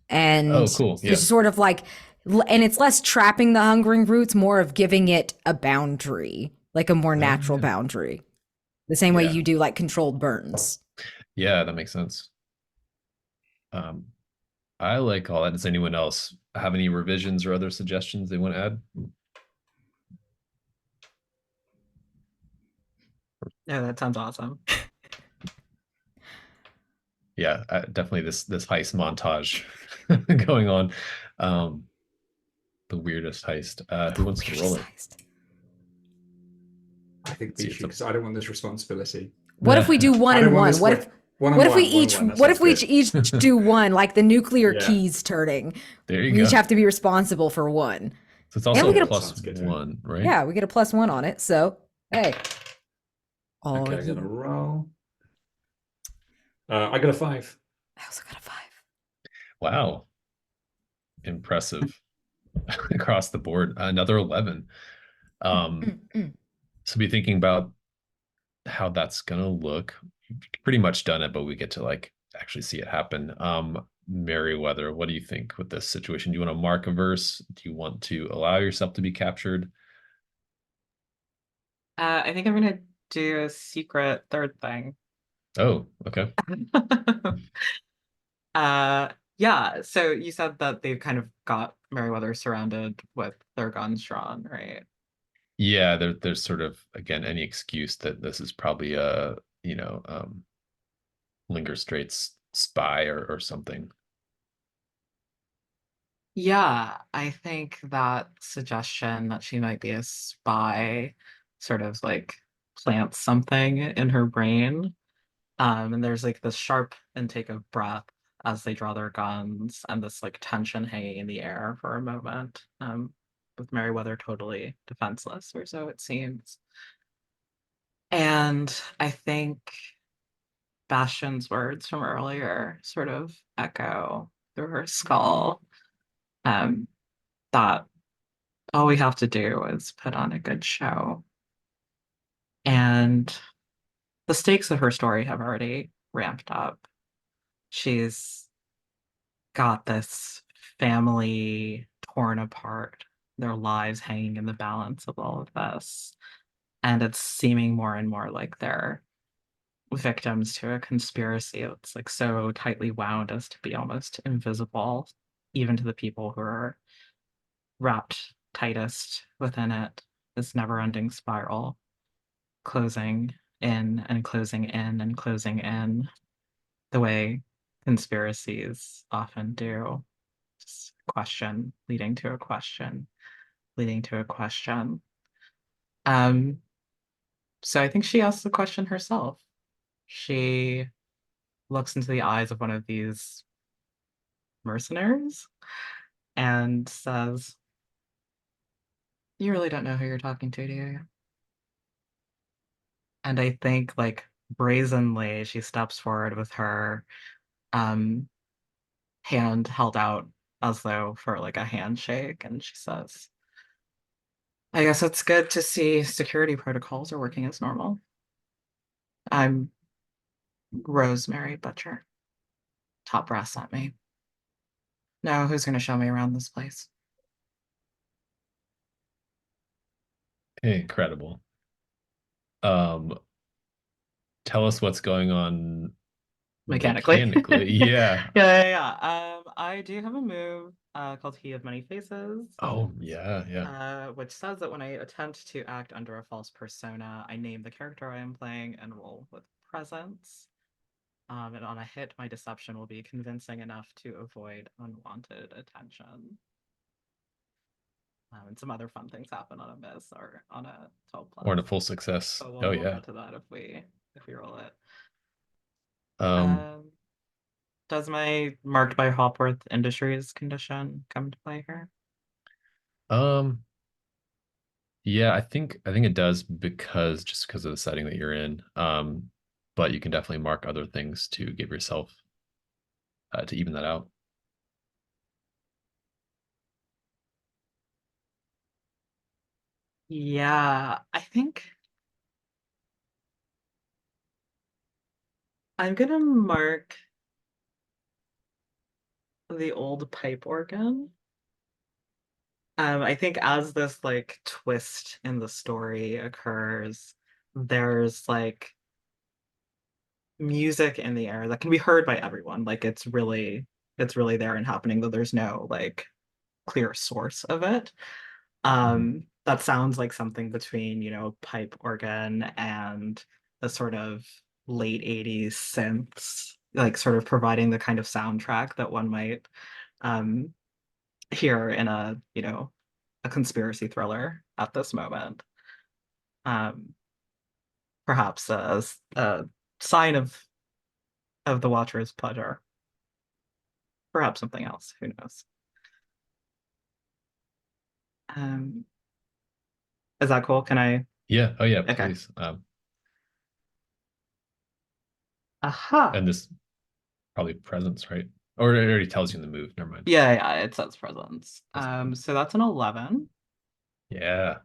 and Oh, cool. Yeah. just sort of like and it's less trapping the hungering roots, more of giving it a boundary, like a more Oh, natural yeah. boundary. The same way Yeah. you do like controlled burns. Yeah, that makes sense. Um, I like all that. Does anyone else have any revisions or other suggestions they want to add? No, that sounds awesome. Yeah, definitely this heist montage going on. Um, the weirdest heist. Who wants to roll it? I think Let's see, Bichu, it's a because I don't want this responsibility. What if we do one I don't and want one? this one on What if we one, one on each one. That what sounds if we good. each do one, like the nuclear Yeah, keys turning? there you We each go. have to be responsible for one. So it's And also we a get that a plus sounds good to me. one, right? yeah, we get a +1 on it. So hey. Oh Okay, I'm gonna yeah. roll. I got a 5. I also got a 5. Wow, impressive across the board. Another 11. Mm, mm. So be thinking about how that's gonna look. Pretty much done it, but we get to like actually see it happen. Merriweather, what do you think with this situation? Do you want to mark a verse? Do you want to allow yourself to be captured? I think I'm gonna do a secret third thing. Oh, okay. uh, yeah, so you said that they've kind of got Merriweather surrounded with their guns drawn, right? Yeah, there's sort of again any excuse that this is probably a Linger Straight's spy or something. Yeah, I think that suggestion that she might be a spy sort of like plants something in her brain. And there's like this sharp intake of breath as they draw their guns and this like tension hanging in the air for a moment. With Merriweather totally defenseless, or so it seems. And I think Bastion's words from earlier sort of echo through her skull. Um, that all we have to do is put on a good show. And the stakes of her story have already ramped up. She's got this family torn apart, their lives hanging in the balance of all of this. And it's seeming more and more like they're victims to a conspiracy that's like so tightly wound as to be almost invisible, even to the people who are wrapped tightest within it. This never-ending spiral, closing in and closing in and closing in, the way conspiracies often do. Just question leading to a question, leading to a question. Um, so I think she asks the question herself. She looks into the eyes of one of these mercenaries and says, "You really don't know who you're talking to, do you?" And I think like brazenly she steps forward with her um hand held out as though for like a handshake, and she says, I guess it's good to see security protocols are working as normal. I'm Rosemary Butcher. Top brass sent me. Now, who's going to show me around this place? Incredible. Um, tell us what's going on Mechanically. mechanically. Yeah. Yeah. I do have a move called He of Many Faces. Oh, yeah. Which says that when I attempt to act under a false persona, I name the character I am playing and roll with presence. And on a hit, my deception will be convincing enough to avoid unwanted attention. And some other fun things happen on a miss or on a 12+. Or in a full success. But Oh, we'll yeah. get to that if we roll it. Um, Does my marked by Hopworth Industries condition come into play here? Yeah, I think it does because of the setting that you're in. But you can definitely mark other things to give yourself to even that out. Yeah, I think I'm gonna mark the old pipe organ. I think as this like twist in the story occurs, there's like music in the air that can be heard by everyone. Like it's really there and happening, though there's no like clear source of it. That sounds like something between, pipe organ and the sort of late 80s synths, like sort of providing the kind of soundtrack that one might hear in a conspiracy thriller at this moment. Perhaps as a sign of the Watcher's pleasure. Perhaps something else, who knows? Is that cool? Can I? Yeah. Oh, yeah, Okay. please. Aha. And this probably presence, right? Or it already tells you in the move. Never mind. Yeah, it says presence. So that's an 11. Yeah.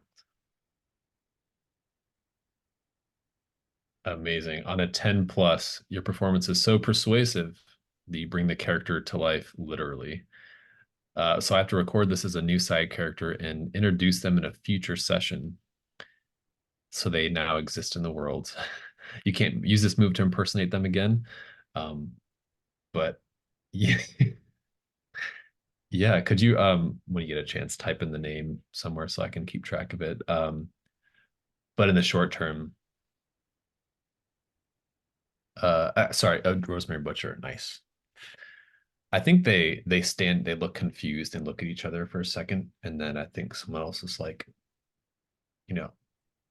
Amazing. On a 10+, your performance is so persuasive that you bring the character to life, literally. So I have to record this as a new side character and introduce them in a future session. So they now exist in the world. You can't use this move to impersonate them again. But yeah. Yeah, could you when you get a chance, type in the name somewhere so I can keep track of it. But in the short term, sorry, Rosemary Butcher, nice. I think they look confused and look at each other for a second, and then I think someone else is like,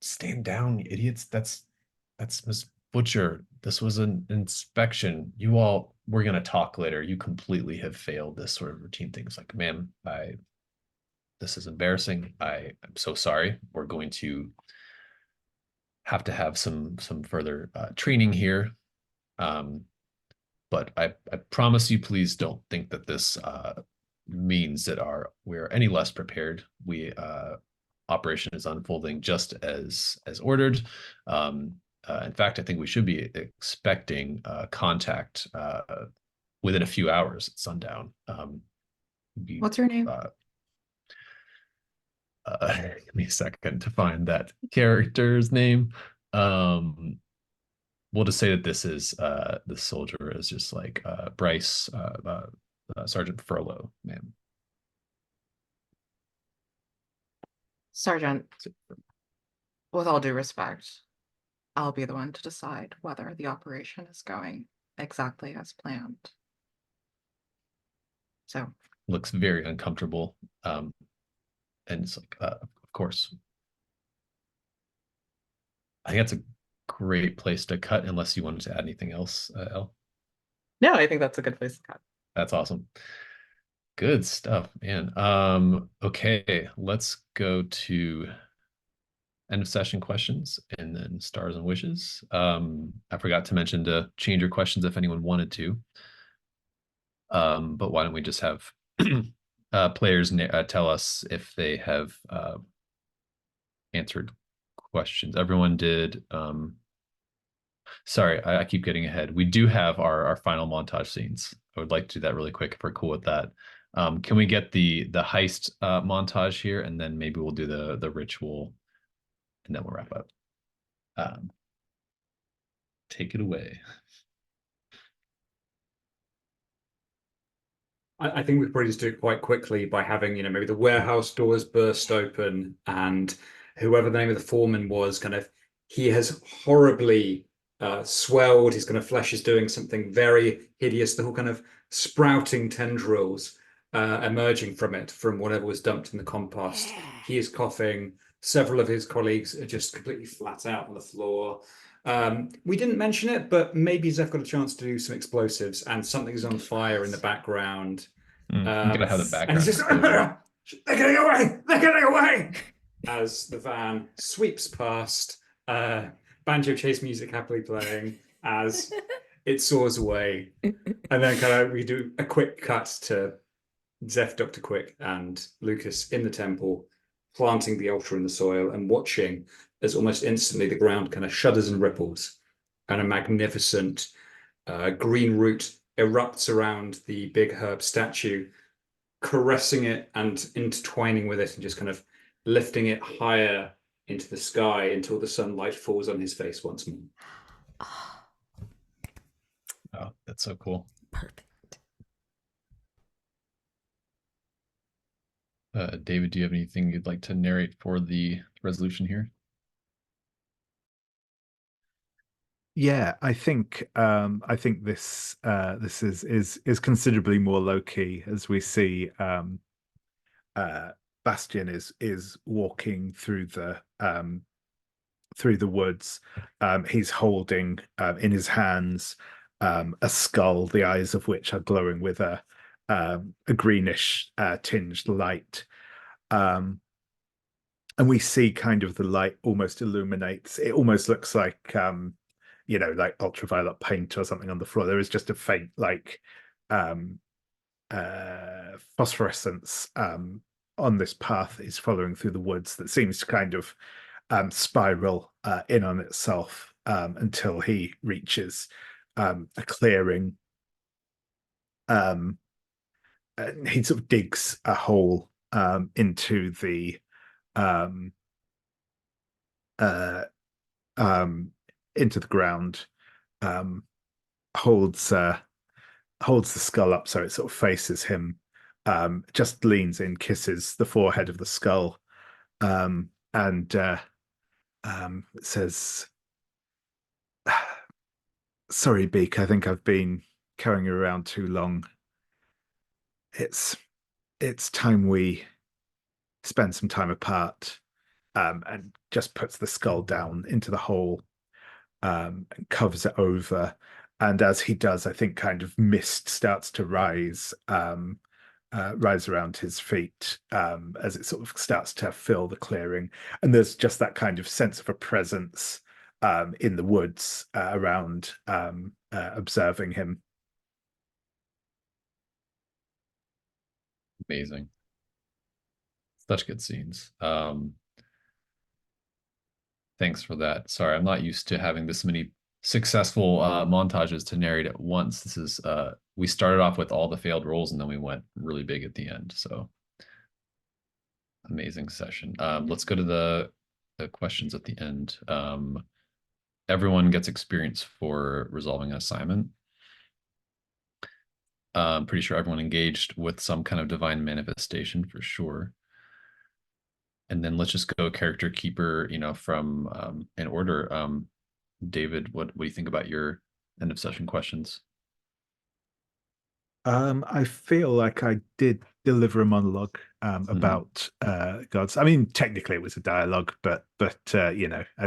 stand down, you idiots. That's Miss Butcher. This was an inspection. You all, we're gonna talk later. You completely have failed this sort of routine things. Like, ma'am, this is embarrassing. I'm so sorry. We're going to have some further training here. But I promise you, please don't think that this means that we're any less prepared. Operation is unfolding just as ordered. In fact, I think we should be expecting contact within a few hours at sundown. What's your name? Give me a second to find that character's name. We'll just say that this is the soldier is just like Bryce, Sergeant Furlow, ma'am. Sergeant, with all due respect, I'll be the one to decide whether the operation is going exactly as planned. So looks very uncomfortable. And it's like, of course. I think that's a great place to cut, unless you wanted to add anything else, Elle. No, I think that's a good place to cut. That's awesome. Good stuff, man. Okay, let's go to end of session questions and then stars and wishes. I forgot to mention to change your questions if anyone wanted to. But why don't we just have players tell us if they have answered questions. Everyone did. Sorry, I keep getting ahead. We do have our final montage scenes. I would like to do that really quick if we're cool with that. Can we get the heist montage here, and then maybe we'll do the ritual, and then we'll wrap up. Take it away. I think we could probably just do it quite quickly by having, maybe the warehouse doors burst open and whoever the name of the foreman was, he has horribly swelled. His kind of flesh is doing something very hideous. The whole kind of sprouting tendrils emerging from it, from whatever was dumped in the compost. He is coughing. Several of his colleagues are just completely flat out on the floor. We didn't mention it, but maybe Zeph got a chance to do some explosives and something's on fire in the background. You gotta have the background. And he's just, they're getting away! They're getting away! As the van sweeps past, banjo chase music happily playing as it soars away. And then we do a quick cut to Zeph, Dr. Quick, and Lucas in the temple, planting the altar in the soil and watching as almost instantly the ground kind of shudders and ripples, and a magnificent green root erupts around the big herb statue, caressing it and intertwining with it and just kind of lifting it higher into the sky until the sunlight falls on his face once more. Oh, that's so cool. Perfect. David, do you have anything you'd like to narrate for the resolution here? Yeah, I think this is considerably more low key, as we see Bastion is walking through the woods. He's holding in his hands a skull, the eyes of which are glowing with a greenish tinged light. And we see kind of the light almost illuminates. It almost looks like like ultraviolet paint or something on the floor. There is just a faint phosphorescence on this path that is following through the woods that seems to kind of spiral in on itself until he reaches a clearing. He sort of digs a hole into the into the ground, holds the skull up so it sort of faces him, just leans in, kisses the forehead of the skull, and says, "Sorry, Beak, I think I've been carrying you around too long. It's time we spend some time apart." And just puts the skull down into the hole, and covers it over. And as he does, I think kind of mist starts to rise around his feet as it sort of starts to fill the clearing. And there's just that kind of sense of a presence in the woods around, observing him. Amazing. Such good scenes. Thanks for that. Sorry, I'm not used to having this many successful montages to narrate at once. This is we started off with all the failed rolls and then we went really big at the end. So amazing session. Let's go to the questions at the end. Everyone gets experience for resolving an assignment. I'm pretty sure everyone engaged with some kind of divine manifestation for sure. And then let's just go character keeper, from in order. David, what do you think about your end of session questions? I feel like I did deliver a monologue about gods. I mean, technically it was a dialogue, but I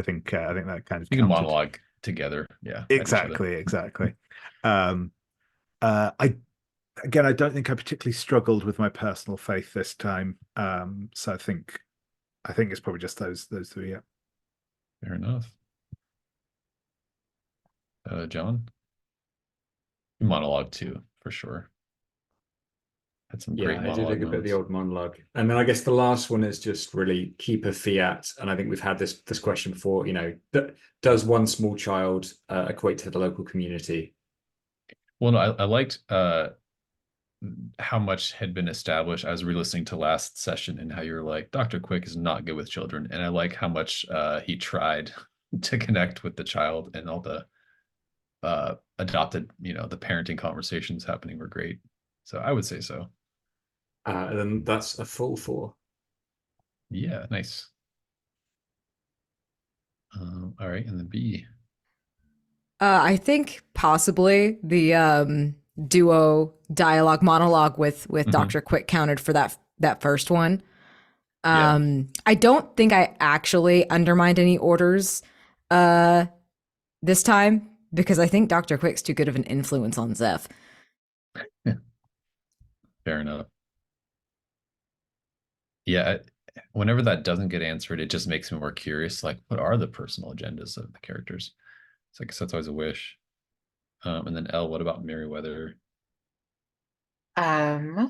think that kind of you can monologue together. Yeah, exactly. I don't think I particularly struggled with my personal faith this time. So I think it's probably just those three. Yeah. Fair enough. John? Monologue too, for sure. Had some Yeah, great I did a monologue good bit of the moments. old monologue. And then I guess the last one is just really keep a fiat. And I think we've had this question before, does one small child equate to the local community? Well, no, I liked how much had been established. I was re-listening to last session and how you were like, Dr. Quick is not good with children. And I like how much he tried to connect with the child, and all the adopted, the parenting conversations happening were great. So I would say so. And then that's a full 4. Yeah, nice. All right, and then B. I think possibly the duo dialogue monologue with Dr. Quick counted for that first one. I don't think I actually undermined any orders this time, because I think Dr. Quick's too good of an influence on Zeph. Fair enough. Yeah, whenever that doesn't get answered, it just makes me more curious. Like, what are the personal agendas of the characters? So I guess that's always a wish. And then Elle, what about Merriweather? I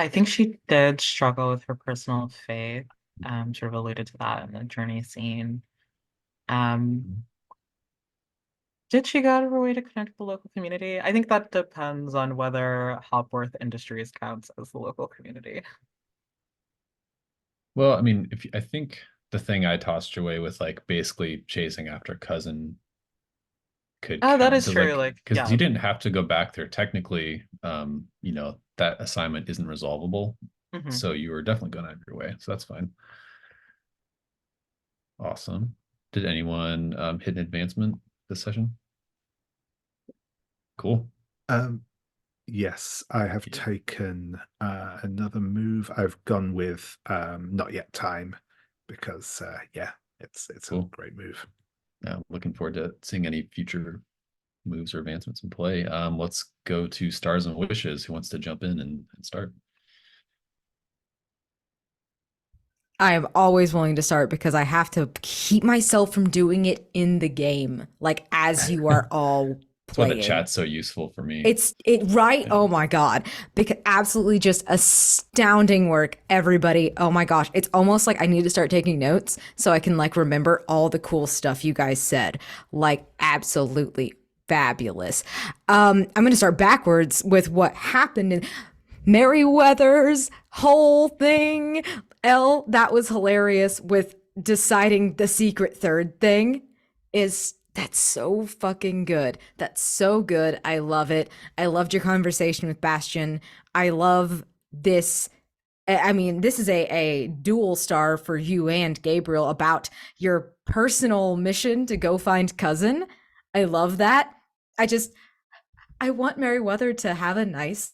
think she did struggle with her personal faith. Sort of alluded to that in the journey scene. Did she go out of her way to connect with the local community? I think that depends on whether Hopworth Industries counts as the local community. Well, I mean, I think the thing I tossed your way with, like, basically chasing after cousin could Oh, that count, is 'cause, true. like, because Yeah. you didn't have to go back there technically. That assignment isn't resolvable, Mhm. so you were definitely going out of your way, so that's fine. Awesome. Did anyone hit an advancement this session? Cool. Yes, I have taken another move. I've gone with not yet time, because it's Cool. a great move. Now, looking forward to seeing any future moves or advancements in play. Let's go to Stars and Wishes. Who wants to jump in and start? I am always willing to start, because I have to keep myself from doing it in the game, like as you are all That's why the playing. chat's so useful for me. Right? Yeah. Oh my god. Because absolutely just astounding work, everybody. Oh my gosh. It's almost like I need to start taking notes so I can like remember all the cool stuff you guys said. Like, absolutely fabulous. I'm gonna start backwards with what happened in Merriweather's whole thing. Elle, that was hilarious with deciding the secret third thing. That's so fucking good. That's so good. I love it. I loved your conversation with Bastion. I love this. I mean, this is a dual star for you and Gabriel about your personal mission to go find cousin. I love that. I want Merriweather to have a nice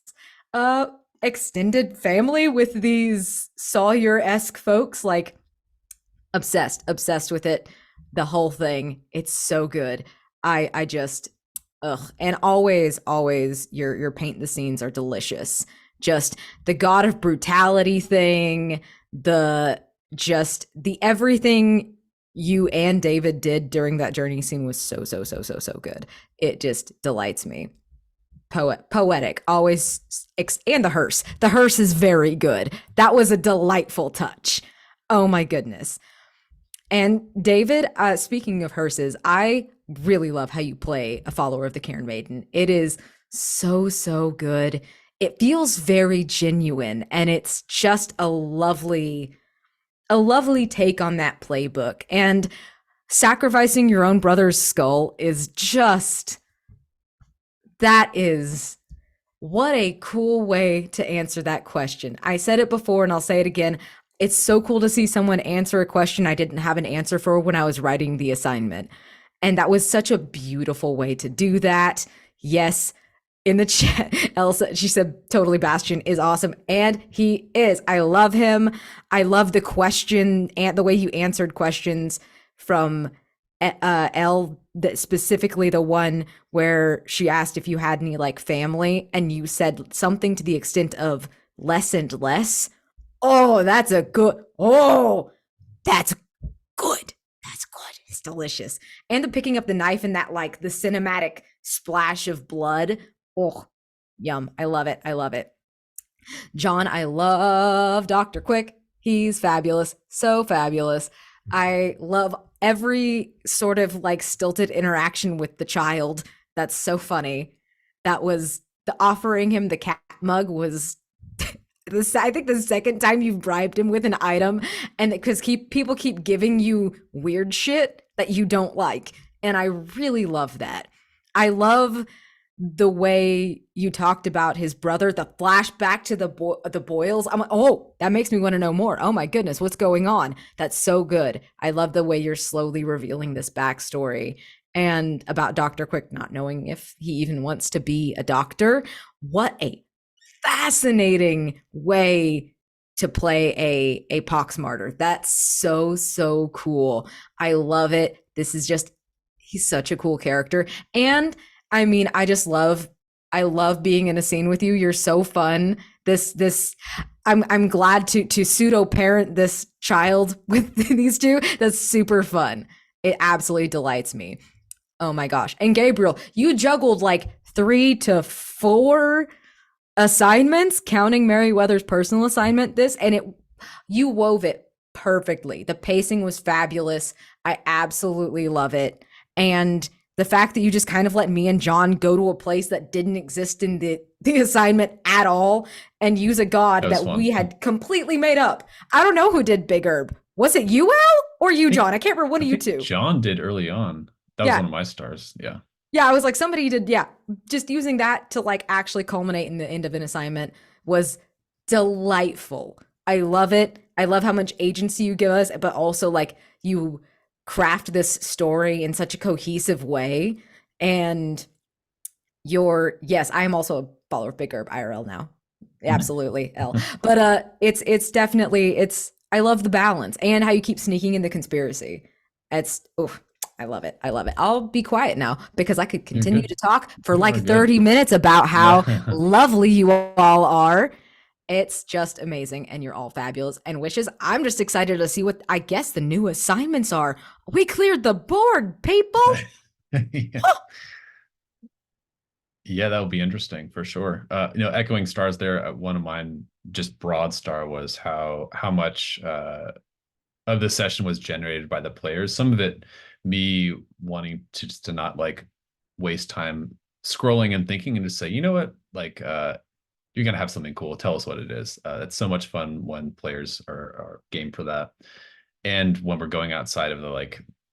extended family with these Sawyer-esque folks. Like, obsessed with it. The whole thing. It's so good. I just and always your paint the scenes are delicious. Just the god of brutality thing, the everything you and David did during that journey scene was so good. It just delights me. Poetic, always. And the hearse is very good. That was a delightful touch. Oh my goodness. And David, speaking of hearses, I really love how you play a follower of the Cairn Maiden. It is so good. It feels very genuine, and it's just a lovely take on that playbook. And sacrificing your own brother's skull is just, that is, what a cool way to answer that question. I said it before and I'll say it again. It's so cool to see someone answer a question I didn't have an answer for when I was writing the assignment. And that was such a beautiful way to do that. Yes, in the chat, Elsa, she said, totally, Bastion is awesome. And he is. I love him. I love the question and the way you answered questions from Elle, specifically the one where she asked if you had any like family, and you said something to the extent of less and less. Oh, that's good. That's good. It's delicious. And the picking up the knife and that like the cinematic splash of blood. Oh, yum. I love it. John, I love Dr. Quick. He's fabulous. So fabulous. I love every sort of like stilted interaction with the child. That's so funny. That was the offering him the cat mug was I think the second time you've bribed him with an item, and because people keep giving you weird shit that you don't like, and I really love that. I love the way you talked about his brother, the flashback to the Boyles. I'm like, oh, that makes me want to know more. Oh my goodness, what's going on? That's so good. I love the way you're slowly revealing this backstory and about Dr. Quick not knowing if he even wants to be a doctor. What a fascinating way to play a poxmartyr. That's so cool. I love it. This is just, he's such a cool character. And I mean, I love being in a scene with you. You're so fun. I'm glad to pseudo parent this child with these two. That's super fun. It absolutely delights me. Oh my gosh. And Gabriel, you juggled like 3 to 4 assignments, counting Merriweather's personal assignment, you wove it perfectly. The pacing was fabulous. I absolutely love it. And the fact that you just kind of let me and John go to a place that didn't exist in the assignment at all and use a god that we had completely made up. I don't know who did Big Herb. Was it you, Elle, or you, John? I can't remember. One of you two. John did early on. That was one of my stars. Yeah. Yeah, I was like, somebody did. Yeah, just using that to like actually culminate in the end of an assignment was delightful. I love it. I love how much agency you give us, but also like you craft this story in such a cohesive way. And yes, I am also a follower of Big Herb IRL now. Absolutely, Elle. But it's definitely I love the balance and how you keep sneaking in the conspiracy. I love it. I love it. I'll be quiet now because I could continue to talk for like 30 minutes about how lovely you all are. It's just amazing. And you're all fabulous. And Wishes, I'm just excited to see what I guess the new assignments are. We cleared the board, people. Yeah, that would be interesting for sure. Echoing stars there. One of mine, just broad star, was how much of the session was generated by the players. Some of it, me wanting to just to not like waste time scrolling and thinking and just say, you know what, like you're gonna have something cool. Tell us what it is. It's so much fun when players are game for that, and when we're going outside of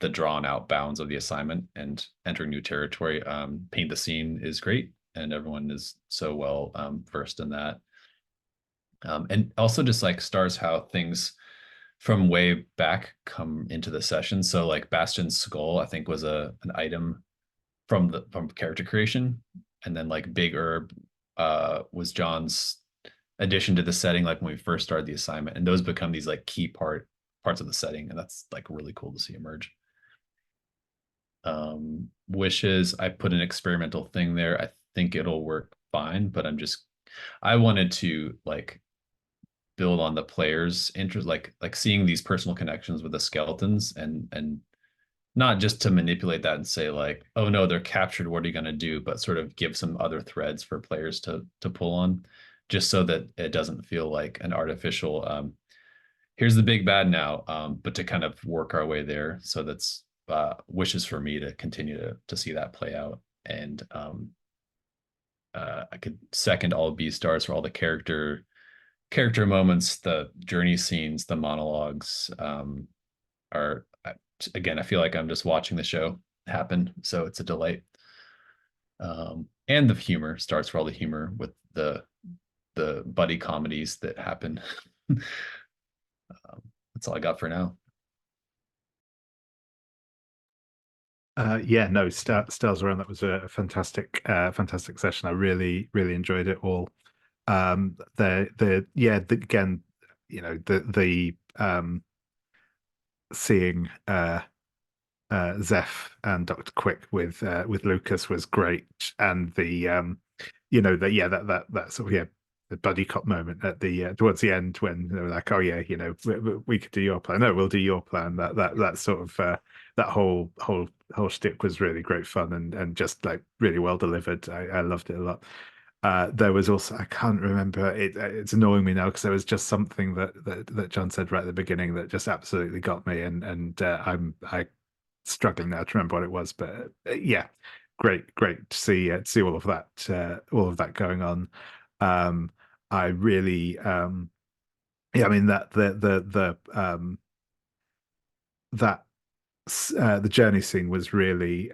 the drawn out bounds of the assignment and entering new territory. Paint the scene is great, and everyone is so well versed in that. And also just like stars how things from way back come into the session. So like Bastion's skull, I think, was an item from character creation, and then like Big Herb was John's addition to the setting, like when we first started the assignment, and those become these like key parts of the setting, and that's like really cool to see emerge. Wishes, I put an experimental thing there. I think it'll work fine, but I wanted to like build on the players' interest, like seeing these personal connections with the skeletons, and not just to manipulate that and say like, oh no, they're captured, what are you going to do, but sort of give some other threads for players to pull on, just so that it doesn't feel like an artificial here's the big bad now, but to kind of work our way there. So that's wishes for me to continue to see that play out. And I could second all B stars for all the character moments, the journey scenes, the monologues are, again, I feel like I'm just watching the show happen, so it's a delight. And the humor starts for all the humor with the buddy comedies that happen. That's all I got for now. Stars around. That was a fantastic session. I really enjoyed it all. Again, seeing Zeph and Dr. Quick with Lucas was great, and that sort of the buddy cop moment at the towards the end when they were like, oh yeah, we could do your plan. No, we'll do your plan. That sort of that whole shtick was really great fun and just like really well delivered. I loved it a lot. There was also, I can't remember it. It's annoying me now because there was just something that John said right at the beginning that just absolutely got me, and I struggling now to remember what it was. But yeah, great to see all of that going on. I really yeah, I mean that that the journey scene was really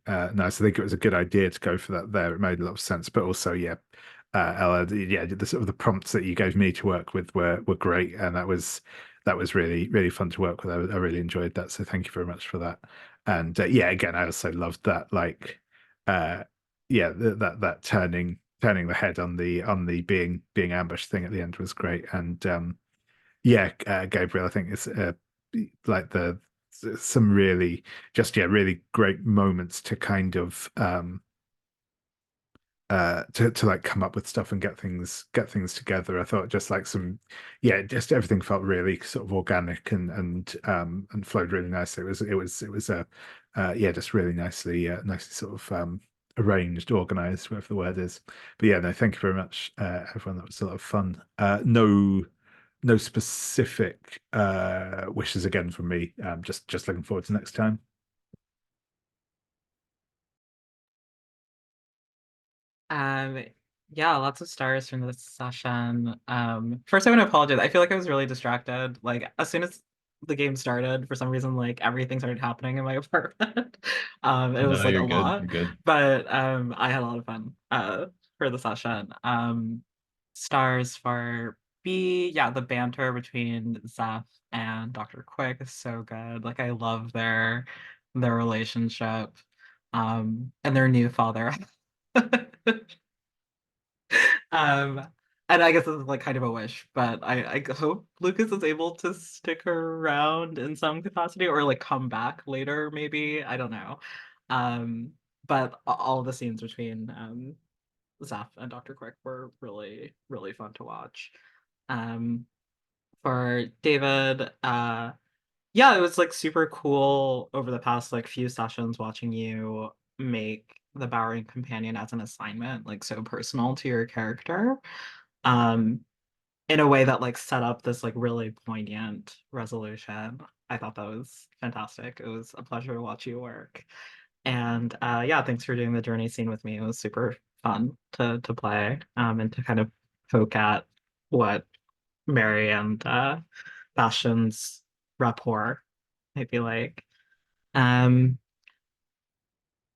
nice. I think it was a good idea to go for that there. It made a lot of sense, but also yeah, Ella, yeah, the sort of the prompts that you gave me to work with were great, and that was really fun to work with. I really enjoyed that, so thank you very much for that. And yeah, again, I also loved that like yeah, that turning the head on the being ambushed thing at the end was great. And yeah, Gabriel, I think it's like the some really just yeah really great moments to kind of to like come up with stuff and get things together. I thought just like some yeah, just everything felt really sort of organic and flowed really nicely. It was a yeah, just really nicely sort of arranged, organized, whatever the word is. But yeah, no, thank you very much, everyone. That was a lot of fun. No specific wishes again from me. Just looking forward to next time. Um, yeah, lots of stars from this session. First I want to apologize. I feel like I was really distracted. Like as soon as the game started, for some reason, like everything started happening in my apartment. It No, was like a you're good. lot, You're good. but I had a lot of fun for the session. Stars for B, yeah, the banter between Zeph and Dr. Quick is so good. Like I love their relationship, and their new father. Um, and I guess it's like kind of a wish, but I hope Lucas is able to stick around in some capacity or like come back later, maybe. I don't know. Um, but all of the scenes between Zeph and Dr. Quick were really fun to watch. Um, for David, yeah, it was like super cool over the past like few sessions watching you make the Bowered Companion as an assignment, like so personal to your character. Um, in a way that like set up this like really poignant resolution. I thought that was fantastic. It was a pleasure to watch you work. And yeah, thanks for doing the journey scene with me. It was super fun to play and to kind of poke at what Mary and Bastion's rapport might be like. Um,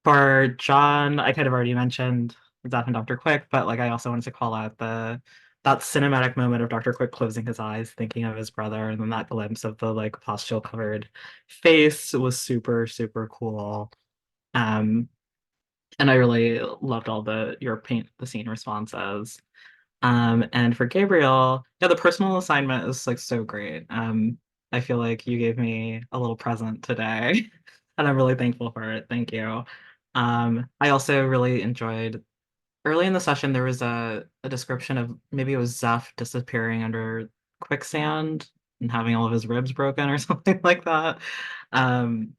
for John, I kind of already mentioned Zeph and Dr. Quick, but like I also wanted to call out that cinematic moment of Dr. Quick closing his eyes, thinking of his brother, and then that glimpse of the like pustule covered face was super cool. Um, and I really loved all your paint the scene responses. And for Gabriel, yeah, the personal assignment is like so great. I feel like you gave me a little present today, and I'm really thankful for it. Thank you. I also really enjoyed early in the session there was a description of maybe it was Zeph disappearing under quicksand and having all of his ribs broken or something like that. Um,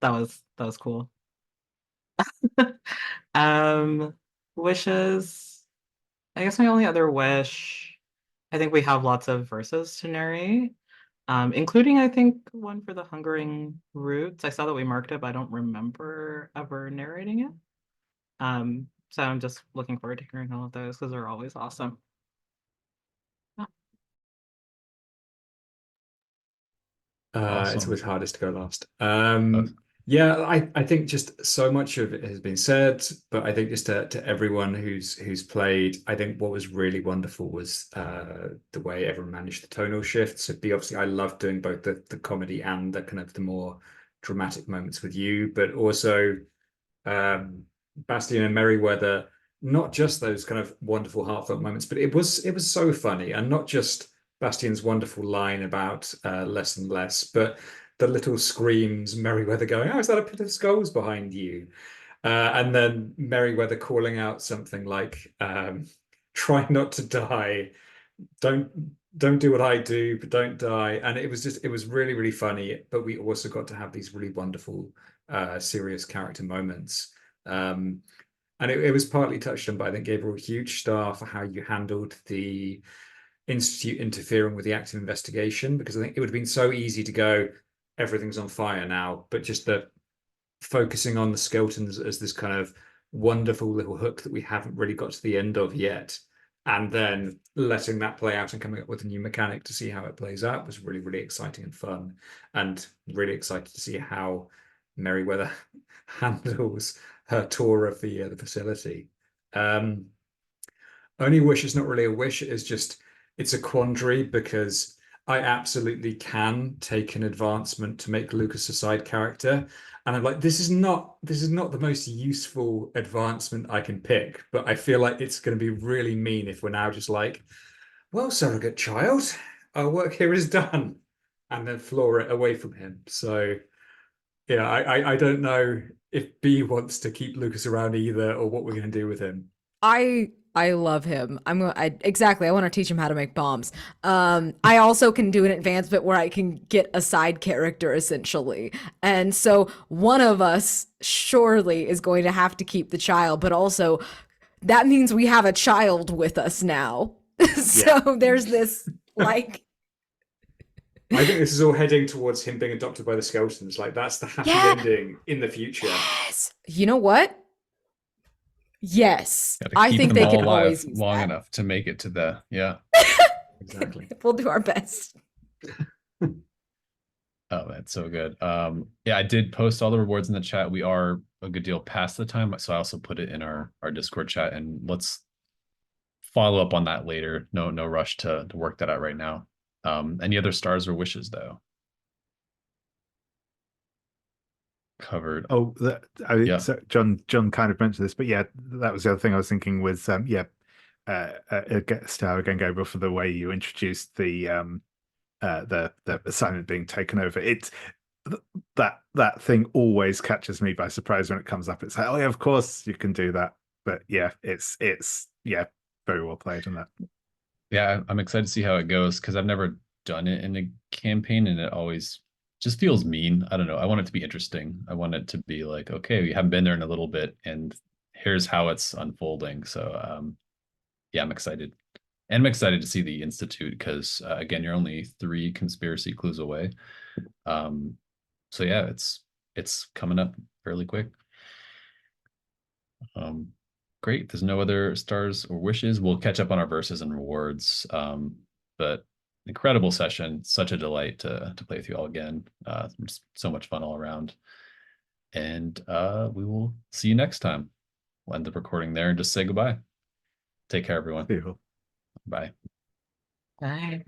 that was cool. Um, wishes. I guess my only other wish, I think we have lots of verses to narrate, including I think one for the Hungering Roots. I saw that we marked it, but I don't remember ever narrating it. So I'm just looking forward to hearing all of those because they're always awesome. Yeah. It's Awesome. always hardest to go last. Uh, Yeah, I think just so much of it has been said, but I think just to everyone who's played, I think what was really wonderful was the way everyone managed the tonal shifts. So B, obviously I love doing both the comedy and the kind of the more dramatic moments with you, but also Bastion and Merriweather, not just those kind of wonderful heartfelt moments, but it was so funny, and not just Bastion's wonderful line about less and less, but the little screams, Merriweather going, "Oh, is that a pit of skulls behind you?" And then Merriweather calling out something like, "Try not to die. Don't don't do what I do, but don't die." And it was really funny. But we also got to have these really wonderful, serious character moments. Um, And it was partly touched on, but I think Gabriel, huge star for how you handled the Institute interfering with the active investigation, because I think it would have been so easy to go, everything's on fire now, but just the focusing on the skeletons as this kind of wonderful little hook that we haven't really got to the end of yet, and then letting that play out and coming up with a new mechanic to see how it plays out was really, really exciting and fun, and really excited to see how Merriweather handles her tour of the facility. Only wish it's not really a wish, it's just it's a quandary, because I absolutely can take an advancement to make Lucas a side character, and I'm like, this is not the most useful advancement I can pick, but I feel like it's going to be really mean if we're now just like, well, surrogate child, our work here is done, and then floor it away from him. So yeah, I don't know if B wants to keep Lucas around either, or what we're going to do with him. I love him. Exactly. I want to teach him how to make bombs. I also can do an advancement where I can get a side character essentially. And so one of us surely is going to have to keep the child, but also that means we have a child with us now. So there's this like I think this is all heading towards him being adopted by the skeletons. Like, that's the happy ending in the future. Yes. You know what? Yes. Gotta I keep think them they all can alive always use long that. enough to make it to the Exactly. We'll do our best. Oh, that's so good. Yeah, I did post all the rewards in the chat. We are a good deal past the time, so I also put it in our Discord chat, and let's follow up on that later. No rush to work that out right now. Any other stars or wishes though? Covered. Oh, Yeah. so John kind of mentioned this, but yeah, that was the other thing I was thinking was star again, Gabriel, for the way you introduced the assignment being taken over. It's that thing always catches me by surprise when it comes up. It's like, oh yeah, of course you can do that. But yeah, it's very well played on that. Yeah, I'm excited to see how it goes, because I've never done it in a campaign, and it always just feels mean. I don't know. I want it to be interesting. I want it to be like, okay, we haven't been there in a little bit, and here's how it's unfolding. So yeah, I'm excited. And I'm excited to see the Institute, because again, you're only 3 conspiracy clues away. So yeah, it's coming up fairly quick. Great. There's no other stars or wishes. We'll catch up on our verses and rewards. But incredible session. Such a delight to play with you all again. Just so much fun all around. And we will see you next time. We'll end the recording there and just say goodbye. Take care, everyone. Beautiful. Bye. Bye.